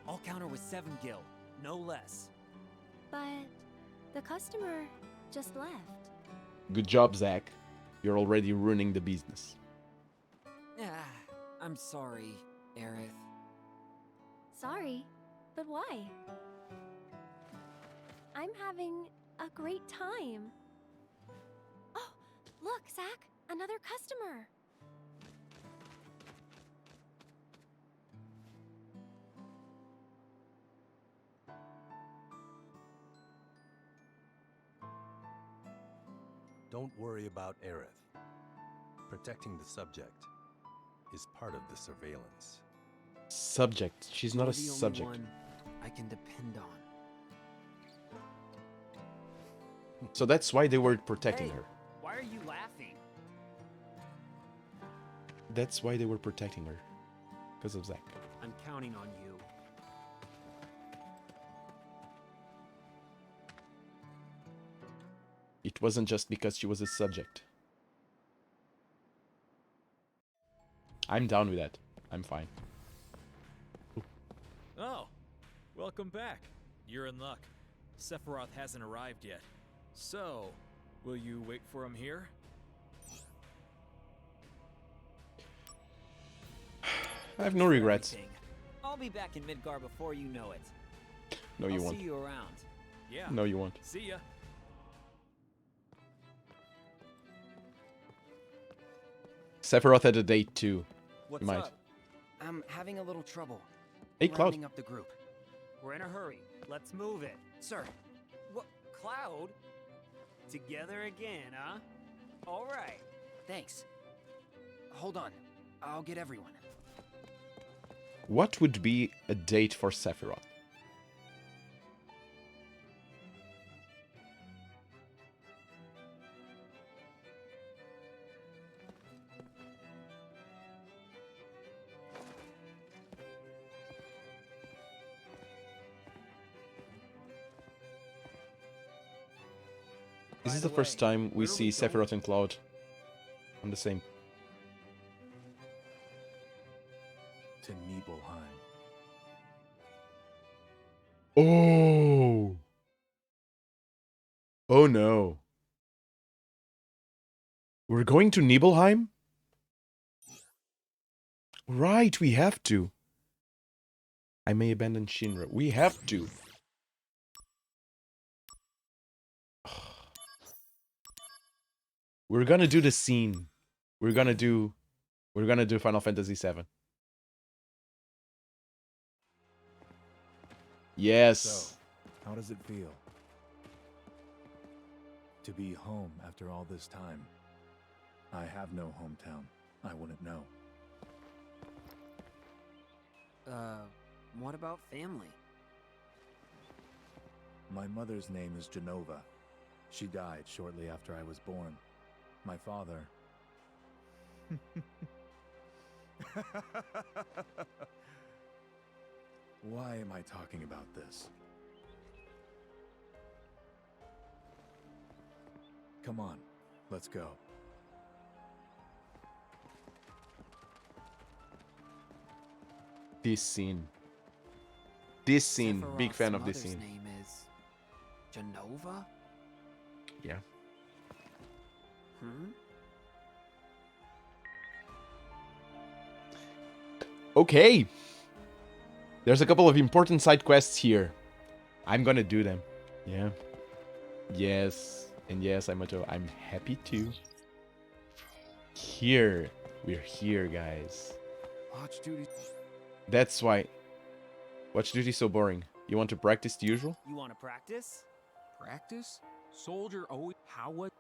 I'll counter with 7 gil, no less. But the customer just left. Good job, Zach. You're already ruining the business. I'm sorry, Aerith. Sorry, but why? I'm having a great time. Oh, look, Zach, another customer. Don't worry about Aerith. Protecting the subject is part of the surveillance. Subject. She's not a You're the only subject. one I can depend on. So that's why they were protecting Hey, her. why are you laughing? That's why they were protecting her. Because of Zach. I'm counting on you. It wasn't just because she was a subject. I'm down with that. I'm fine. Oh, welcome back. You're in luck. Sephiroth hasn't arrived yet. So, will you wait for him here? I have no regrets. I'll be back in Midgar before you know it. No, you I'll won't. see you around. Yeah. No, you won't. See ya. Sephiroth had a date too. What's You might. up? I'm having a little trouble. Hey, Cloud. Rounding up the group. We're in a hurry. Let's move it. Sir. What? Cloud? Together again, huh? All right. Thanks. Hold on. I'll get everyone. What would be a date for Sephiroth? This is the first time we see Sephiroth and Cloud on the same. To Nibelheim. Oh! Oh no. We're going to Nibelheim? Right, we have to. I may abandon Shinra. We have to. We're gonna do the scene. We're gonna do Final Fantasy VII. Yes. So, how does it feel? To be home after all this time. I have no hometown. I wouldn't know. What about family? My mother's name is Genova. She died shortly after I was born. My father... Why am I talking about this? Come on, let's go. This scene. This scene. Big Sephiroth's fan of this mother's scene. name is Genova? Yeah. Hmm? Okay. There's a couple of important side quests here. I'm gonna do them. Yeah. Yes. And yes, I'm happy too. Here. We're here, guys. Watch duty. That's why watch duty so boring. You want to practice the usual? You want to practice? Practice? Soldier always. How was.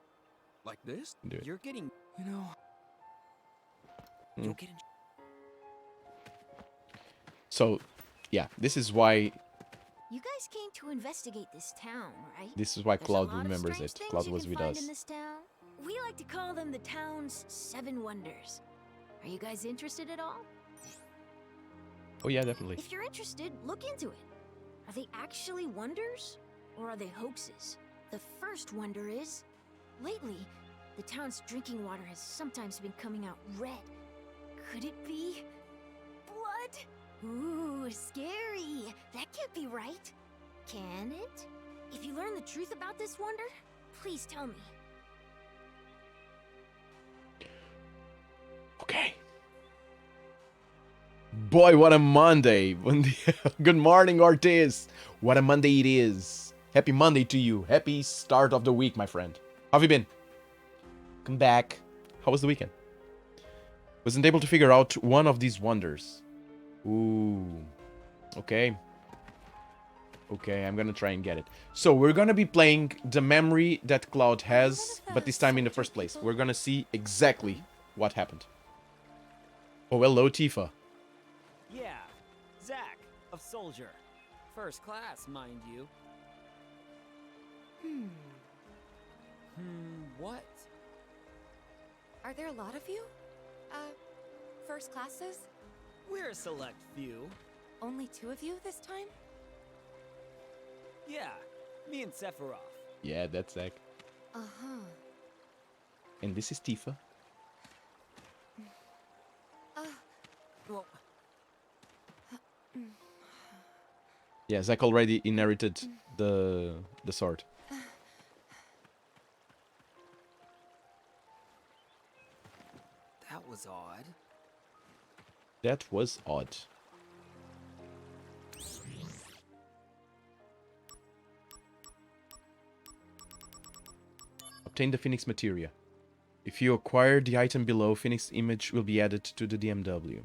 Like this? Do it. You're getting. You know. You'll get in. So, yeah, this is why You guys came to investigate this town, right? this is why There's a Cloud lot of remembers strange it. things Cloud you was can with find us. in this town. We like to call them the town's 7 wonders. Are you guys interested at all? Oh yeah, definitely. If you're interested, look into it. Are they actually wonders? Or are they hoaxes? The first wonder is, lately, the town's drinking water has sometimes been coming out red. Could it be blood? Ooh, scary. That can't be right. Can it? If you learn the truth about this wonder, please tell me. Okay. Boy, what a Monday. Good morning, Ortiz. What a Monday it is. Happy Monday to you. Happy start of the week, my friend. How have you been? Come back. How was the weekend? Wasn't able to figure out one of these wonders. Ooh. Okay. Okay, I'm gonna try and get it. So, we're gonna be playing the memory that Cloud has, but this time in the first place. We're gonna see exactly what happened. Oh, hello, Tifa. Yeah, Zack of Soldier. First class, mind you. What? Are there a lot of you? First classes? We're a select few. Only 2 of you this time? Yeah, me and Sephiroth. Yeah, that's Zach. Uh-huh. And this is Tifa. Well, Yeah, Zach already inherited the sword. that was odd. That was odd. Obtain the Phoenix materia. If you acquire the item below, Phoenix image will be added to the DMW.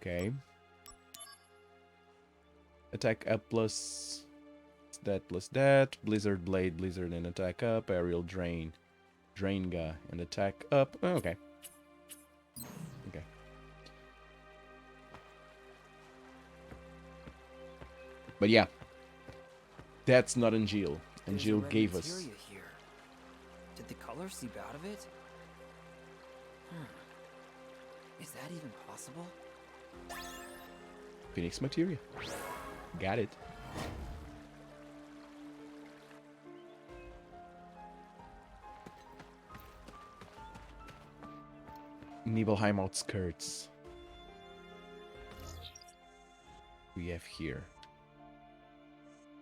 Okay. Attack up plus that. Blizzard blade, blizzard and attack up. Aerial drain. Drainga and attack up. Oh, okay. Okay. But yeah. That's not Angeal. There's Angeal a red gave us. materia here. Did the color seep out of it? Is that even possible? Phoenix materia. Got it. Nibelheim outskirts. We have here.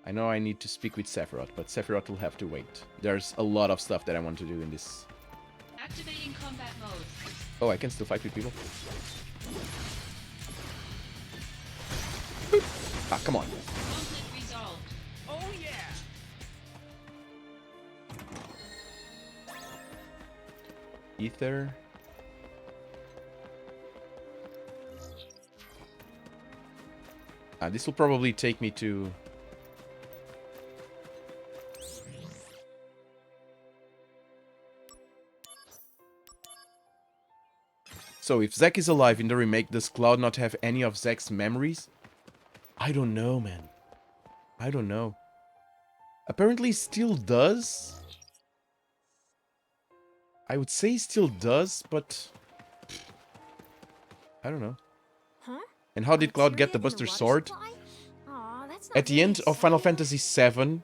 I know I need to speak with Sephiroth, but Sephiroth will have to wait. There's a lot of stuff that I want to do in this. Activating combat mode. Oh, I can still fight with people? Ah, come on. Conflict resolved. Oh yeah! Ether. This will probably take me to... So, if Zack is alive in the remake, does Cloud not have any of Zack's memories? I don't know, man. I don't know. Apparently, still does. I would say still does, but... I don't know. Huh? And how did Cloud get the Materia in Buster water Sword? supply? Aw, that's not At the really end of Final exciting. Fantasy VII,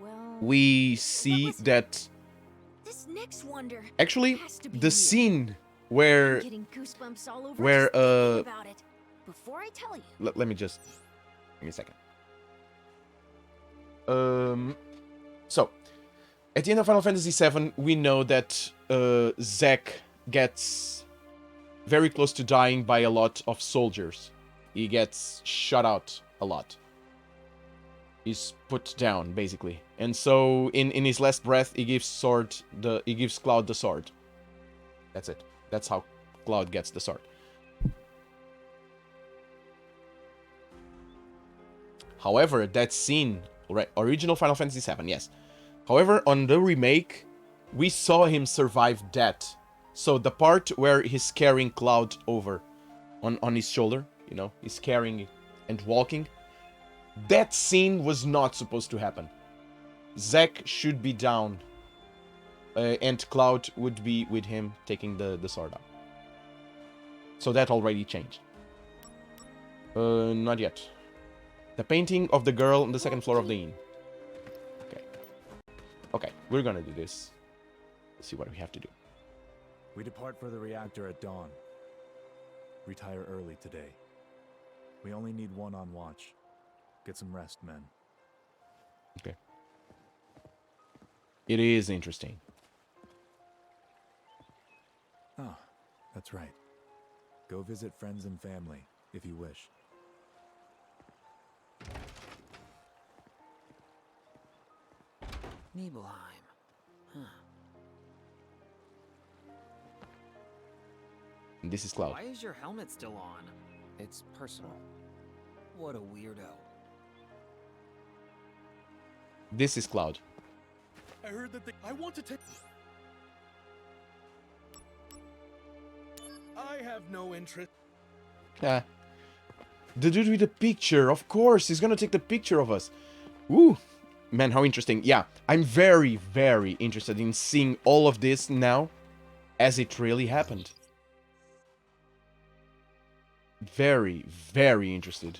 well, we see that... This next wonder Actually, has to be the you. scene where... I'm getting goosebumps all over Where, just thinking about it. Before I tell you. Let me just... Give me a second. So, at the end of Final Fantasy VII, we know that Zack gets very close to dying by a lot of soldiers. He gets shot out a lot. is put down, basically. And so in his last breath, he gives Cloud the sword. That's it. That's how Cloud gets the sword. However, that scene, right, original Final Fantasy VII, yes. However, on the remake, we saw him survive that. So the part where he's carrying Cloud over on his shoulder, you know, he's carrying and walking, that scene was not supposed to happen. Zack should be down, and Cloud would be with him taking the sword out. So that already changed. Not yet. The painting of the girl on the second floor of the inn. Okay. Okay, we're gonna do this. Let's see what we have to do. We depart for the reactor at dawn. Retire early today. We only need one on watch. Get some rest, men. Okay. It is interesting. Ah, that's right. Go visit friends and family, if you wish. Nibelheim. Huh. And this is Cloud. Why is your helmet still on? It's personal. What a weirdo. This is Cloud. I heard that I want to take... I have no interest. The dude with the picture, of course, he's gonna take the picture of us. Woo! Man, how interesting. Yeah, I'm very, very interested in seeing all of this now as it really happened. Very, very interested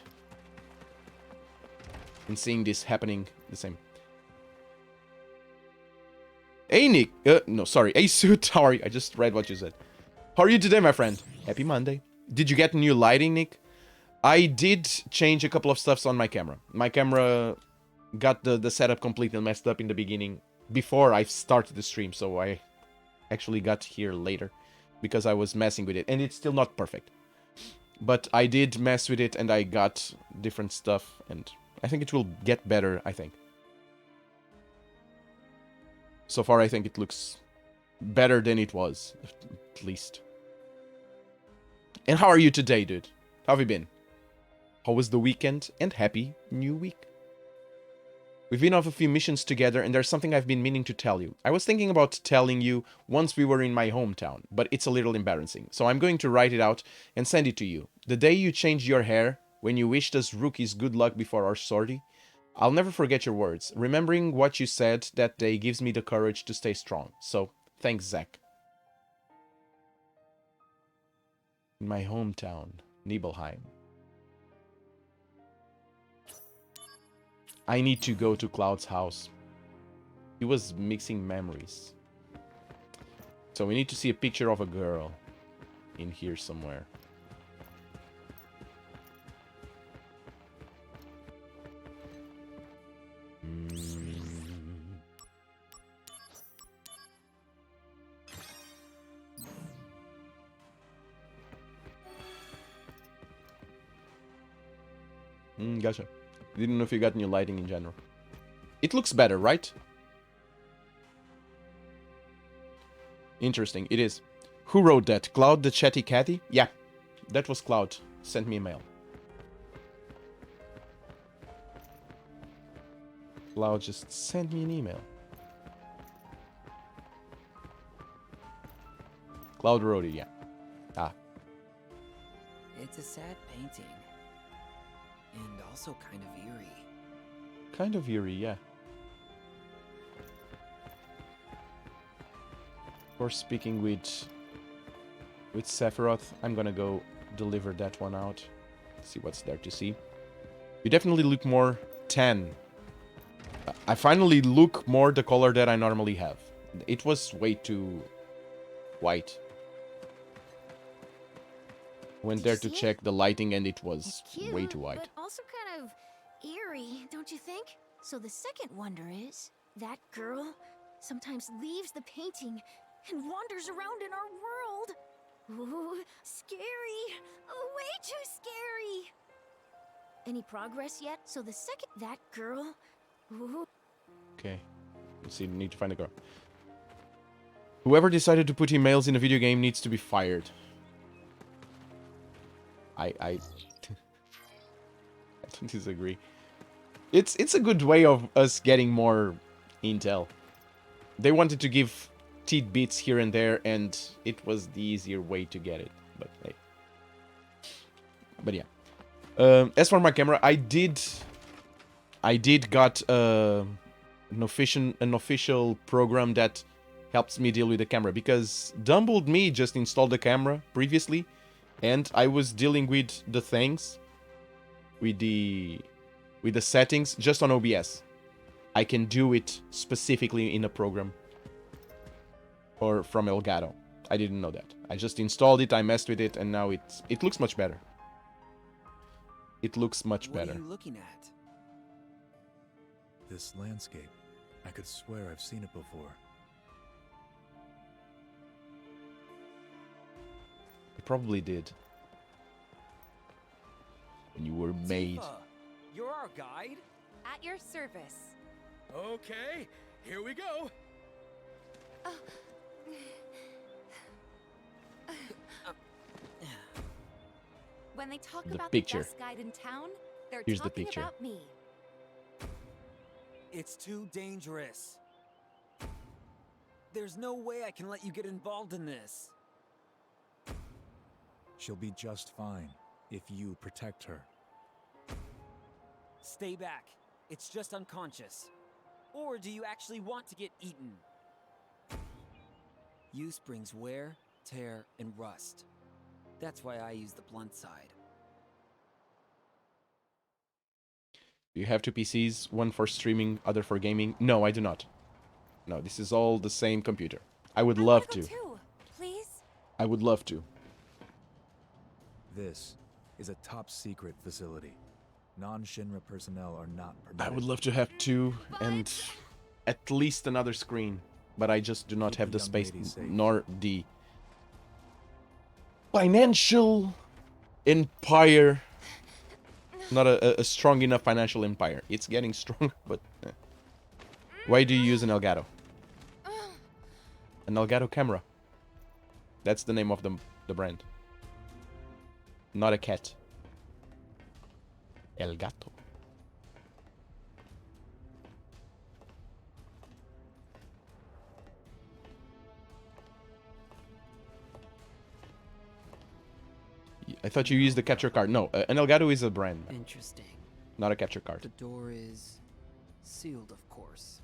in seeing this happening the same. Hey, Nick. No, sorry. Hey, Suit. How are you? I just read what you said. How are you today, my friend? Happy Monday. Did you get new lighting, Nick? I did change a couple of stuffs on my camera. My camera got the setup completely messed up in the beginning before I started the stream, so I actually got here later because I was messing with it, and it's still not perfect. But I did mess with it, and I got different stuff, and I think it will get better, I think. So far, I think it looks better than it was, at least. And how are you today, dude? How have you been? How was the weekend? And happy new week. We've been off a few missions together, and there's something I've been meaning to tell you. I was thinking about telling you once we were in my hometown, but it's a little embarrassing. So I'm going to write it out and send it to you. The day you changed your hair, when you wished us rookies good luck before our sortie, I'll never forget your words. Remembering what you said that day gives me the courage to stay strong. So, thanks, Zack. In my hometown, Nibelheim. I need to go to Cloud's house. He was mixing memories. So we need to see a picture of a girl in here somewhere. Gotcha. Didn't know if you got new lighting in general. It looks better, right? Interesting, it is. Who wrote that? Cloud the Chatty Catty? Yeah, that was Cloud. Sent me a mail. Cloud just sent me an email. Cloud wrote it, yeah. Ah. It's a sad painting. And also kind of eerie. Kind of eerie, yeah. Of course, speaking with Sephiroth, I'm gonna go deliver that one out. See what's there to see. You definitely look more tan. I finally look more the color that I normally have. It was way too white. Went there to check the lighting and it was Cute, way too white. but also kind of eerie, don't you think? So the second wonder is, that girl sometimes leaves the painting and wanders around in our world. Ooh, scary. Oh, way too scary. Any progress yet? So the second that girl... Ooh. Okay. Let's see, need to find a girl. Whoever decided to put emails in a video game needs to be fired. I don't disagree. It's a good way of us getting more intel. They wanted to give tidbits here and there, and it was the easier way to get it. But hey. But yeah. As for my camera, I did got an official program that helps me deal with the camera, because Dumbled Me just installed the camera previously, and I was dealing with the things with the settings just on OBS. I can do it specifically in a program or from Elgato. I didn't know that. I just installed it, I messed with it, and now it looks much better. It looks much better. What are you looking at? This landscape. I could swear I've seen it before. You probably did. When you were made. Tifa, you're our guide? At your service. Okay, here we go. When they talk The about picture. the best guide in town, they're Here's the talking picture. about me. It's too dangerous. There's no way I can let you get involved in this. She'll be just fine if you protect her. Stay back. It's just unconscious. Or do you actually want to get eaten? Use brings wear, tear, and rust. That's why I use the blunt side. Do you have two PCs? One for streaming, other for gaming? No, I do not. No, this is all the same computer. I would love to. Too, please. I would love to. This is a top-secret facility. Non-Shinra personnel are not I permitted. would love to have two and at least another screen, but I just do not Keep have the the young space lady safe. nor the financial empire. Not a strong enough financial empire. It's getting strong, but why do you use an Elgato? An Elgato camera. That's the name of the brand. Not a cat. Elgato. I thought you used the capture card. No, an Elgato is a brand, Interesting. not a capture card. The door is sealed, of course.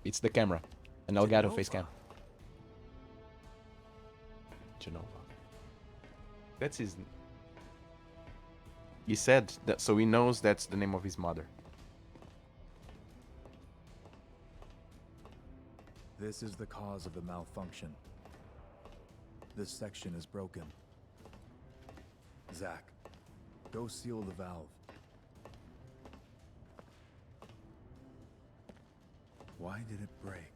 It's the camera. An Elgato Genova. face cam. Genova. That's his... He said that, so he knows that's the name of his mother. This is the cause of the malfunction. This section is broken. Zack, go seal the valve. Why did it break?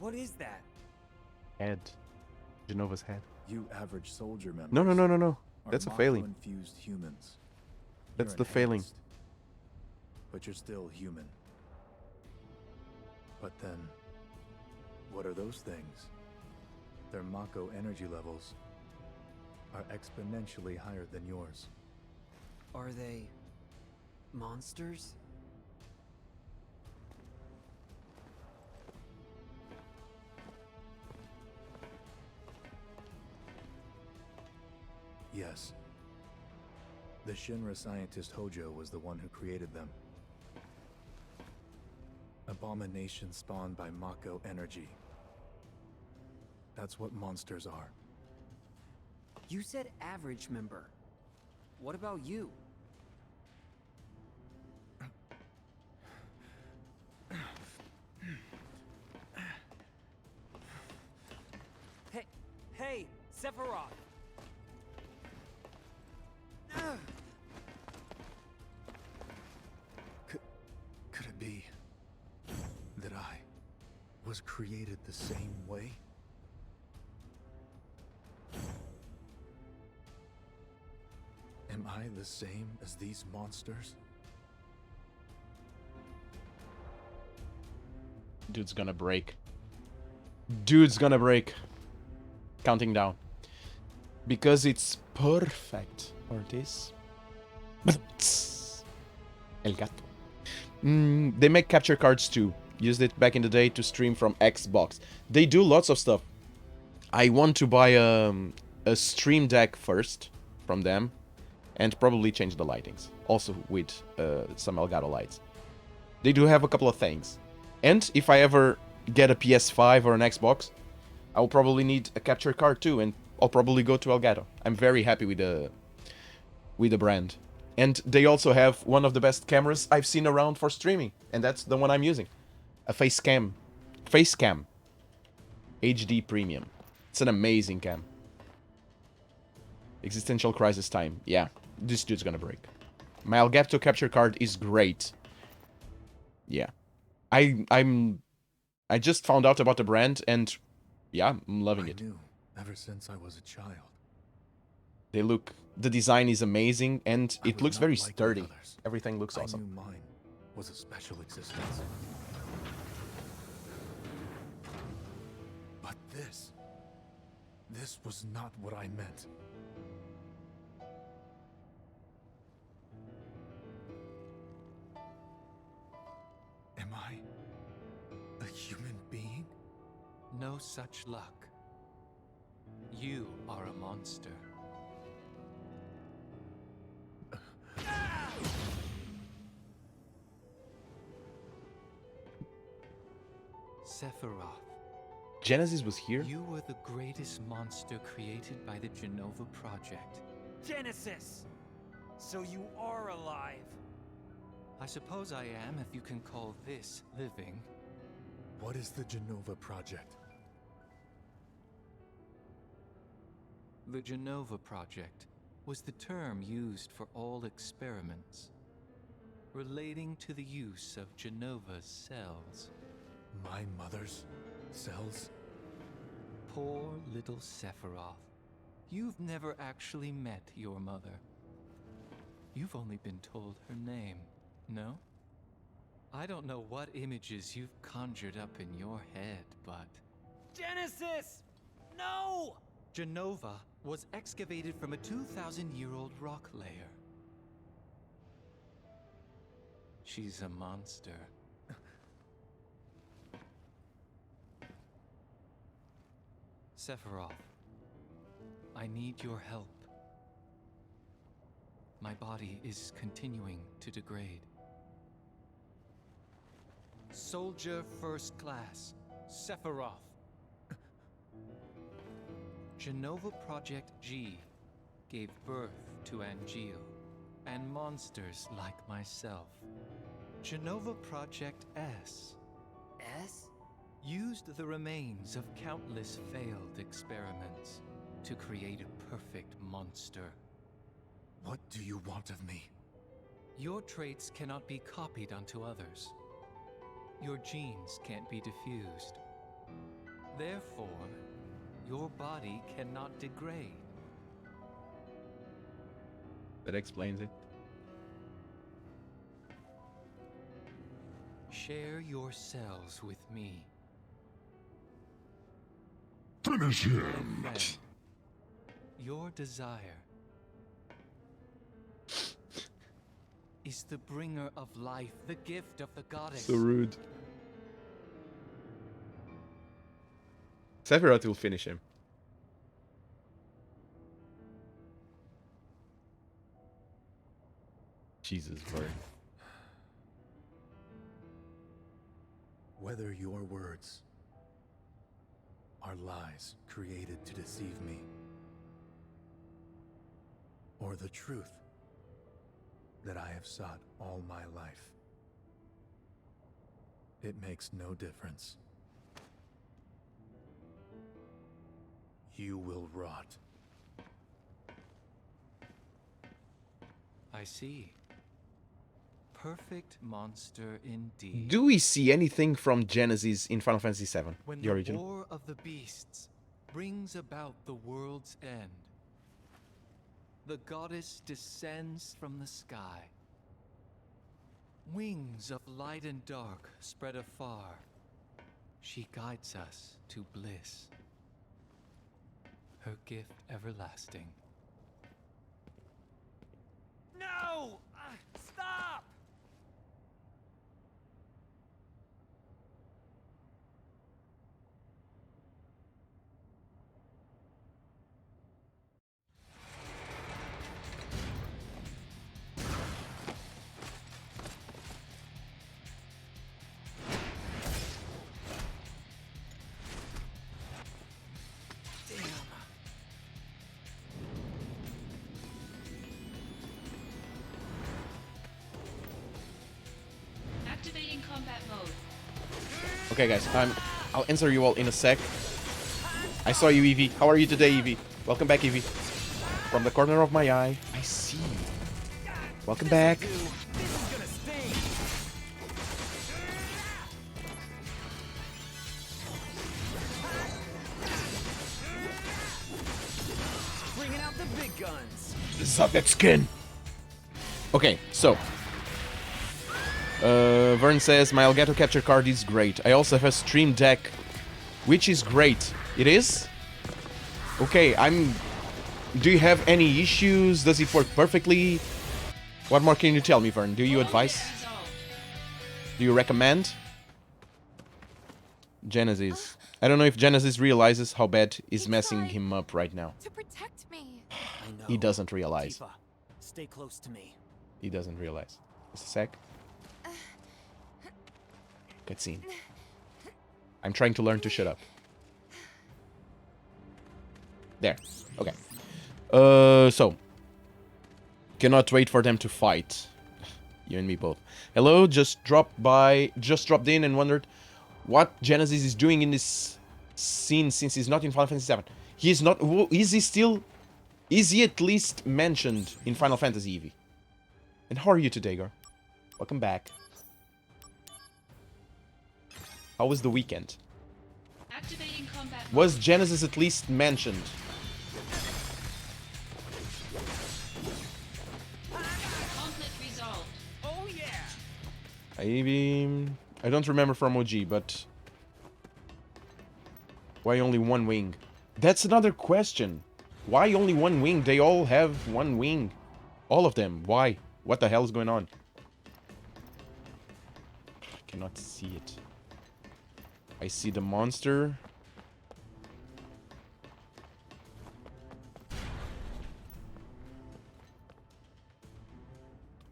What is that? Head. Genova's head. You average soldier members. No, no, no, no, no. are That's a failing. Mako-infused humans. That's You're the failing. enhanced, but you're still human. But then, what are those things? Their Mako energy levels are exponentially higher than yours. Are they monsters? Yes. The Shinra scientist Hojo was the one who created them. Abominations spawned by Mako energy. That's what monsters are. You said average member. What about you? Sephiroth! Could it be that I was created the same way? Am I the same as these monsters? Dude's gonna break. Dude's gonna break. Counting down. Because it's perfect. Or it is. El gato. They make capture cards too. Used it back in the day to stream from Xbox. They do lots of stuff. I want to buy a stream deck first from them. And probably change the lightings. Also with some Elgato lights. They do have a couple of things. And if I ever get a PS5 or an Xbox, I will probably need a capture card too, and I'll probably go to Elgato. I'm very happy with the brand. And they also have one of the best cameras I've seen around for streaming, and that's the one I'm using. A Facecam HD Premium. It's an amazing cam. Existential crisis time. Yeah, this dude's gonna break. My Elgato capture card is great. Yeah. I just found out about the brand, and yeah, I'm loving it. I knew ever since I was a child. The design is amazing, and it looks very sturdy. Everything looks awesome. I knew mine was a special existence. But this was not what I meant. Am I a human being? No such luck. You are a monster. Sephiroth. Genesis was here? You were the greatest monster created by the Genova Project. Genesis! So you are alive. I suppose I am, if you can call this living. What is the Genova Project? The Genova Project was the term used for all experiments relating to the use of Genova's cells. My mother's cells? Poor little Sephiroth. You've never actually met your mother. You've only been told her name, no? I don't know what images you've conjured up in your head, but... Genesis! No! Genova was excavated from a 2,000-year-old rock layer. She's a monster. Sephiroth, I need your help. My body is continuing to degrade. Soldier First Class, Sephiroth. Genova Project G gave birth to Angeal and monsters like myself. Genova Project S. S? Used the remains of countless failed experiments to create a perfect monster. What do you want of me? Your traits cannot be copied onto others. Your genes can't be diffused. Therefore, your body cannot degrade. That explains it. Share your cells with me. Finish him! My friend, your desire is the bringer of life, the gift of the goddess. So rude. Sephiroth will finish him. Jesus, word. Whether your words are lies created to deceive me, or the truth that I have sought all my life, it makes no difference. You will rot. I see. Perfect monster indeed. Do we see anything from Genesis in Final Fantasy VII, When the the original? war of the beasts brings about the world's end, the goddess descends from the sky. Wings of light and dark spread afar. She guides us to bliss. Her gift everlasting. No! Stop! Activating combat mode. Okay, guys, I'll answer you all in a sec. I saw you, Evie. How are you today, Evie? Welcome back, Evie. From the corner of my eye, I see you. Welcome back. Bringing out the big guns. Suck that skin. Okay, so Vern says my Elgato capture card is great. I also have a Stream Deck, which is great. It is? Okay, do you have any issues? Does it work perfectly? What more can you tell me, Vern? Do you advise? Do you recommend? Genesis. I don't know if Genesis realizes how bad is messing him up right now. To protect me. I know. He doesn't realize. Tifa, stay close to me. He doesn't realize. Just a sec. Cutscene. I'm trying to learn to shut up. There. Okay. So. Cannot wait for them to fight. You and me both. Hello, just dropped in and wondered what Genesis is doing in this scene since he's not in Final Fantasy VII. He is not... Is he at least mentioned in Final Fantasy, Eevee? And how are you today, girl? Welcome back. How was the weekend? Activating combat mode. Was Genesis at least mentioned? Conflict resolved. Oh yeah. I don't remember from OG, but... Why only one wing? That's another question. Why only one wing? They all have one wing. All of them. Why? What the hell is going on? I cannot see it. I see the monster.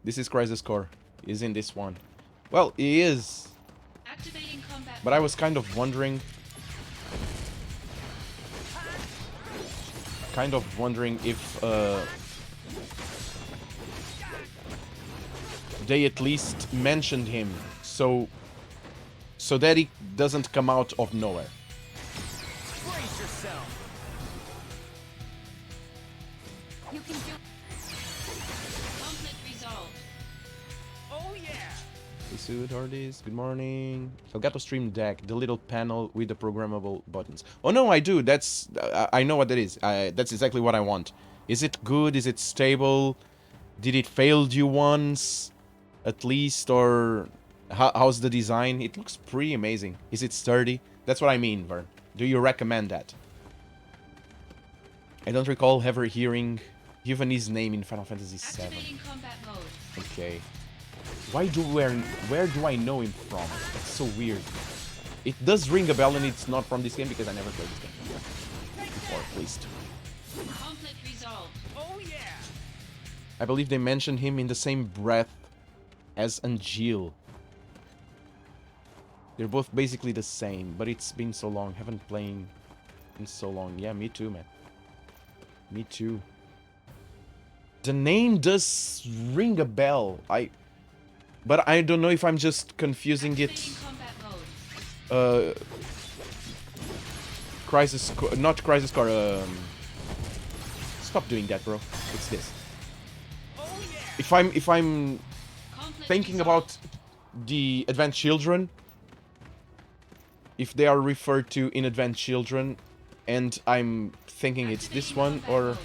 This is Crisis Core. Is in this one. Well, he is. Activating combat But I was kind of wondering... if they at least mentioned him, so that he doesn't come out of nowhere. Brace yourself. You can do. conflict resolved. Oh yeah. Hey, Suit Hardys, good morning. Elgato Stream Deck, the little panel with the programmable buttons. Oh no, I do. That's I know what that is. That's exactly what I want. Is it good? Is it stable? Did it fail you once, at least, or how's the design? It looks pretty amazing. Is it sturdy? That's what I mean, Vern. Do you recommend that? I don't recall ever hearing Yuvanis' name in Final Fantasy VII. Activating combat mode. Okay. Where do I know him from? That's so weird. It does ring a bell and it's not from this game because I never played this game before, at least. Conflict resolved. Oh yeah. I believe they mentioned him in the same breath as Angeal. They're both basically the same, but it's been so long. Haven't played in so long. Yeah, me too, man. Me too. The name does ring a bell. But I don't know if I'm just confusing it. not crisis core. Stop doing that, bro. It's this. If I'm thinking about the Advanced Children, if they are referred to in Advanced Children, and I'm thinking it's this one, or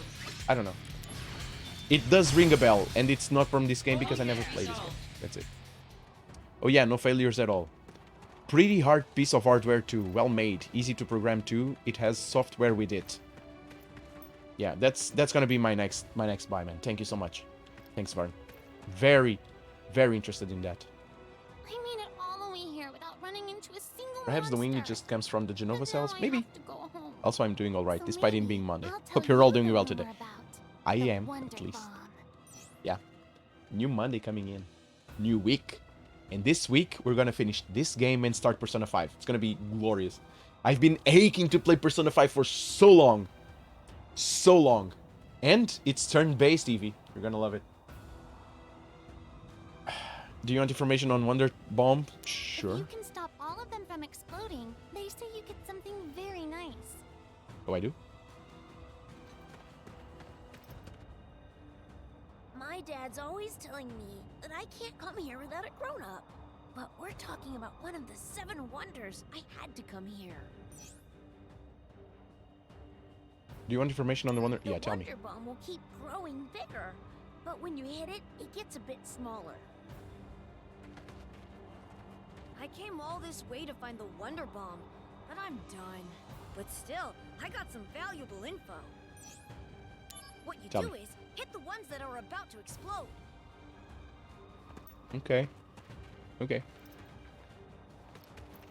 I don't know. It does ring a bell, and it's not from this game because I never played this game. That's it. Oh yeah, no failures at all. Pretty hard piece of hardware too. Well made, easy to program too. It has software with it. Yeah, that's gonna be my next buy, man. Thank you so much. Thanks, Vern. Very, very interested in that. I made it all the way here without running into a single Perhaps the wing monster. just comes from the Genova cells? Now I Maybe. have to go home. Also, I'm doing alright, So despite it maybe being Monday. I'll tell Hope you're all you doing a well little today. more about I the am, Wonder at least. Bomb. Yeah. New Monday coming in. New week. And this week, we're gonna finish this game and start Persona 5. It's gonna be glorious. I've been aching to play Persona 5 for so long. So long. And it's turn-based, Eevee. You're gonna love it. Do you want information on Wonder Bomb? Sure. If you can stop all of them from exploding, they say you get something very nice. Oh, I do? My dad's always telling me that I can't come here without a grown-up. But we're talking about one of the 7 wonders. I had to come here. Do you want information on the Wonder? Yeah, tell me. The Wonder Bomb will keep growing bigger, but when you hit it, it gets a bit smaller. I came all this way to find the Wonder Bomb, but I'm done. But still, I got some valuable info. What you Tell do me. is hit the ones that are about to explode. Okay. Okay.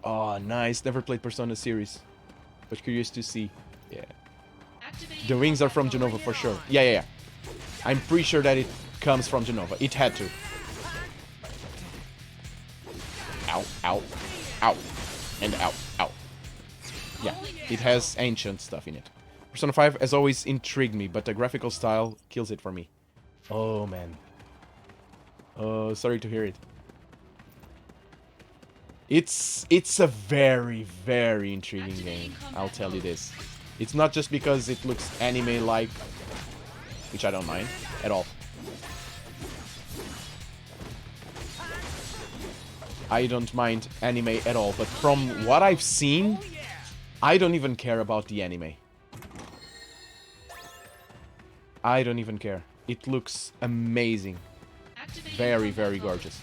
Oh, nice. Never played Persona series. But curious to see. Yeah. The wings are from Genova for sure. Yeah. I'm pretty sure that it comes from Genova. It had to. Ow, ow, ow. And ow, ow. Yeah, it has ancient stuff in it. Persona 5 has always intrigued me, but the graphical style kills it for me. Oh, man. Oh, sorry to hear it. It's a very, very intriguing game. I'll tell you this. It's not just because it looks anime-like, which I don't mind at all. I don't mind anime at all, but from what I've seen, I don't even care about the anime. I don't even care. It looks amazing. Very, very gorgeous.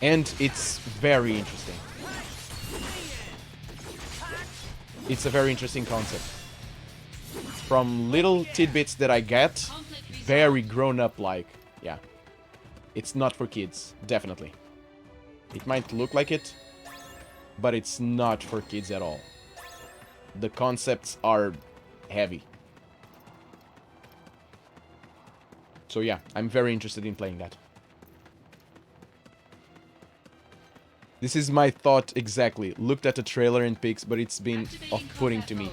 And it's very interesting. It's a very interesting concept. From little tidbits that I get, very grown-up-like. Yeah. It's not for kids, definitely. It might look like it, but it's not for kids at all. The concepts are heavy. So yeah, I'm very interested in playing that. This is my thought exactly. Looked at the trailer and pics, but it's been off-putting to me.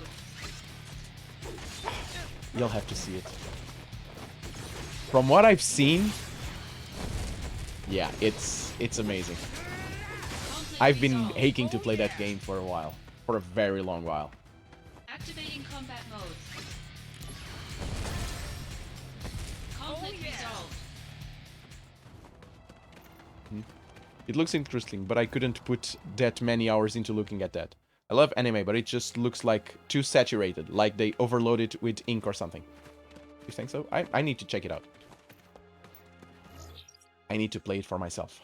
You'll have to see it. From what I've seen, yeah, it's amazing. I've been aching to play that game for a while. For a very long while. Activating combat mode. Conflict resolved. It looks interesting, but I couldn't put that many hours into looking at that. I love anime, but it just looks like too saturated, like they overloaded with ink or something. You think so? I need to check it out. I need to play it for myself.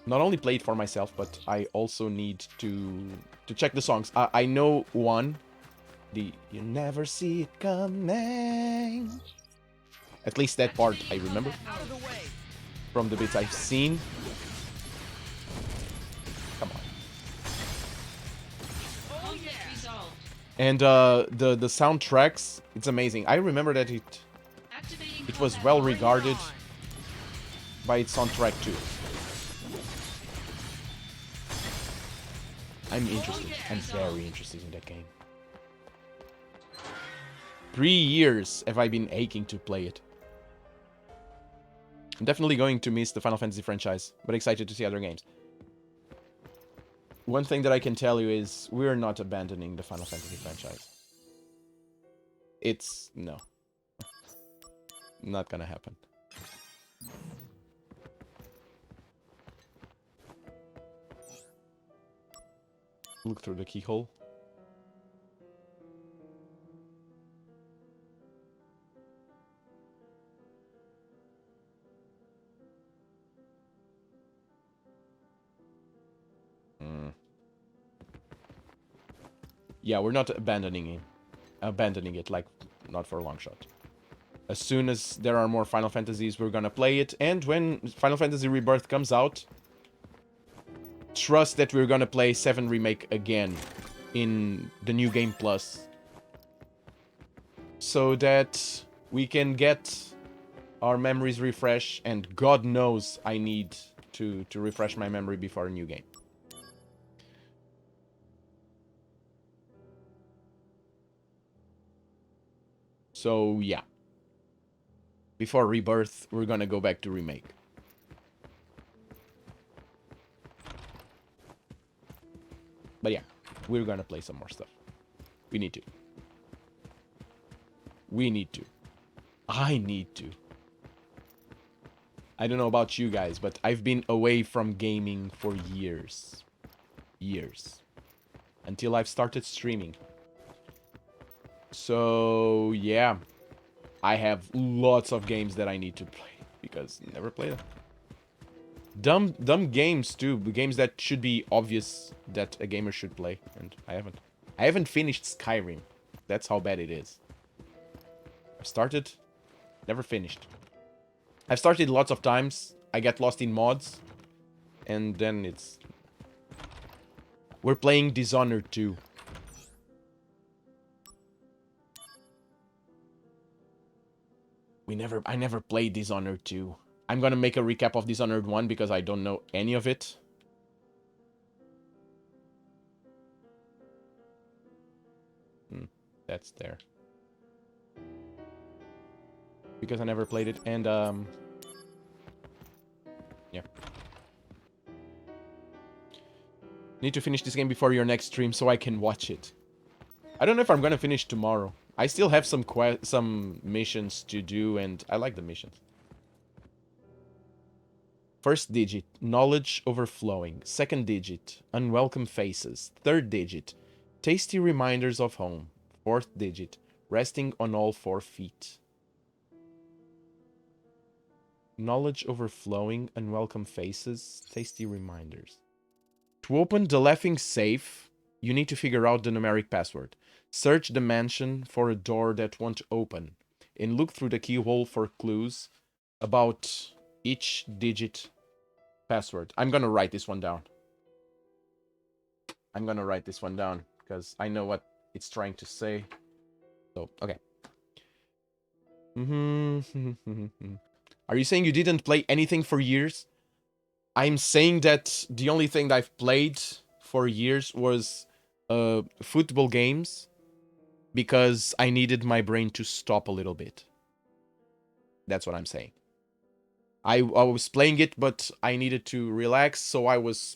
Not only play it for myself, but I also need to check the songs. I know one. The You Never See It Coming. At least that part I remember. From the bits I've seen. Come on. And the soundtracks, it's amazing. I remember that it was well regarded by its soundtrack too. I'm interested. I'm very interested in that game. 3 years have I been aching to play it. I'm definitely going to miss the Final Fantasy franchise, but excited to see other games. one thing that I can tell you is we're not abandoning the Final Fantasy franchise. It's... no. Not gonna happen. Look through the keyhole. Yeah, we're not abandoning it, like, not for a long shot. As soon as there are more Final Fantasies, we're gonna play it. And when Final Fantasy Rebirth comes out, trust that we're gonna play 7 Remake again in the New Game Plus. So that we can get our memories refreshed. And God knows I need to refresh my memory before a new game. So, yeah. Before Rebirth, we're gonna go back to Remake. But yeah, we're gonna play some more stuff. We need to. We need to. I need to. I don't know about you guys, but I've been away from gaming for years. Years. Until I've started streaming. So, yeah. I have lots of games that I need to play. Because I never played them. Dumb games, too. Games that should be obvious that a gamer should play. And I haven't. I haven't finished Skyrim. That's how bad it is. I've started. Never finished. I've started lots of times. I get lost in mods. And then it's... We're playing Dishonored 2. I never played Dishonored 2. I'm gonna make a recap of Dishonored 1 because I don't know any of it. That's there. Because I never played it, and yeah. Need to finish this game before your next stream so I can watch it. I don't know if I'm gonna finish tomorrow. I still have some missions to do, and I like the missions. First digit, knowledge overflowing. Second digit, unwelcome faces. Third digit, tasty reminders of home. Fourth digit, resting on all 4 feet. Knowledge overflowing, unwelcome faces, tasty reminders. To open the laughing safe, you need to figure out the numeric password. Search the mansion for a door that won't open, and look through the keyhole for clues about each digit password. I'm gonna write this one down. I'm gonna write this one down, because I know what it's trying to say. So, okay. Are you saying you didn't play anything for years? I'm saying that the only thing that I've played for years was football games, because I needed my brain to stop a little bit. That's what I'm saying. I was playing it, but I needed to relax, so I was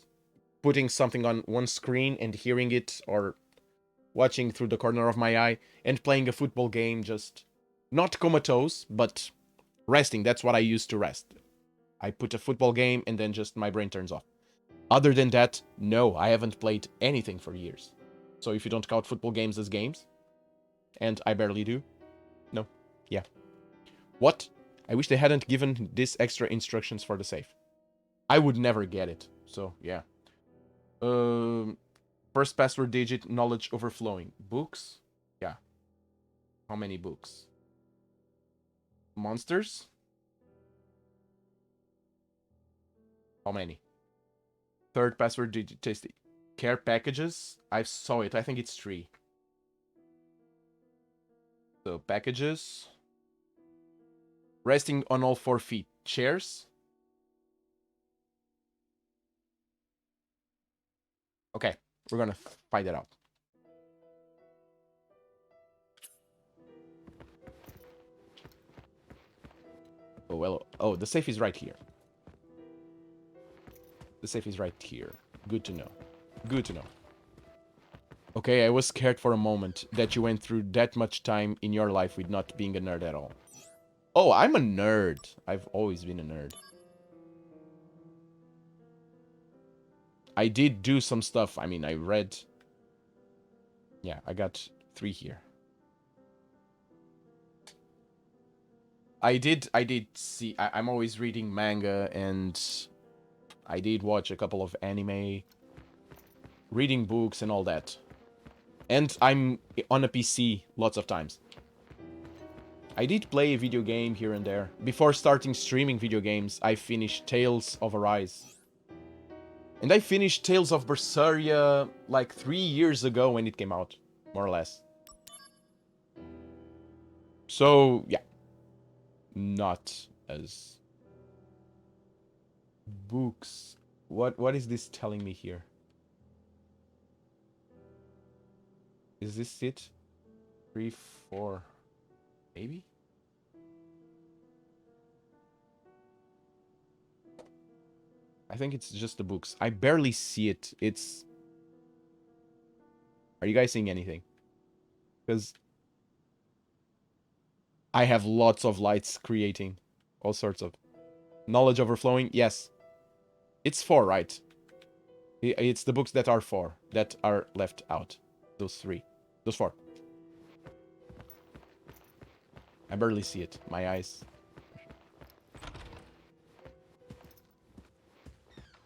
putting something on one screen and hearing it, or watching through the corner of my eye, and playing a football game, just not comatose, but resting. That's what I used to rest. I put a football game, and then just my brain turns off. Other than that, no, I haven't played anything for years. So if you don't count football games as games, and I barely do, no, yeah. What? I wish they hadn't given this extra instructions for the save. I would never get it, so yeah. First password digit, knowledge overflowing. Books? Yeah. How many books? Monsters? How many? Third password digit, tasty. Care packages? I saw it. I think it's 3. So, packages. Resting on all 4 feet. Chairs? Okay, we're gonna find that out. Oh, well. Oh, the safe is right here. The safe is right here. Good to know. Good to know. Okay, I was scared for a moment that you went through that much time in your life with not being a nerd at all. Oh, I'm a nerd. I've always been a nerd. I did do some stuff. I mean, I read... Yeah, I got 3 here. I did see... I'm always reading manga, and I did watch a couple of anime, reading books and all that. And I'm on a PC lots of times. I did play a video game here and there. Before starting streaming video games, I finished Tales of Arise. And I finished Tales of Berseria like 3 years ago when it came out, more or less. So, yeah. Not as... Books. What is this telling me here? Is this it? 3, 4... Maybe? I think it's just the books. I barely see it. It's... Are you guys seeing anything? Because I have lots of lights creating all sorts of... Knowledge overflowing? Yes. It's 4, right? It's the books that are 4 that are left out. Those 3. Those 4. I barely see it. My eyes.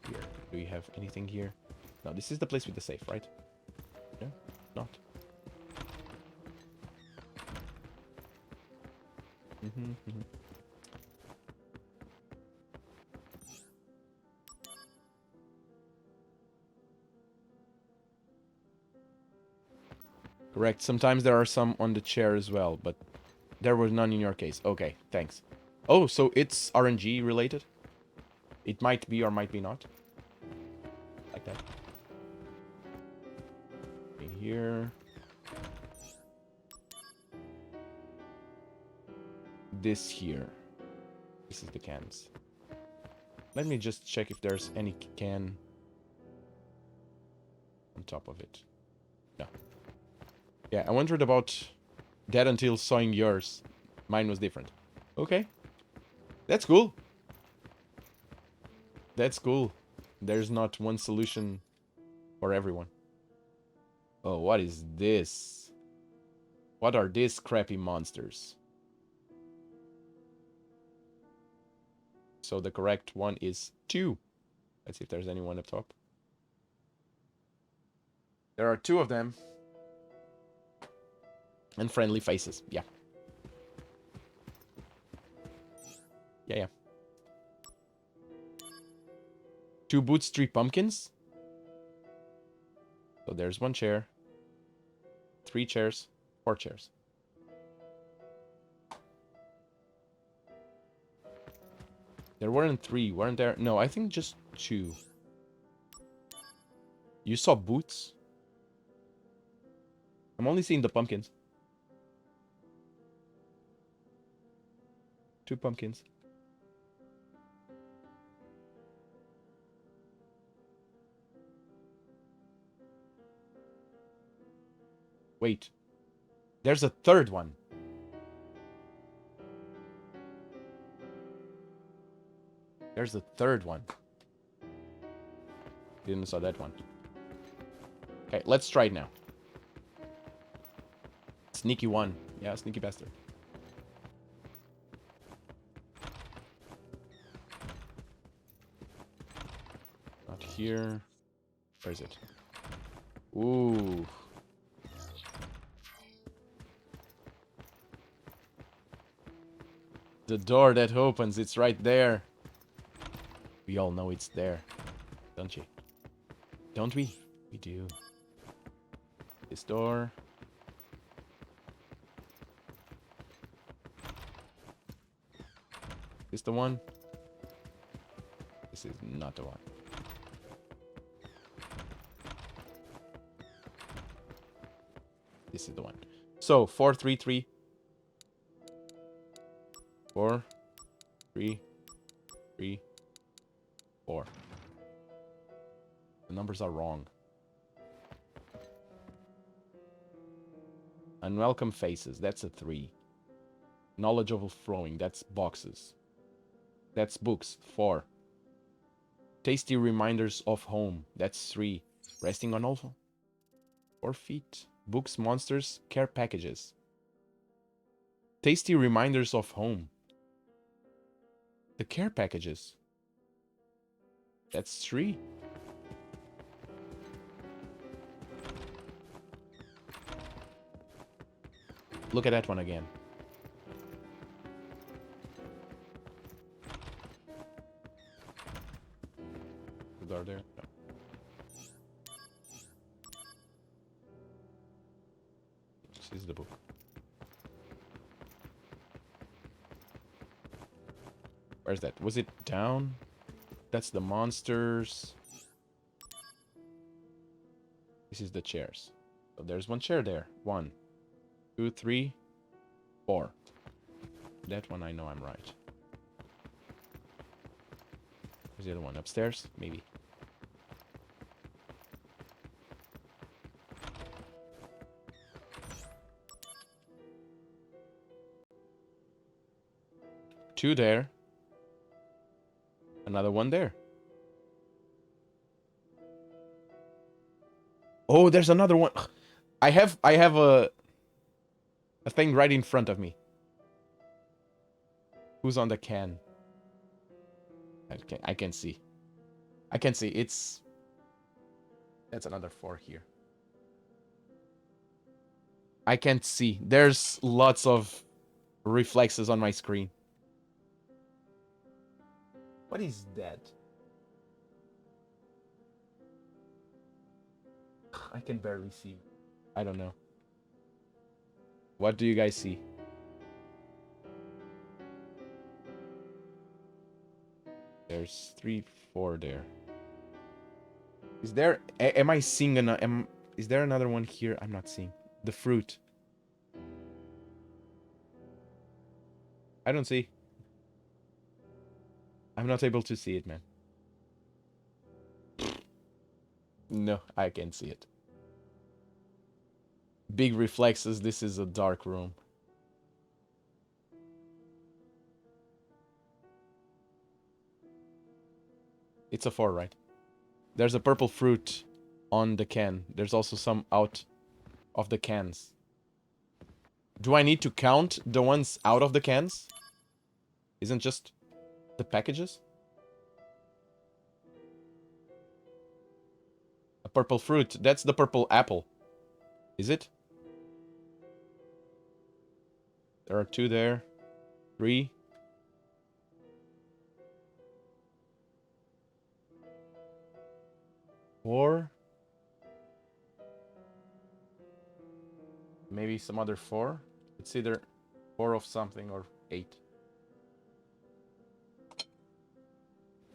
Here. Do we have anything here? No, this is the place with the safe, right? No? Not. Correct. Sometimes there are some on the chair as well, but there were none in your case. Okay, thanks. Oh, so it's RNG related? It might be or might be not. Like that. In here. This here. This is the cans. Let me just check if there's any can on top of it. No. Yeah, I wondered about that until sawing yours. Mine was different. Okay. That's cool. That's cool. There's not one solution for everyone. Oh, what is this? What are these crappy monsters? So the correct one is 2. Let's see if there's anyone up top. There are 2 of them. And friendly faces. Yeah. Yeah. 2 boots, 3 pumpkins. So there's 1 chair. 3 chairs. 4 chairs. There weren't 3, weren't there? No, I think just 2. You saw boots? I'm only seeing the pumpkins. 2 pumpkins. Wait. There's a 3rd one. There's a 3rd one. Didn't saw that one. Okay, let's try it now. Sneaky one. Yeah, sneaky bastard. Not here. Where is it? Ooh. The door that opens, it's right there. We all know it's there, don't you? Don't we? We do. This door. Is this the one? This is not the one. This is the one. So 4, 3, 3. 4, 3, 3, 4. The numbers are wrong. Unwelcome faces. That's a 3. Knowledge overflowing. That's boxes. That's books. 4. Tasty reminders of home. That's 3. Resting on all 4 feet. Books, monsters, care packages. Tasty reminders of home. The care packages. That's 3. Look at that one again. The door there? No. This is the book. Where's that? Was it down? That's the monsters. This is the chairs. So there's one chair there. 1, 2, 3, 4. That one I know I'm right. Where's the other one? Upstairs? Maybe. Two there. Another one there. Oh, there's another one. I have a thing right in front of me. Who's on the can? I can see. I can see. It's... That's another 4 here. I can't see. There's lots of reflexes on my screen. What is that? I can barely see. I don't know. What do you guys see? There's 3, 4 there. Is there... Am I seeing is there another one here? I'm not seeing. The fruit. I don't see. I'm not able to see it, man. No, I can't see it. Big reflexes. This is a dark room. It's a 4, right? There's a purple fruit on the can. There's also some out of the cans. Do I need to count the ones out of the cans? Isn't just the packages? A purple fruit. That's the purple apple. Is it? There are 2 there. 3. Four. Maybe some other 4. It's either 4 of something or 8.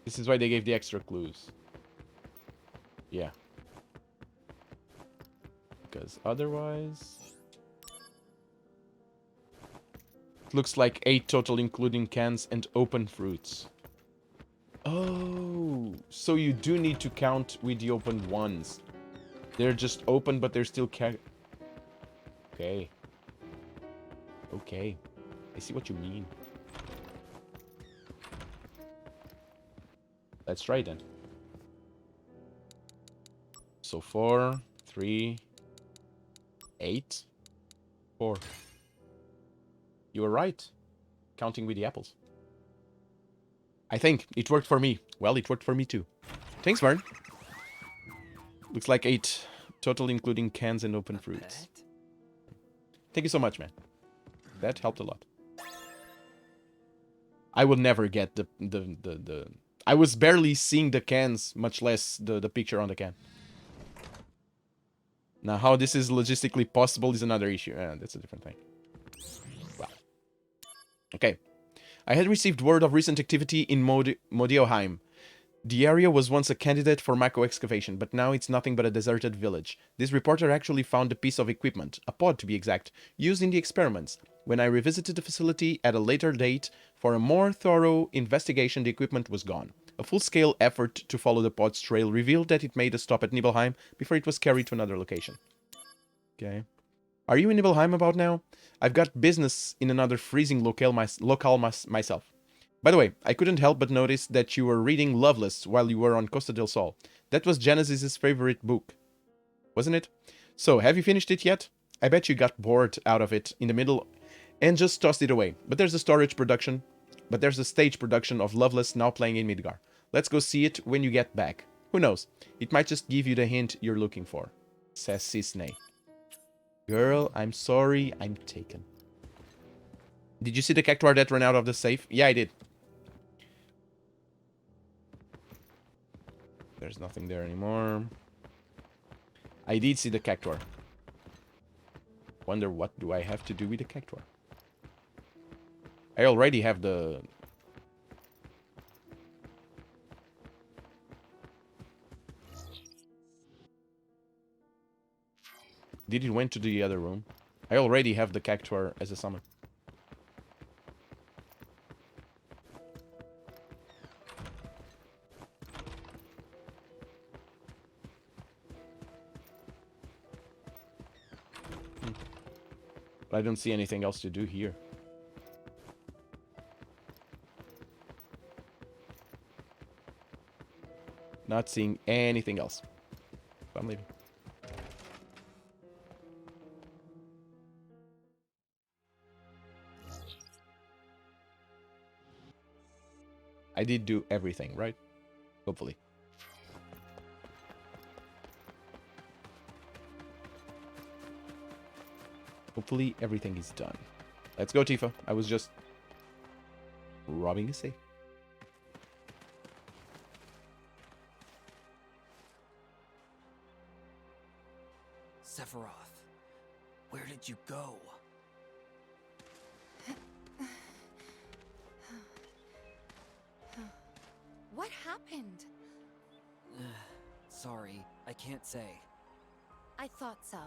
This is why they gave the extra clues. Yeah. Because otherwise... It looks like 8 total, including cans and open fruits. Oh, so you do need to count with the open ones. They're just open, but they're still Okay. Okay. I see what you mean. Let's try then. So 4, 3, 8, 4. You were right. Counting with the apples. I think it worked for me. Well, it worked for me too. Thanks, Vern. Looks like 8 total, including cans and open fruits. Thank you so much, man. That helped a lot. I will never get the I was barely seeing the cans, much less the picture on the can. Now, how this is logistically possible is another issue. That's a different thing. Wow. Okay. I had received word of recent activity in Modioheim. The area was once a candidate for Mako excavation, but now it's nothing but a deserted village. This reporter actually found a piece of equipment, a pod to be exact, used in the experiments. When I revisited the facility at a later date for a more thorough investigation, the equipment was gone. A full-scale effort to follow the pod's trail revealed that it made a stop at Nibelheim before it was carried to another location. Okay. Are you in Nibelheim about now? I've got business in another freezing locale myself. By the way, I couldn't help but notice that you were reading Loveless while you were on Costa del Sol. That was Genesis's favorite book, wasn't it? So, have you finished it yet? I bet you got bored out of it in the middle and just tossed it away. But there's a stage production of Loveless now playing in Midgar. Let's go see it when you get back. Who knows? It might just give you the hint you're looking for, says Cisne. Girl, I'm sorry, I'm taken. Did you see the cactuar that ran out of the safe? Yeah, I did. There's nothing there anymore. I did see the cactuar. Wonder what do I have to do with the cactuar? I already have the... Did it went to the other room? I already have the cactuar as a summon. But I don't see anything else to do here. Not seeing anything else. So I'm leaving. I did do everything, right? Hopefully. Hopefully everything is done. Let's go, Tifa. I was just robbing a safe. Sephiroth, where did you go? What happened? Sorry, I can't say. I thought so.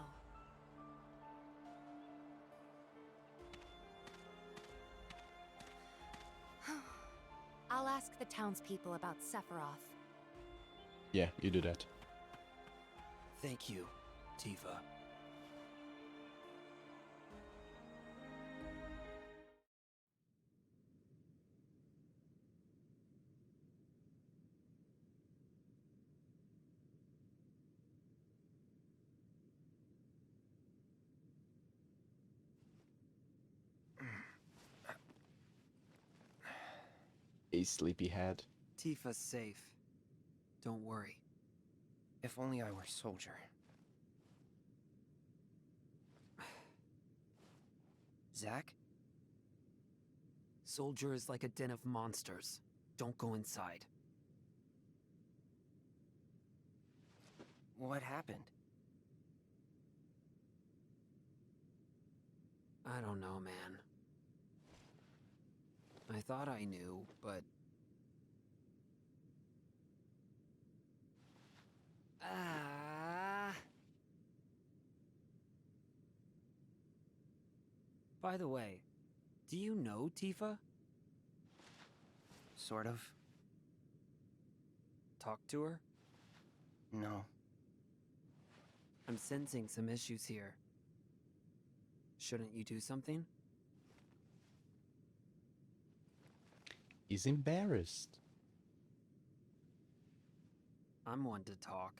I'll ask the townspeople about Sephiroth. Yeah, you do that. Thank you, Tifa. A sleepyhead. Tifa's safe. Don't worry. If only I were soldier. Zack? Soldier is like a den of monsters. Don't go inside. What happened? I don't know, man. I thought I knew, but... By the way, do you know Tifa? Sort of. Talk to her? No. I'm sensing some issues here. Shouldn't you do something? He's embarrassed. I'm one to talk.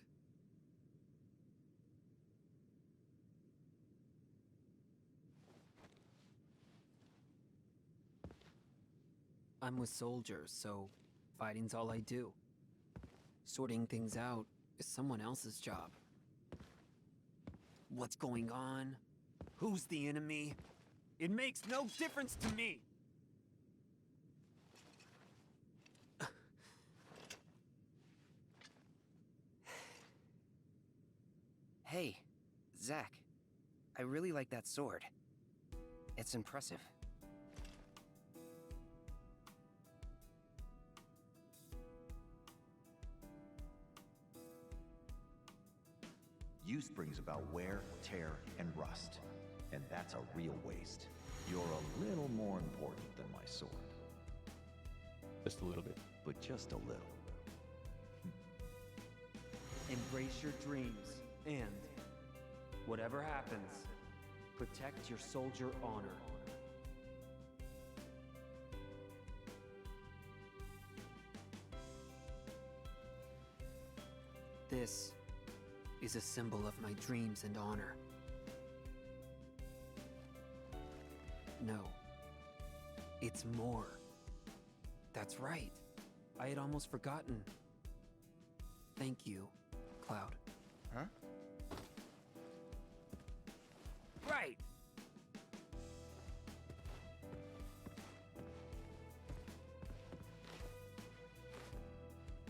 I'm with soldiers, so fighting's all I do. Sorting things out is someone else's job. What's going on? Who's the enemy? It makes no difference to me! Hey, Zack. I really like that sword. It's impressive. Use brings about wear, tear, and rust. And that's a real waste. You're a little more important than my sword. Just a little bit. But just a little. Embrace your dreams, and whatever happens, Protect your soldier honor. This is a symbol of my dreams and honor. No, it's more. That's right. I had almost forgotten. Thank you, Cloud. Huh? Right!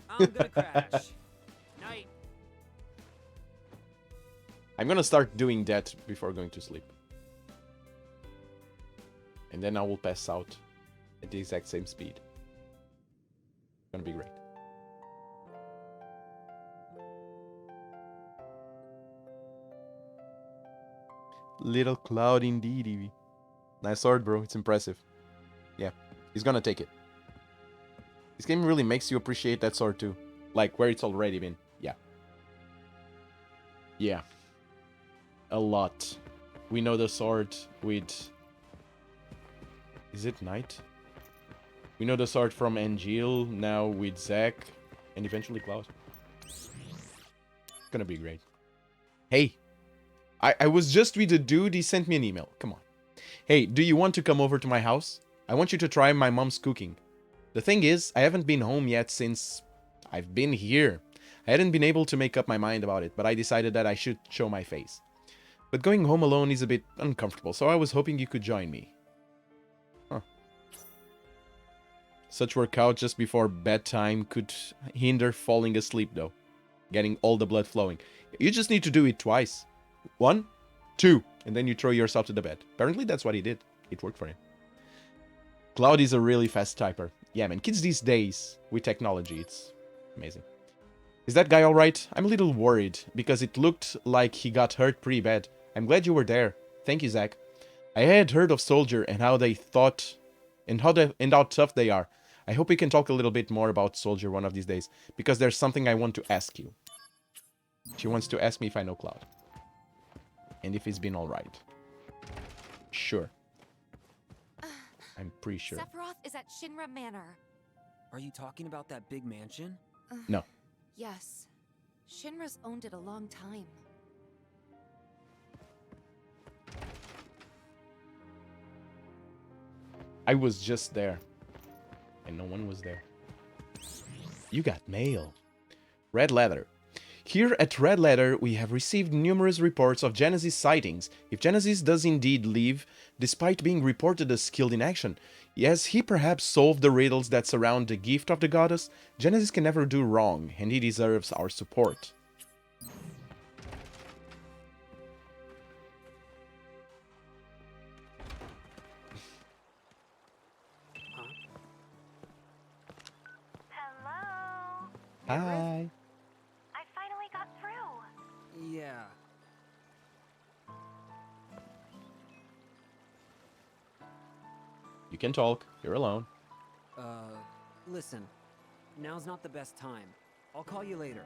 I'm gonna crash. Night. I'm gonna start doing that before going to sleep. And then I will pass out at the exact same speed. It's gonna be great. Little Cloud indeed, Evie. Nice sword, bro. It's impressive. Yeah, he's gonna take it. This game really makes you appreciate that sword too. Like, where it's already been. Yeah. Yeah. A lot. We know the sword with... Is it Knight? We know the sword from Angel, now with Zack, and eventually Cloud. It's gonna be great. Hey! I was just with the dude, he sent me an email. Come on. Hey, do you want to come over to my house? I want you to try my mom's cooking. The thing is, I haven't been home yet since I've been here. I hadn't been able to make up my mind about it, but I decided that I should show my face. But going home alone is a bit uncomfortable, so I was hoping you could join me. Huh. Such workout just before bedtime could hinder falling asleep though. Getting all the blood flowing. You just need to do it twice. 1, 2, and then you throw yourself to the bed. Apparently that's what he did. It worked for him. Cloud is a really fast typer. Yeah, man, kids these days with technology, it's amazing. Is that guy alright? I'm a little worried, because it looked like he got hurt pretty bad. I'm glad you were there. Thank you, Zack. I had heard of Soldier and how they thought... and how tough they are. I hope we can talk a little bit more about Soldier one of these days, because there's something I want to ask you. She wants to ask me if I know Cloud. And if he's been alright. Sure. I'm pretty sure. Sephiroth is at Shinra Manor. Are you talking about that big mansion? No. Yes. Shinra's owned it a long time. I was just there. And no one was there. You got mail. Red Letter. Here at Red Letter, we have received numerous reports of Genesis sightings. If Genesis does indeed live, despite being reported as skilled in action, yes, he perhaps solved the riddles that surround the gift of the goddess, Genesis can never do wrong, and he deserves our support. Hello? Hi. I finally got through. Yeah. You can talk. You're alone. Listen. Now's not the best time. I'll call you later.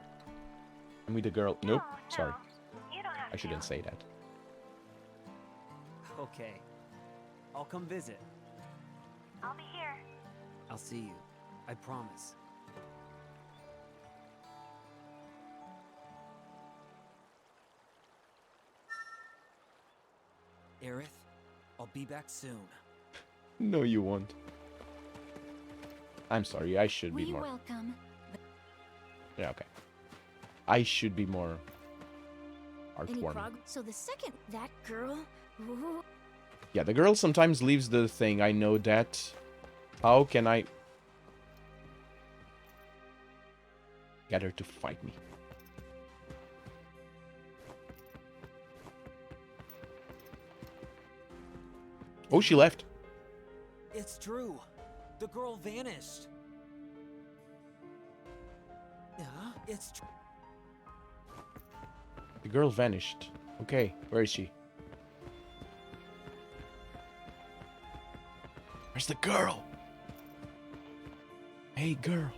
I'm with the girl. Nope. Sorry. You don't have I shouldn't say that. Okay. I'll come visit. I'll be here. I'll see you. I promise. Aerith, I'll be back soon. No, you won't. I'm sorry. I should be more. Welcome. Yeah, okay. I should be more heartwarming. So the second that girl. Ooh. Yeah, the girl sometimes leaves the thing. I know that. How can I get her to fight me? Oh, she left. It's true. The girl vanished. Yeah, it's true. The girl vanished. Okay, where is she? Where's the girl? Hey, girl.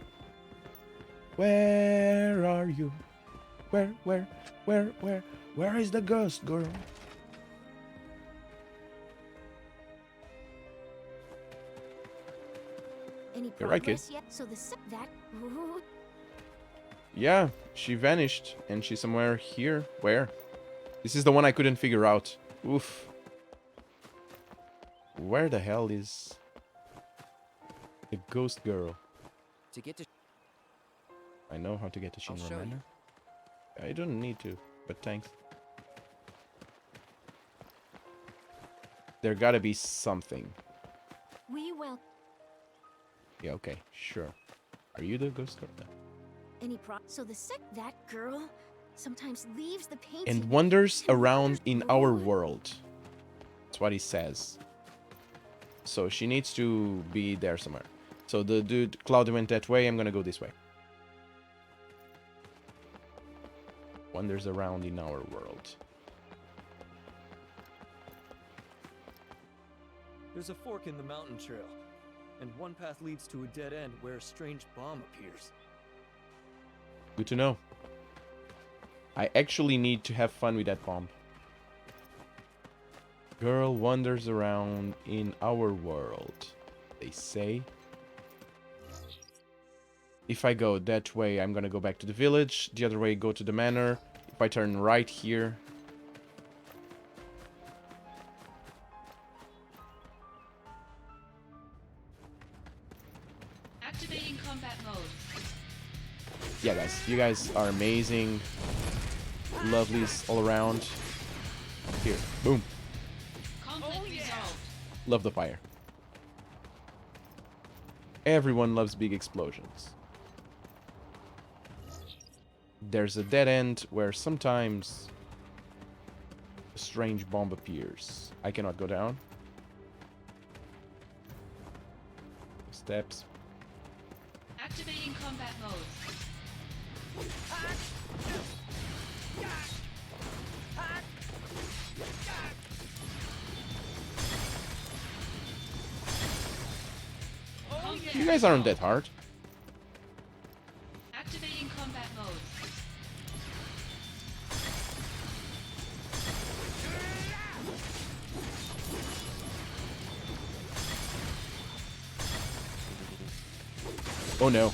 Where are you? Where is the ghost girl? Any You're right, kid. progress yet? So that. Ooh. Yeah, she vanished, and she's somewhere here. Where? This is the one I couldn't figure out. Oof. Where the hell is the ghost girl? To get to I know how to get to I'll Shinra show you. Manor. I don't need to, but thanks. There gotta be something. We will. Yeah, okay, sure. Are you the ghost girl? No. Any so that girl sometimes leaves the painting And wanders around in our world. That's what he says. So she needs to be there somewhere. So the dude, Cloud went that way, I'm gonna go this way. Wanders around in our world. There's a fork in the mountain trail, and one path leads to a dead end where a strange bomb appears. Good to know. I actually need to have fun with that bomb. Girl wanders around in our world, they say. If I go that way, I'm gonna go back to the village. The other way, go to the manor. If I turn right here... Activating combat mode. Yeah, guys. You guys are amazing. Lovelies all around. Here. Boom. Conflict resolved. Love the fire. Everyone loves big explosions. There's a dead end where sometimes a strange bomb appears. I cannot go down. Steps. Activating combat mode. You guys aren't that hard. Activating combat mode. Oh no.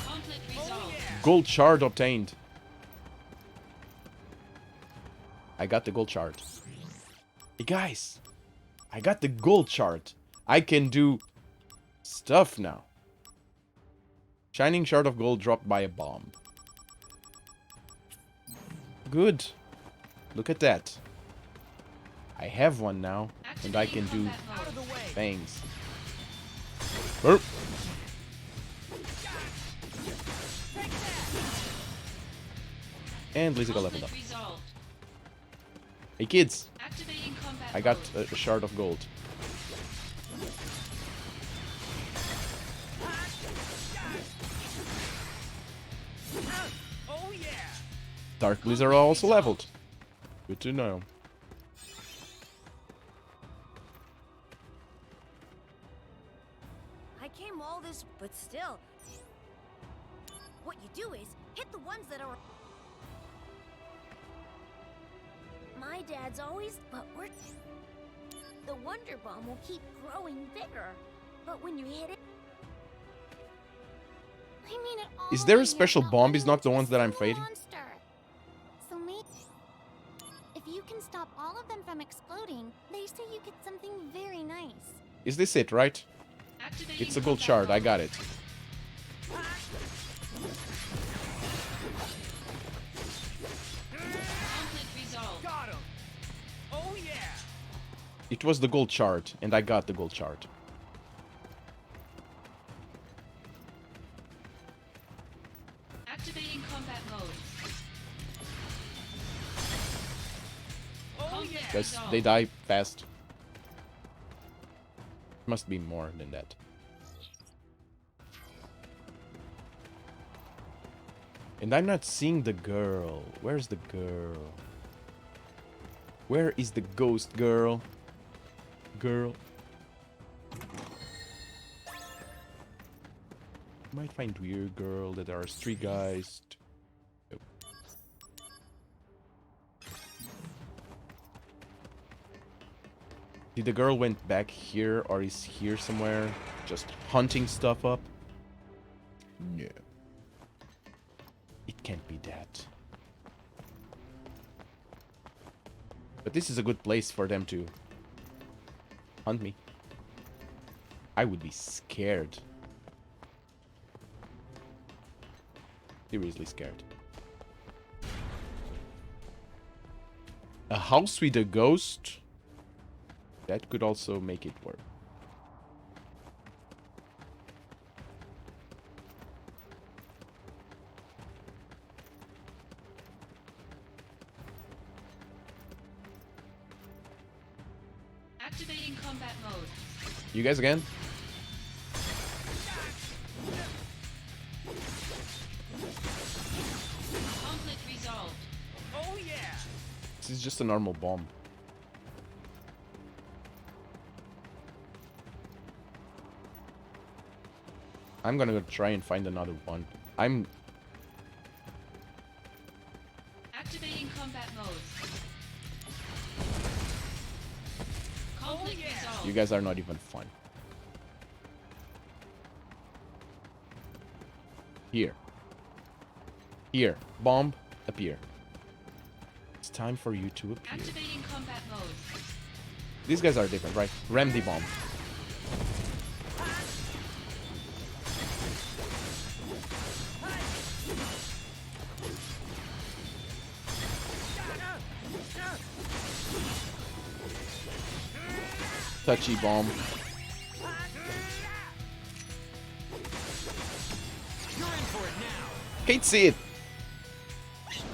Conflict resolved. Gold shard obtained. I got the gold shard. Hey guys, I got the gold shard. I can do stuff now. Shining shard of gold dropped by a bomb. Good. Look at that. I have one now, and I can do things. Burp. And Blizzy got leveled up. Hey kids, I got a shard of gold. Oh yeah. Dark Blizzard are also leveled. Good to know. I came all this, but still. What you do is hit the ones that are. My dad's always, but we're. The Wonder Bomb will keep growing bigger, but when you hit it, I mean it all. Is there the a way special here, bomb? Is running not the into a ones that I'm single fighting? monster. So maybe if you can stop all of them from exploding, they say you get something very nice. Is this it, right? It's a gold shard. I got it. Conflict resolved. Got him. Oh yeah. It was the gold shard, and I got the gold shard. Activating combat mode. Oh yeah. Guys, they die fast. Must be more than that. And I'm not seeing the girl. Where's the girl? Where is the ghost girl? Girl. Might find weird girl that are three guys. Did the girl went back here or is here somewhere? Just hunting stuff up? No. It can't be that. But this is a good place for them to hunt me. I would be scared. Seriously scared. A house with a ghost? That could also make it work. Activating combat mode. You guys again? Conflict resolved. Oh yeah! This is just a normal bomb. I'm gonna go try and find another one. Activating combat mode. Conflict resolved. You guys are not even fun. Here. Here. Bomb. Appear. It's time for you to appear. Activating combat mode. These guys are different, right? Remedy bomb. Touchy bomb. Can't see it.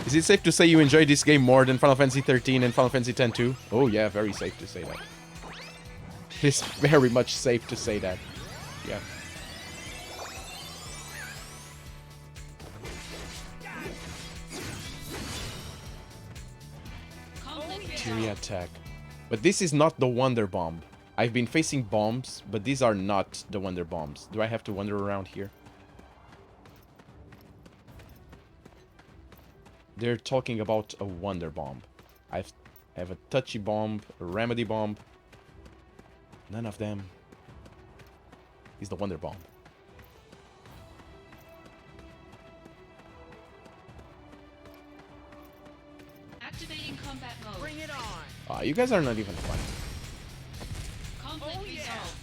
Is it safe to say you enjoyed this game more than Final Fantasy 13 and Final Fantasy 10 too? Oh yeah, very safe to say that. It's very much safe to say that. Yeah. Teary attack. But this is not the Wonder Bomb. I've been facing bombs, but these are not the Wonder Bombs. Do I have to wander around here? They're talking about a Wonder Bomb. I have a Touchy Bomb, a Remedy Bomb. None of them is the Wonder Bomb. Activating combat mode. Bring it on. You guys are not even fun. Conflict resolved.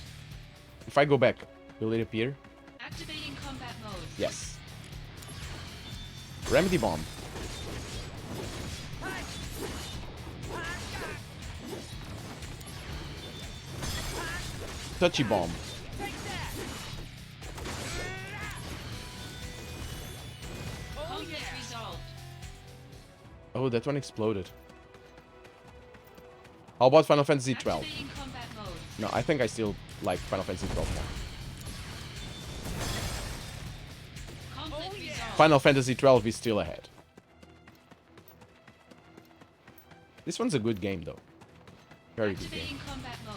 If I go back, will it appear? Activating combat mode. Yes. Remedy Bomb. Touchy Bomb. Conflict resolved. Oh, that one exploded. How about Final Fantasy 12? Activating combat mode. No, I think I still like Final Fantasy 12 more. Conflict resolved. Final Fantasy 12 is still ahead. This one's a good game, though. Very good game. Activating combat mode.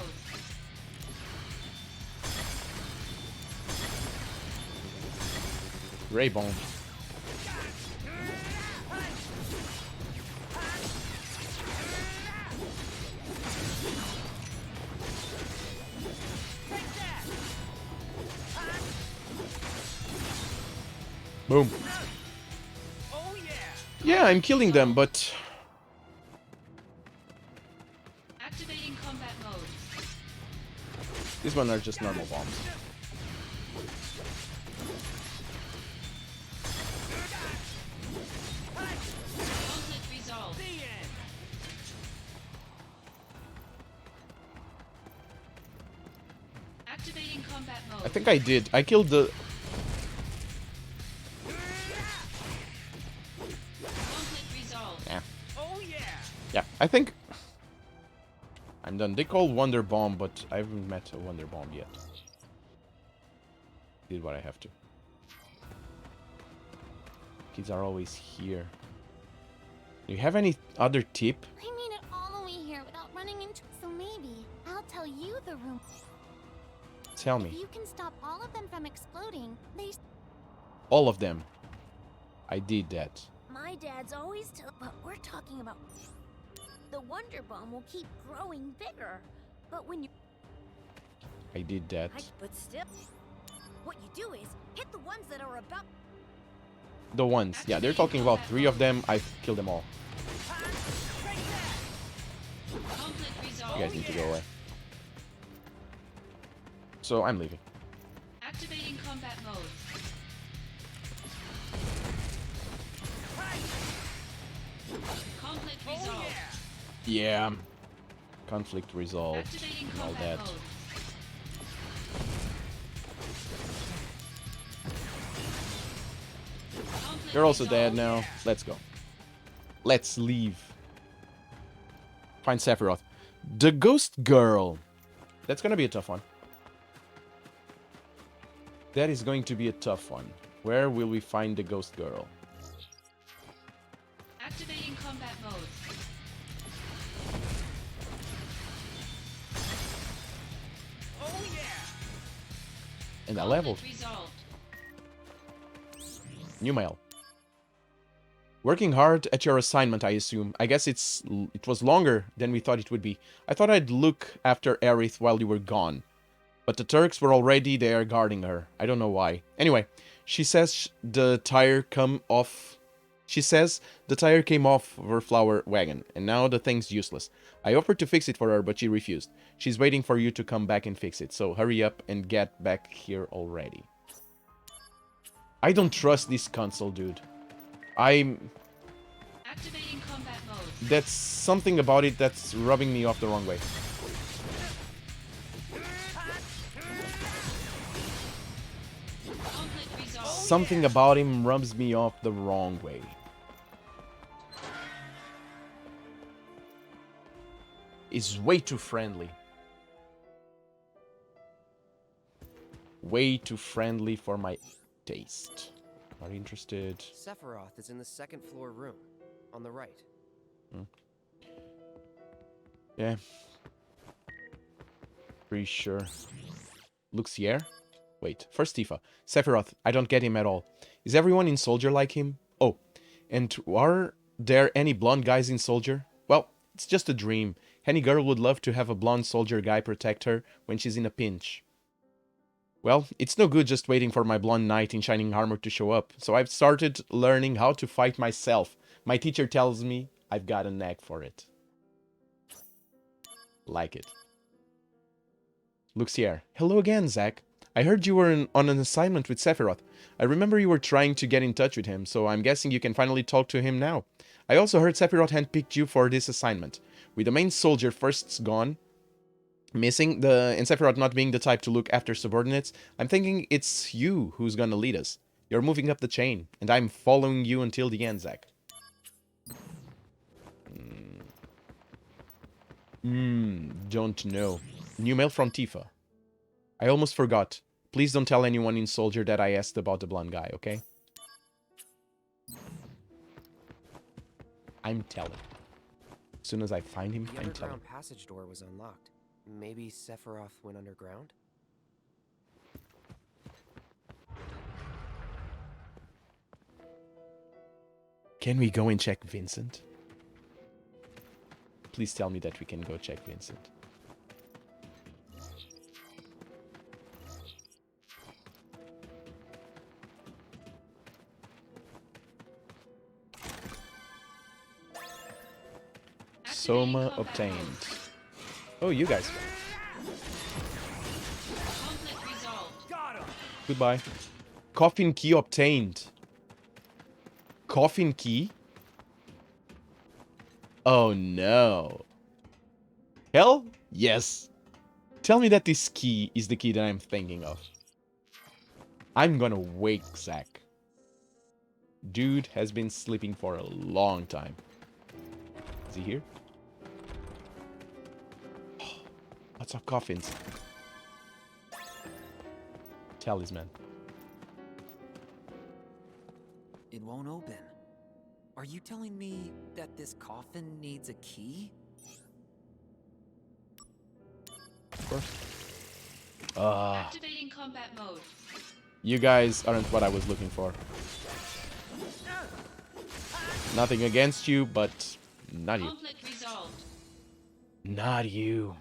Ray Bomb. Boom. Oh yeah. Yeah, I'm killing them, but Activating combat mode. these ones are just normal bombs. Conflict resolved. The end. Activating combat mode. I think I did. I killed the... Conflict resolved. Yeah. Oh yeah. Yeah, I think... I'm done. They call Wonder Bomb, but I haven't met a Wonder Bomb yet. Did what I have to. Kids are always here. Do you have any other tip? I made it all the way here without running into. So maybe I'll tell you the room. Tell me. If you can stop all of them from exploding, they. All of them. I did that. My dad's always but we're talking about the Wonder Bomb will keep growing bigger. But when you... I did that. But still... What you do is hit the ones that are about... The ones. Yeah, they're talking about 3 of them. I've killed them all. You guys need to go away. So I'm leaving. Activating combat mode. Conflict resolved. Yeah. Conflict resolved. Activating And all combat that. mode. You're also dead now. Let's go. Let's leave. Find Sephiroth. The Ghost Girl. That's gonna be a tough one. That is going to be a tough one. Where will we find the Ghost Girl? Activating combat mode. Oh yeah. And I leveled. Resolved. New mail. Working hard at your assignment, I assume. I guess it was longer than we thought it would be. I thought I'd look after Aerith while you were gone. But the Turks were already there guarding her. I don't know why. Anyway, she says the tire came off of her flower wagon, and now the thing's useless. I offered to fix it for her, but she refused. She's waiting for you to come back and fix it, so hurry up and get back here already. I don't trust this console, dude. Activating combat mode. That's something about it that's rubbing me off the wrong way. Something about him rubs me off the wrong way. He's way too friendly. Way too friendly for my taste. Not interested. Sephiroth is in the second floor room, on the right. Yeah. Pretty sure. Luxier? Wait, first Tifa. Sephiroth, I don't get him at all. Is everyone in Soldier like him? Oh, and are there any blonde guys in Soldier? Well, it's just a dream. Any girl would love to have a blonde soldier guy protect her when she's in a pinch. Well, it's no good just waiting for my blonde knight in shining armor to show up, so I've started learning how to fight myself. My teacher tells me I've got a knack for it. Like it. Luxier. Hello again, Zack. I heard you were on an assignment with Sephiroth. I remember you were trying to get in touch with him, so I'm guessing you can finally talk to him now. I also heard Sephiroth handpicked you for this assignment. With the main soldier firsts gone, missing, and Sephiroth not being the type to look after subordinates, I'm thinking it's you who's gonna lead us. You're moving up the chain, and I'm following you until the end, Zack. Don't know. New mail from Tifa. I almost forgot. Please don't tell anyone in Soldier that I asked about the blonde guy, okay? I'm telling. As soon as I find him, The I'm telling. underground passage door was unlocked. Maybe Sephiroth went underground? Can we go and check Vincent? Please tell me that we can go check Vincent. Soma obtained. Oh, you guys. Goodbye. Coffin key obtained. Coffin key? Oh no. Hell? Yes. Tell me that this key is the key that I'm thinking of. I'm gonna wake Zack. Dude has been sleeping for a long time. Is he here? Lots of coffins. Talisman. It won't open. Are you telling me that this coffin needs a key? Of course. Activating combat mode. You guys aren't what I was looking for. Nothing against you, but not you. Conflict resolved. Not you.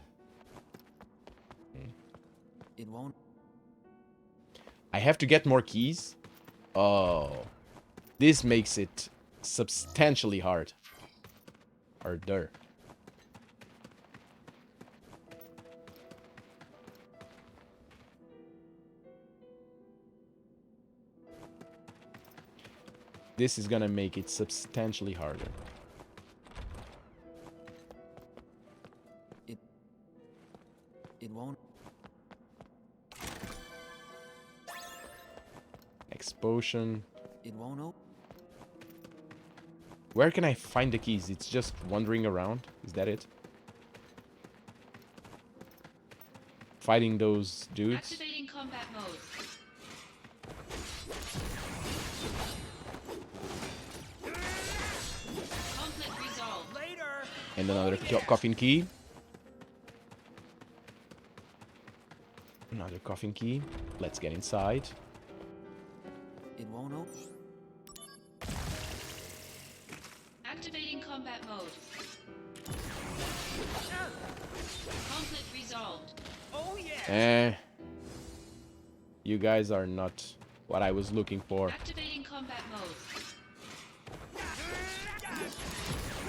It won't. I have to get more keys? Oh. This makes it substantially hard. Harder. This is gonna make it substantially harder. It won't. Next potion. It won't open. Where can I find the keys? It's just wandering around. Is that it? Fighting those dudes. Activating combat mode. Conflict resolved. Later. And another coffin key. Another coffin key. Let's get inside. It won't open. Activating combat mode. Conflict resolved. Oh yeah. You guys are not what I was looking for. Activating combat mode.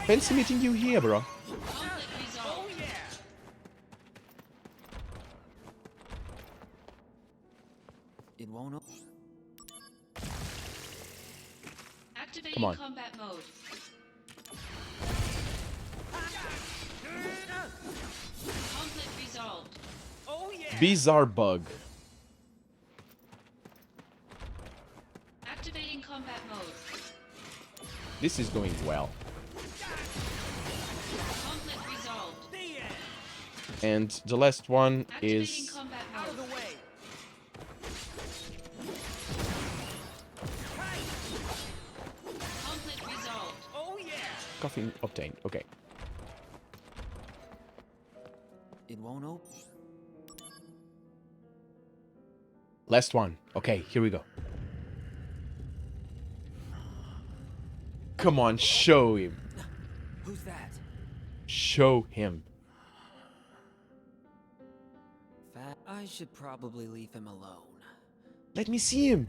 Fancy meeting you here, bro. Conflict resolved. Oh yeah. It won't open. Activating Come on. combat mode. Conflict resolved. Oh yeah. Bizarre bug. Activating combat mode. This is going well. Conflict resolved. The end. And the last one Activating is combat Out of mode. the way. Conflict resolved. Oh yeah. coffin obtained. Okay. It won't open. Last one. Okay, here we go. Come on, show him. Who's that? Show him. I should probably leave him alone. Let me see him.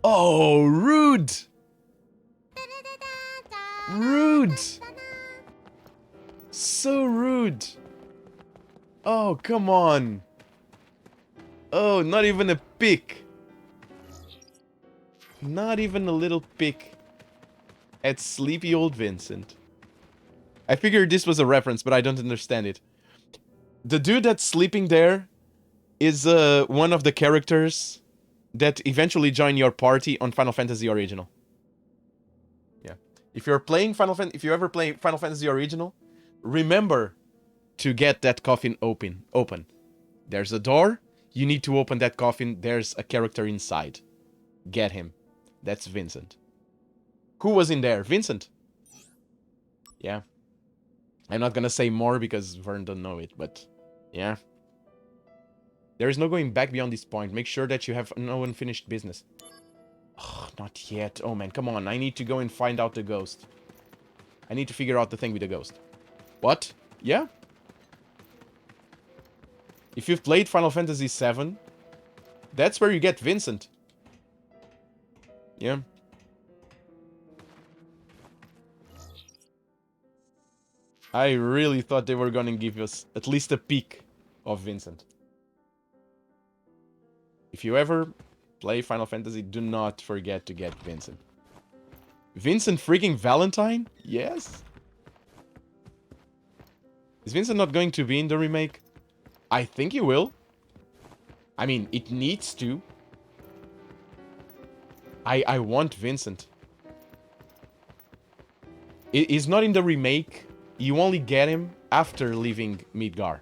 Oh, rude. Rude. So rude. Oh, come on. Oh, not even a pick. Not even a little pick at sleepy old Vincent. I figured this was a reference, but I don't understand it. The dude that's sleeping there is one of the characters that eventually join your party on Final Fantasy Original. Yeah. If you're playing if you ever play Final Fantasy Original, remember to get that coffin open. There's a door. You need to open that coffin. There's a character inside. Get him. That's Vincent. Who was in there? Vincent. Yeah. I'm not gonna say more because Vern don't know it, but yeah. There is no going back beyond this point. Make sure that you have no unfinished business. Oh, not yet. Oh man, come on. I need to go and find out the ghost. I need to figure out the thing with the ghost. What? Yeah? If you've played Final Fantasy VII, that's where you get Vincent. Yeah. I really thought they were gonna give us at least a peek of Vincent. If you ever play Final Fantasy, do not forget to get Vincent. Vincent freaking Valentine? Yes. Is Vincent not going to be in the remake? I think he will. I mean, it needs to. I want Vincent. He's not in the remake. You only get him after leaving Midgar.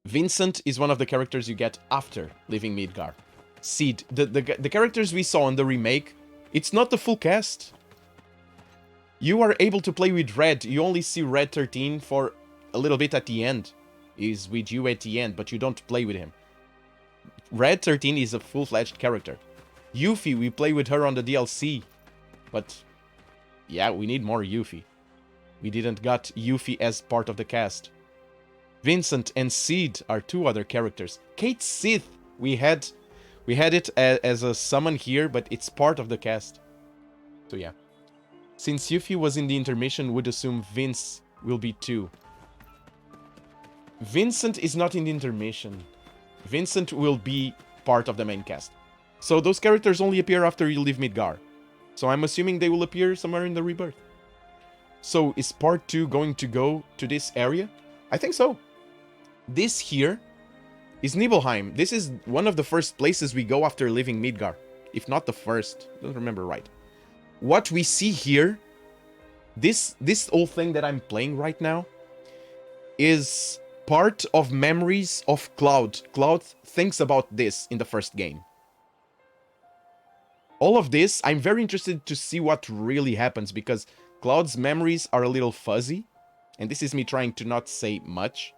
Vincent is one of the characters you get after leaving Midgar. Cid, the characters we saw in the remake, it's not the full cast. You are able to play with Red. You only see Red 13 for a little bit at the end. He's with you at the end, but you don't play with him. Red 13 is a full-fledged character. Yuffie, we play with her on the DLC. But, yeah, we need more Yuffie. We didn't got Yuffie as part of the cast. Vincent and Seed are two other characters. Kate Sith, we had it as a summon here, but it's part of the cast. So yeah. Since Yuffie was in the intermission, would assume Vince will be too. Vincent is not in the intermission. Vincent will be part of the main cast. So those characters only appear after you leave Midgar. So I'm assuming they will appear somewhere in the Rebirth. So is part 2 going to go to this area? I think so. This here is Nibelheim. This is one of the first places we go after leaving Midgar. If not the first. Don't remember right. What we see here, this whole thing that I'm playing right now, is part of memories of Cloud. Cloud thinks about this in the first game. All of this, I'm very interested to see what really happens, because Cloud's memories are a little fuzzy, and this is me trying to not say much.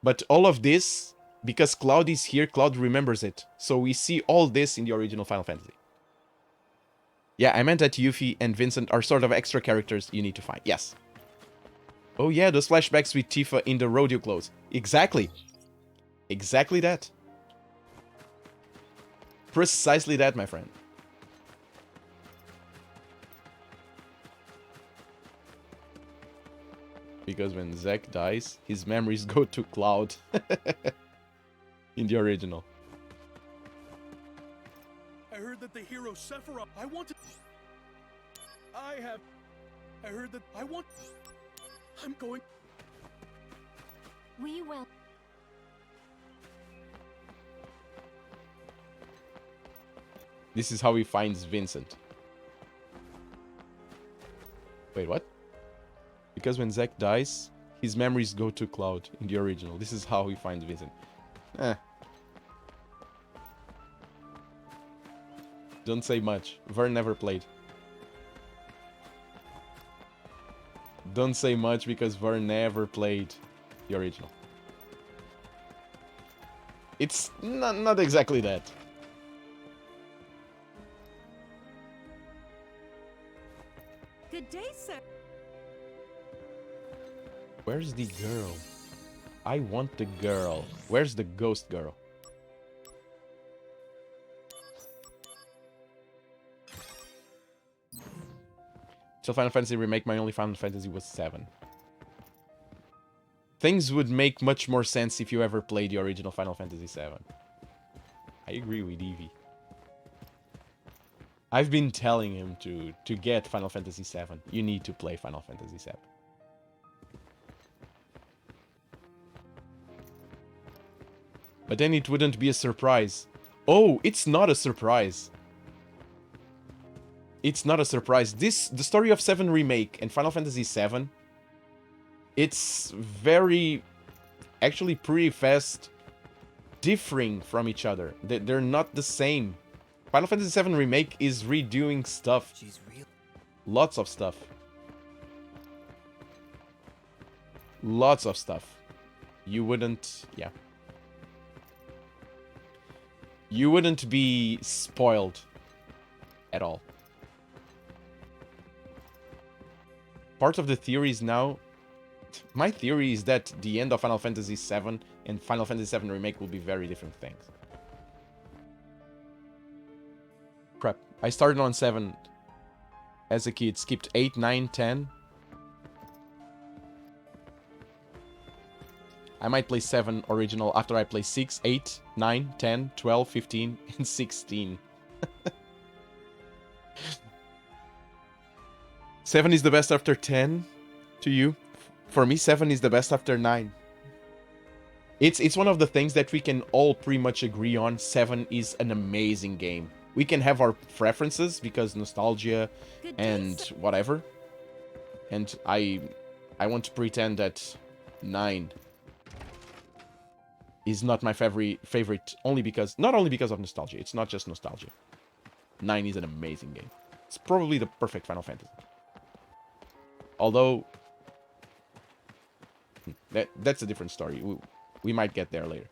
But all of this, because Cloud is here, Cloud remembers it. So we see all this in the original Final Fantasy. Yeah, I meant that Yuffie and Vincent are sort of extra characters you need to find. Yes. Oh yeah, those flashbacks with Tifa in the rodeo clothes. Exactly. Exactly that. Precisely that, my friend. Because when Zack dies, his memories go to Cloud. In the original. I heard that the hero Sephiroth. I heard that I'm going. We will. This is how he finds Vincent. Wait, what? Because when Zack dies, his memories go to Cloud in the original. This is how he finds Vincent. Don't say much. Vern never played. Don't say much because Vern never played the original. It's not exactly that. Good day, sir. Where's the girl? I want the girl. Where's the ghost girl? Till Final Fantasy Remake, my only Final Fantasy was 7. Things would make much more sense if you ever played the original Final Fantasy 7. I agree with Eevee. I've been telling him to get Final Fantasy 7. You need to play Final Fantasy 7. But then it wouldn't be a surprise. Oh, it's not a surprise. It's not a surprise. The story of 7 Remake and Final Fantasy 7, it's very, actually pretty fast differing from each other. They're not the same. Final Fantasy 7 Remake is redoing stuff. She's real. Lots of stuff. Lots of stuff. You wouldn't, yeah. You wouldn't be spoiled at all. Part of the theories now, my theory is that the end of Final Fantasy VII and Final Fantasy VII Remake will be very different things. Prep. I started on 7 as a kid, skipped 8, 9, 10. I might play 7 original after I play 6, 8, 9, 10, 12, 15, and 16. 7 is the best after 10 to you. For me, 7 is the best after 9. It's one of the things that we can all pretty much agree on. 7 is an amazing game. We can have our preferences because nostalgia and whatever. And I want to pretend that 9 is not my favorite only because, not only because of nostalgia. It's not just nostalgia. 9 is an amazing game. It's probably the perfect Final Fantasy. Although, that's a different story. We might get there later.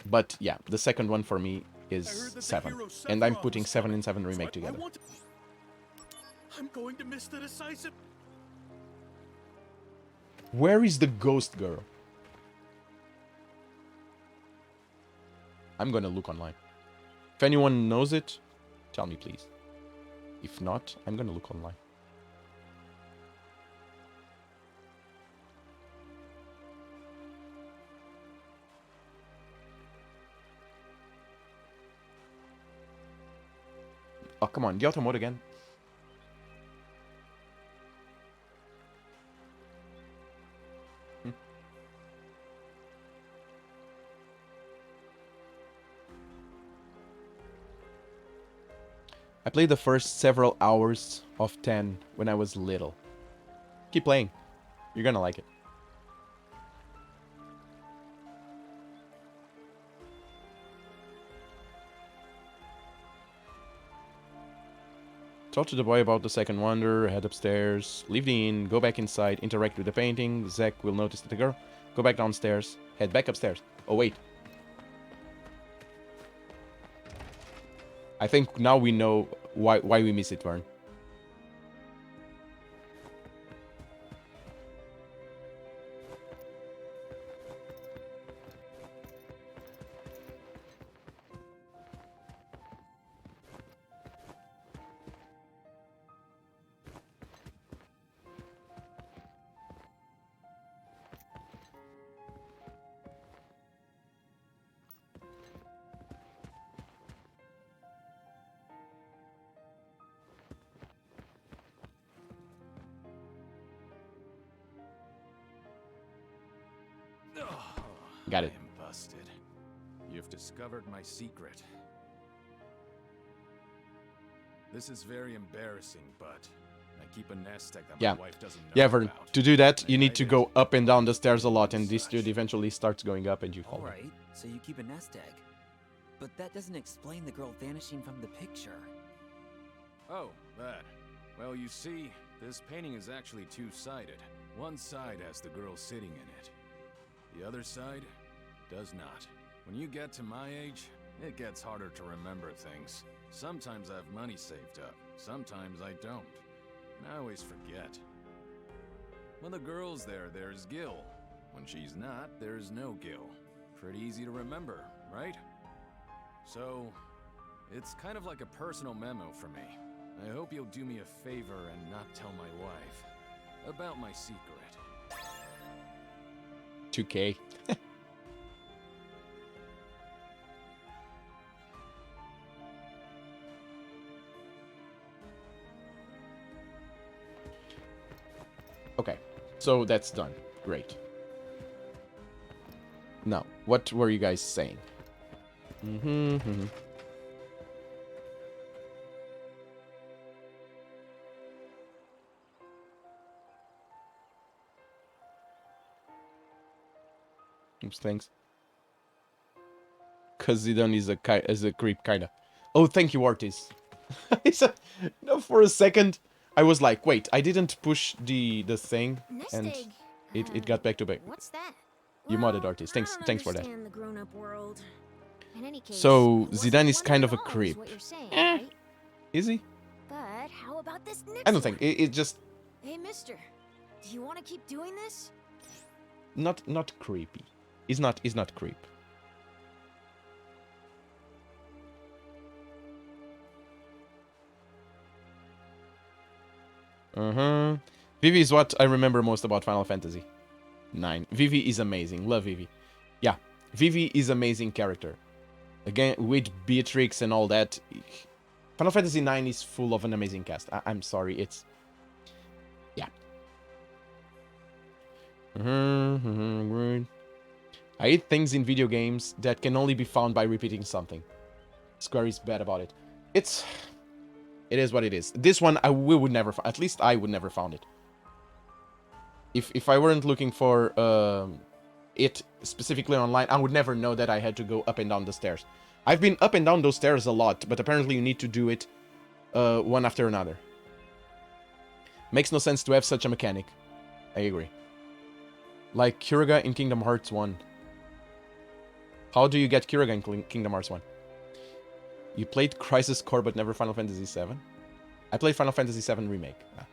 But yeah, the second one for me is 7. And I'm putting 7 and 7 Remake together. I'm going to miss the decisive. Where is the ghost girl? I'm gonna look online. If anyone knows it, tell me please. If not, I'm gonna look online. Oh, come on, the auto mode again. I played the first several hours of 10 when I was little. Keep playing. You're gonna like it. Talk to the boy about the second wonder, head upstairs, leave the inn, go back inside, interact with the painting. Zack will notice the girl. Go back downstairs, head back upstairs. Oh, wait. I think now we know why we miss it, Vern. Got it. I am busted. You've discovered my secret. This is very embarrassing, but I keep a nest egg that my wife doesn't know Vern. about. To do that, you need to go up and down the stairs a lot, and this dude eventually starts going up and you fall. Alright, so you keep a nest egg. But that doesn't explain the girl vanishing from the picture. Oh, that. Well, you see, this painting is actually two-sided. One side has the girl sitting in it. The other side does not. When you get to my age, it gets harder to remember things. Sometimes I have money saved up, sometimes I don't. And I always forget. When the girl's there, there's Gil. When she's not, there's no Gil. Pretty easy to remember, right? So, it's kind of like a personal memo for me. I hope you'll do me a favor and not tell my wife about my secret. 2K. Okay, so that's done. Great. Now, what were you guys saying? Oops, thanks. Cause Zidane is a creep, kinda. Oh, thank you, Ortiz. No, for a second, I was like, wait, I didn't push the thing, and it got back to back. What's that? You modded, Ortiz. Thanks for that. The grown-up world. In any case, So Zidane is kind of a is creep. what you're saying, right? Is he? But how about this next I don't think it just Hey, mister. Do you want to keep doing this? not creepy. He's not creep. Vivi is what I remember most about Final Fantasy 9. Vivi is amazing. Love Vivi. Yeah, Vivi is amazing character. Again, with Beatrix and all that. Final Fantasy 9 is full of an amazing cast. I'm sorry, it's... Yeah. I hate things in video games that can only be found by repeating something. Square is bad about it. It is what it is. This one, we would never... At least I would never found it. If I weren't looking for it specifically online, I would never know that I had to go up and down the stairs. I've been up and down those stairs a lot, but apparently you need to do it one after another. Makes no sense to have such a mechanic. I agree. Like Kiraga in Kingdom Hearts 1. How do you get Kiraga in Kingdom Hearts 1? You played Crisis Core but never Final Fantasy 7? I played Final Fantasy 7 Remake. Okay.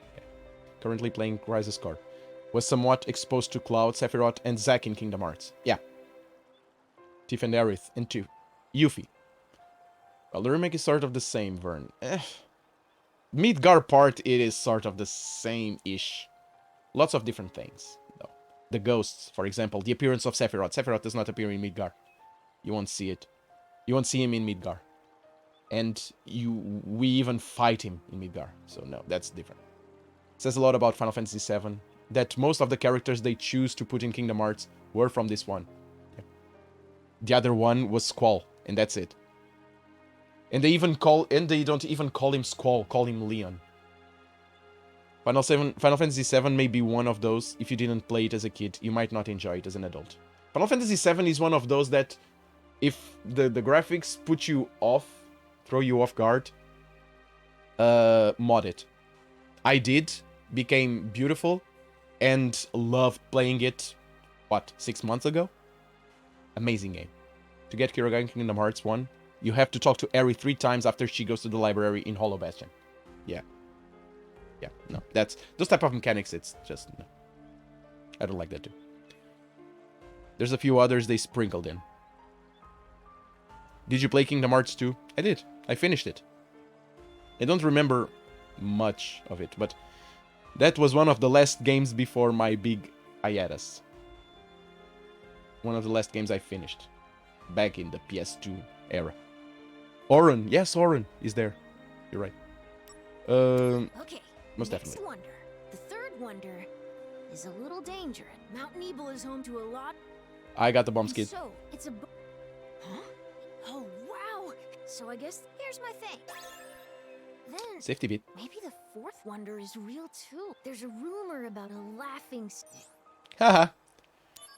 Currently playing Crisis Core. was somewhat exposed to Cloud, Sephiroth, and Zack in Kingdom Hearts. Yeah. Tiff and Aerith, and Yuffie. Well, the remake is sort of the same, Vern. Midgar part, it is sort of the same-ish. Lots of different things, though. The ghosts, for example, the appearance of Sephiroth. Sephiroth does not appear in Midgar. You won't see it. You won't see him in Midgar. And we even fight him in Midgar. So no, that's different. It says a lot about Final Fantasy VII, that most of the characters they choose to put in Kingdom Hearts were from this one. Yeah. The other one was Squall, and that's it. And they don't even call him Squall, call him Leon. Final Fantasy VII may be one of those, if you didn't play it as a kid, you might not enjoy it as an adult. Final Fantasy VII is one of those that, if the graphics put you off, throw you off guard, mod it. I did, became beautiful, and loved playing it, what, 6 months ago? Amazing game. To get Kiragan Kingdom Hearts 1, you have to talk to Eri 3 times after she goes to the library in Hollow Bastion. Yeah. Yeah, no, that's... Those type of mechanics, it's just... No. I don't like that too. There's a few others they sprinkled in. Did you play Kingdom Hearts 2? I did. I finished it. I don't remember much of it, but that was one of the last games before my big hiatus. One of the last games I finished. Back in the PS2 era. Oren. Yes, Oren is there. You're right. Okay. Most next definitely. wonder. The third wonder is a little dangerous. Mount Nebel is home to a lot. I got the bomb skid. So it's a. Huh? Oh wow! So I guess here's my thing. Then Safety bit. maybe the fourth wonder is real too. There's a rumor about a laughing. Haha.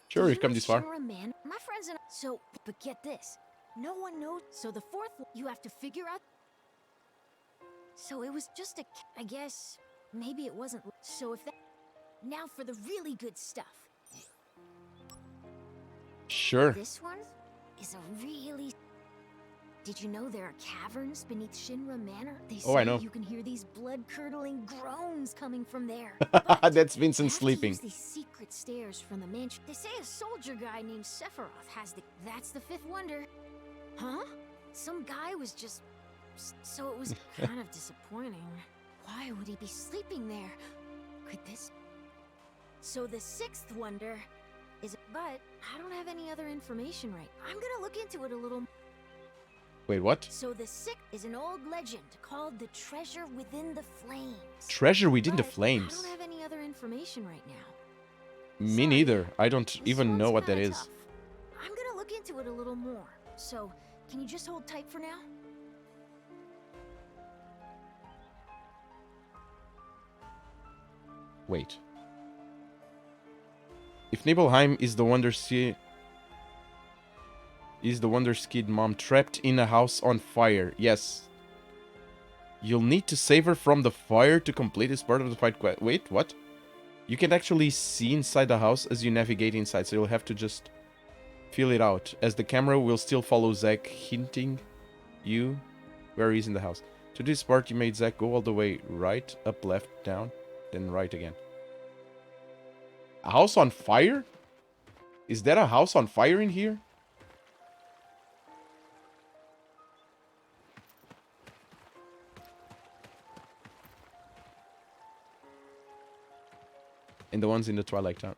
Sure, Do we've you come know this far. Shinra, man? My friends and so, but get this. No one knows. So the fourth, you have to figure out. So it was just a. I guess maybe it wasn't. So if that. Now for the really good stuff. Sure. This one is a really. Did you know there are caverns beneath Shinra Manor? They say Oh, I know. you can hear these blood-curdling groans coming from there. That's Vincent You have to sleeping. use these secret stairs from the mansion. They say a soldier guy named Sephiroth has the. That's the fifth wonder. Huh? Some guy was just. So it was kind of disappointing. Why would he be sleeping there? Could this? So the sixth wonder is. But I don't have any other information right. I'm gonna look into it a little. Wait, what? So the sixth is an old legend called the Treasure Within the Flames. Treasure within the But I flames. don't have any other information right now. Me neither. I don't even know what that kinda is. tough. I'm gonna look into it a little more. So, can you just hold tight for now? Wait. If Nibelheim is the Wonderskid mom trapped in a house on fire, yes. You'll need to save her from the fire to complete this part of the fight quest. Wait, what? You can actually see inside the house as you navigate inside, so you'll have to just feel it out, as the camera will still follow Zack, hinting you where he's in the house. To this part, you made Zack go all the way right, up, left, down, then right again. A house on fire? Is there a house on fire in here? And the ones in the Twilight Town.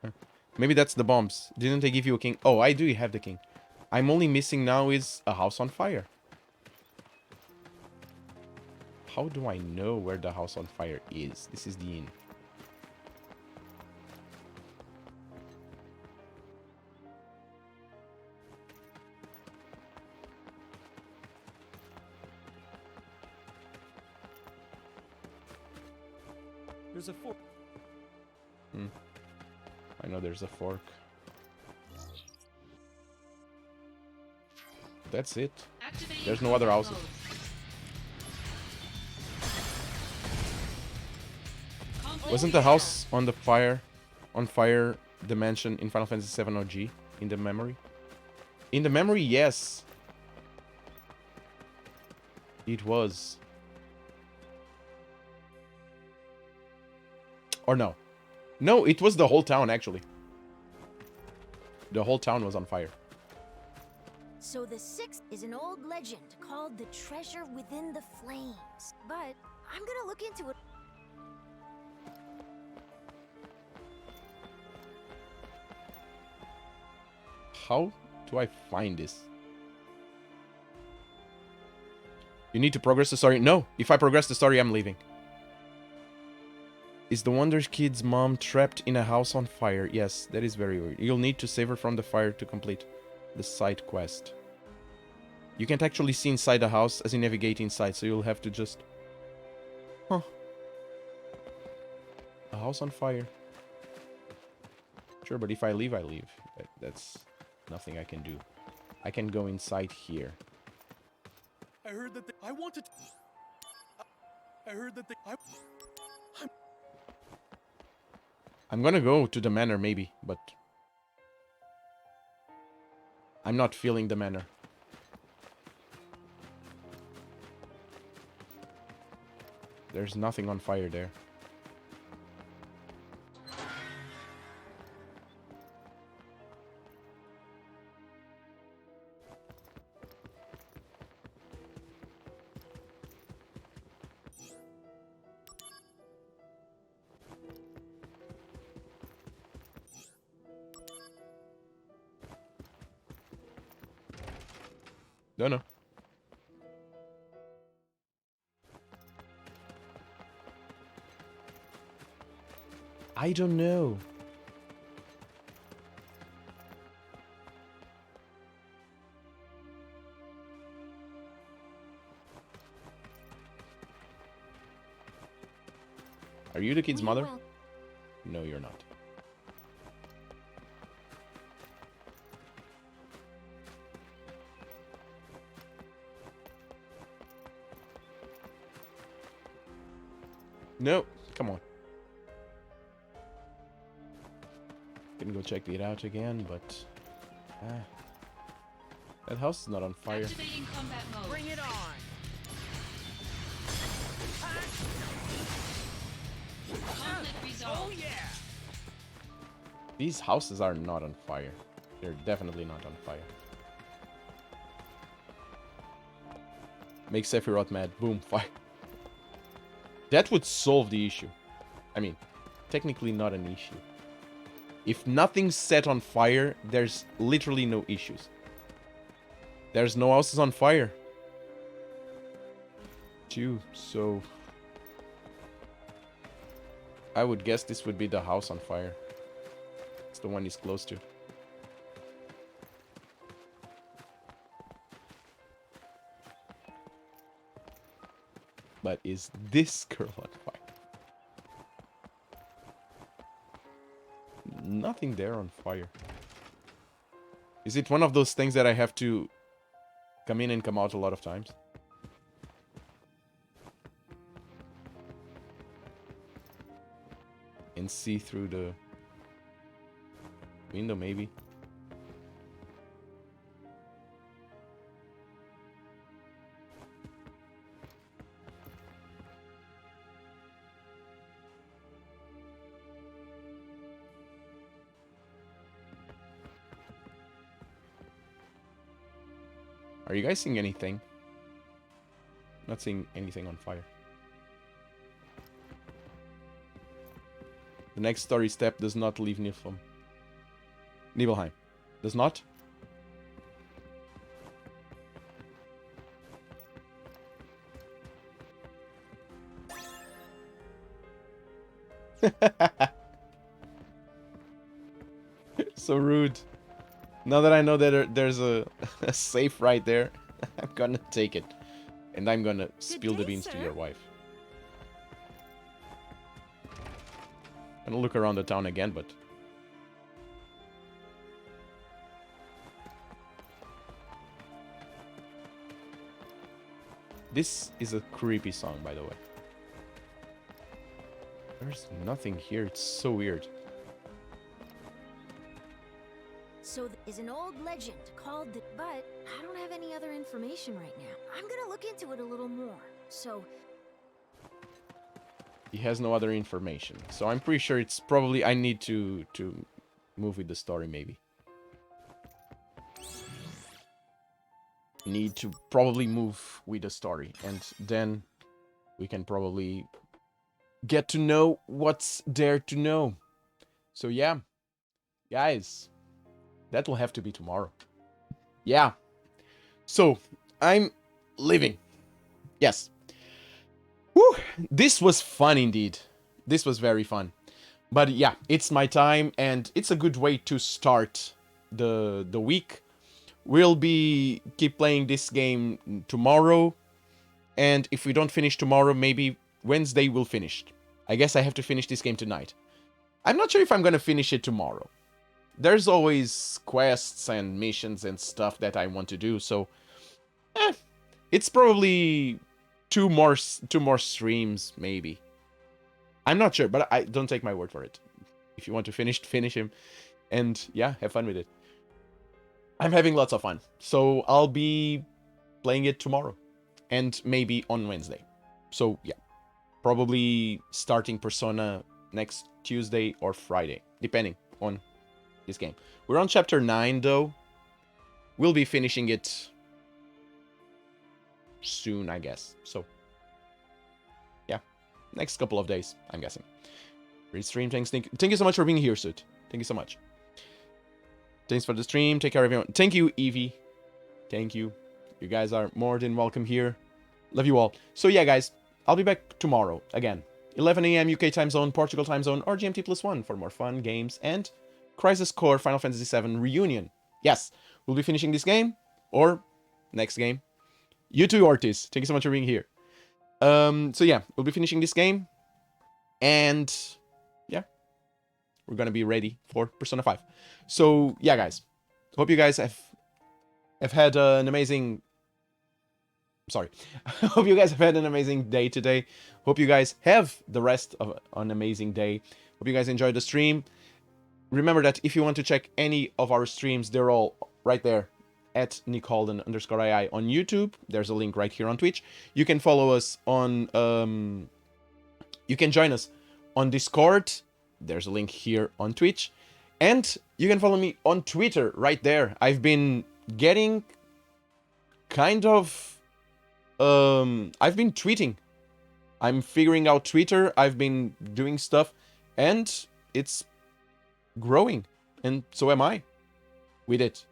Maybe that's the bombs. Didn't they give you a king? Oh, I do have the king. I'm only missing now is a house on fire. How do I know where the house on fire is? This is the inn. There's a fork. I know there's a fork. That's it. There's no other houses. Wasn't the house on the fire, the mansion in Final Fantasy VII OG in the memory? In the memory, yes. It was. Or no. No, it was the whole town, actually. The whole town was on fire. So the sixth is an old legend called the Treasure Within the Flames. But I'm gonna look into it. How do I find this? You need to progress the story. No, if I progress the story, I'm leaving. Is the Wonder Kid's mom trapped in a house on fire? Yes, that is very weird. You'll need to save her from the fire to complete the side quest. You can't actually see inside the house as you navigate inside, so you'll have to just... Huh. A house on fire. Sure, but if I leave, I leave. That's nothing I can do. I can go inside here. I heard that I wanted. I heard that I'm gonna go to the manor, maybe, but... I'm not feeling the manor. There's nothing on fire there. Don't know. I don't know. Are you the kid's mother? No, you're not. No, come on. Gonna go check it out again, but that house is not on fire. Activating combat mode. Bring it on! Conflict resolved. Oh yeah! These houses are not on fire. They're definitely not on fire. Make Sephiroth mad. Boom, fire. That would solve the issue. I mean, technically not an issue. If nothing's set on fire, there's literally no issues. There's no houses on fire. So... I would guess this would be the house on fire. It's the one he's close to. But is this girl on fire? Nothing there on fire. Is it one of those things that I have to come in and come out a lot of times? And see through the window, maybe? Are you guys seeing anything? Not seeing anything on fire. The next story step does not leave Nibelheim. Does not? So rude. Now that I know that there's a safe right there, I'm gonna take it. And I'm gonna spill the beans to your wife. I'm gonna look around the town again, but... This is a creepy song, by the way. There's nothing here, it's so weird. So is an old legend called the... But I don't have any other information right now. I'm gonna look into it a little more. So... He has no other information. So I'm pretty sure it's probably... I need to move with the story, maybe. Need to probably move with the story. And then we can probably get to know what's there to know. So yeah. Guys. That will have to be tomorrow. Yeah. So, I'm leaving. Yes. Whew, this was fun indeed. This was very fun. But yeah, it's my time and it's a good way to start the week. We'll be keep playing this game tomorrow. And if we don't finish tomorrow, maybe Wednesday we'll finish. I guess I have to finish this game tonight. I'm not sure if I'm gonna finish it tomorrow. There's always quests and missions and stuff that I want to do, so... it's probably two more streams, maybe. I'm not sure, but I don't take my word for it. If you want to finish him. And yeah, have fun with it. I'm having lots of fun. So I'll be playing it tomorrow. And maybe on Wednesday. So yeah. Probably starting Persona next Tuesday or Friday. Depending on this game. We're on chapter 9 though. We'll be finishing it soon, I guess. So yeah, next couple of days, I'm guessing. Great stream. Thank you so much for being here, Soot. Thank you so much. Thanks for the stream. Take care, everyone. Thank you, Evie. Thank you. You guys are more than welcome here. Love you all. So yeah, guys, I'll be back tomorrow again. 11 a.m. UK time zone, Portugal time zone, or GMT +1 for more fun games and Crisis Core Final Fantasy VII Reunion. Yes, we'll be finishing this game or next game. You too, Ortiz. Thank you so much for being here. So yeah, we'll be finishing this game. And yeah, we're gonna be ready for Persona 5. So yeah, guys. Hope you guys have had an amazing... Sorry. Hope you guys have had an amazing day today. Hope you guys have the rest of an amazing day. Hope you guys enjoyed the stream. Remember that if you want to check any of our streams, they're all right there at nickholden_ii on YouTube. There's a link right here on Twitch. You can follow us on... you can join us on Discord. There's a link here on Twitch. And you can follow me on Twitter right there. I've been getting kind of... I've been tweeting. I'm figuring out Twitter. I've been doing stuff. And it's growing. And so am I with it.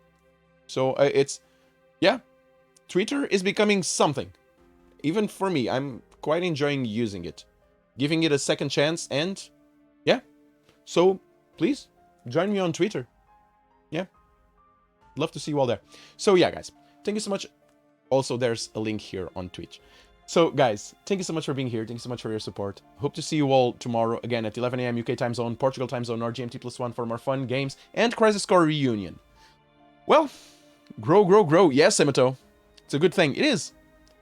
So it's... Yeah. Twitter is becoming something. Even for me. I'm quite enjoying using it. Giving it a second chance. And yeah. So please join me on Twitter. Yeah. Love to see you all there. So yeah, guys. Thank you so much. Also, there's a link here on Twitch. So, guys, thank you so much for being here. Thank you so much for your support. Hope to see you all tomorrow, again, at 11 a.m. UK time zone, Portugal time zone, or GMT +1 for more fun games and Crisis Core Reunion. Well, grow, grow, grow. Yes, Emato. It's a good thing. It is.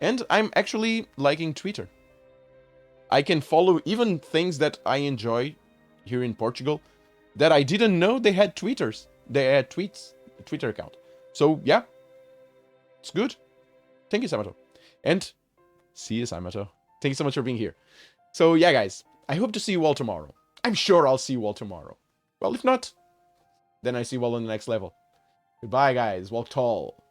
And I'm actually liking Twitter. I can follow even things that I enjoy here in Portugal that I didn't know they had tweeters. They had tweets, a Twitter account. So, yeah. It's good. Thank you, Samato. And see you, Samato. Thank you so much for being here. So, yeah, guys. I hope to see you all tomorrow. I'm sure I'll see you all tomorrow. Well, if not, then I see you all on the next level. Goodbye, guys. Walk tall.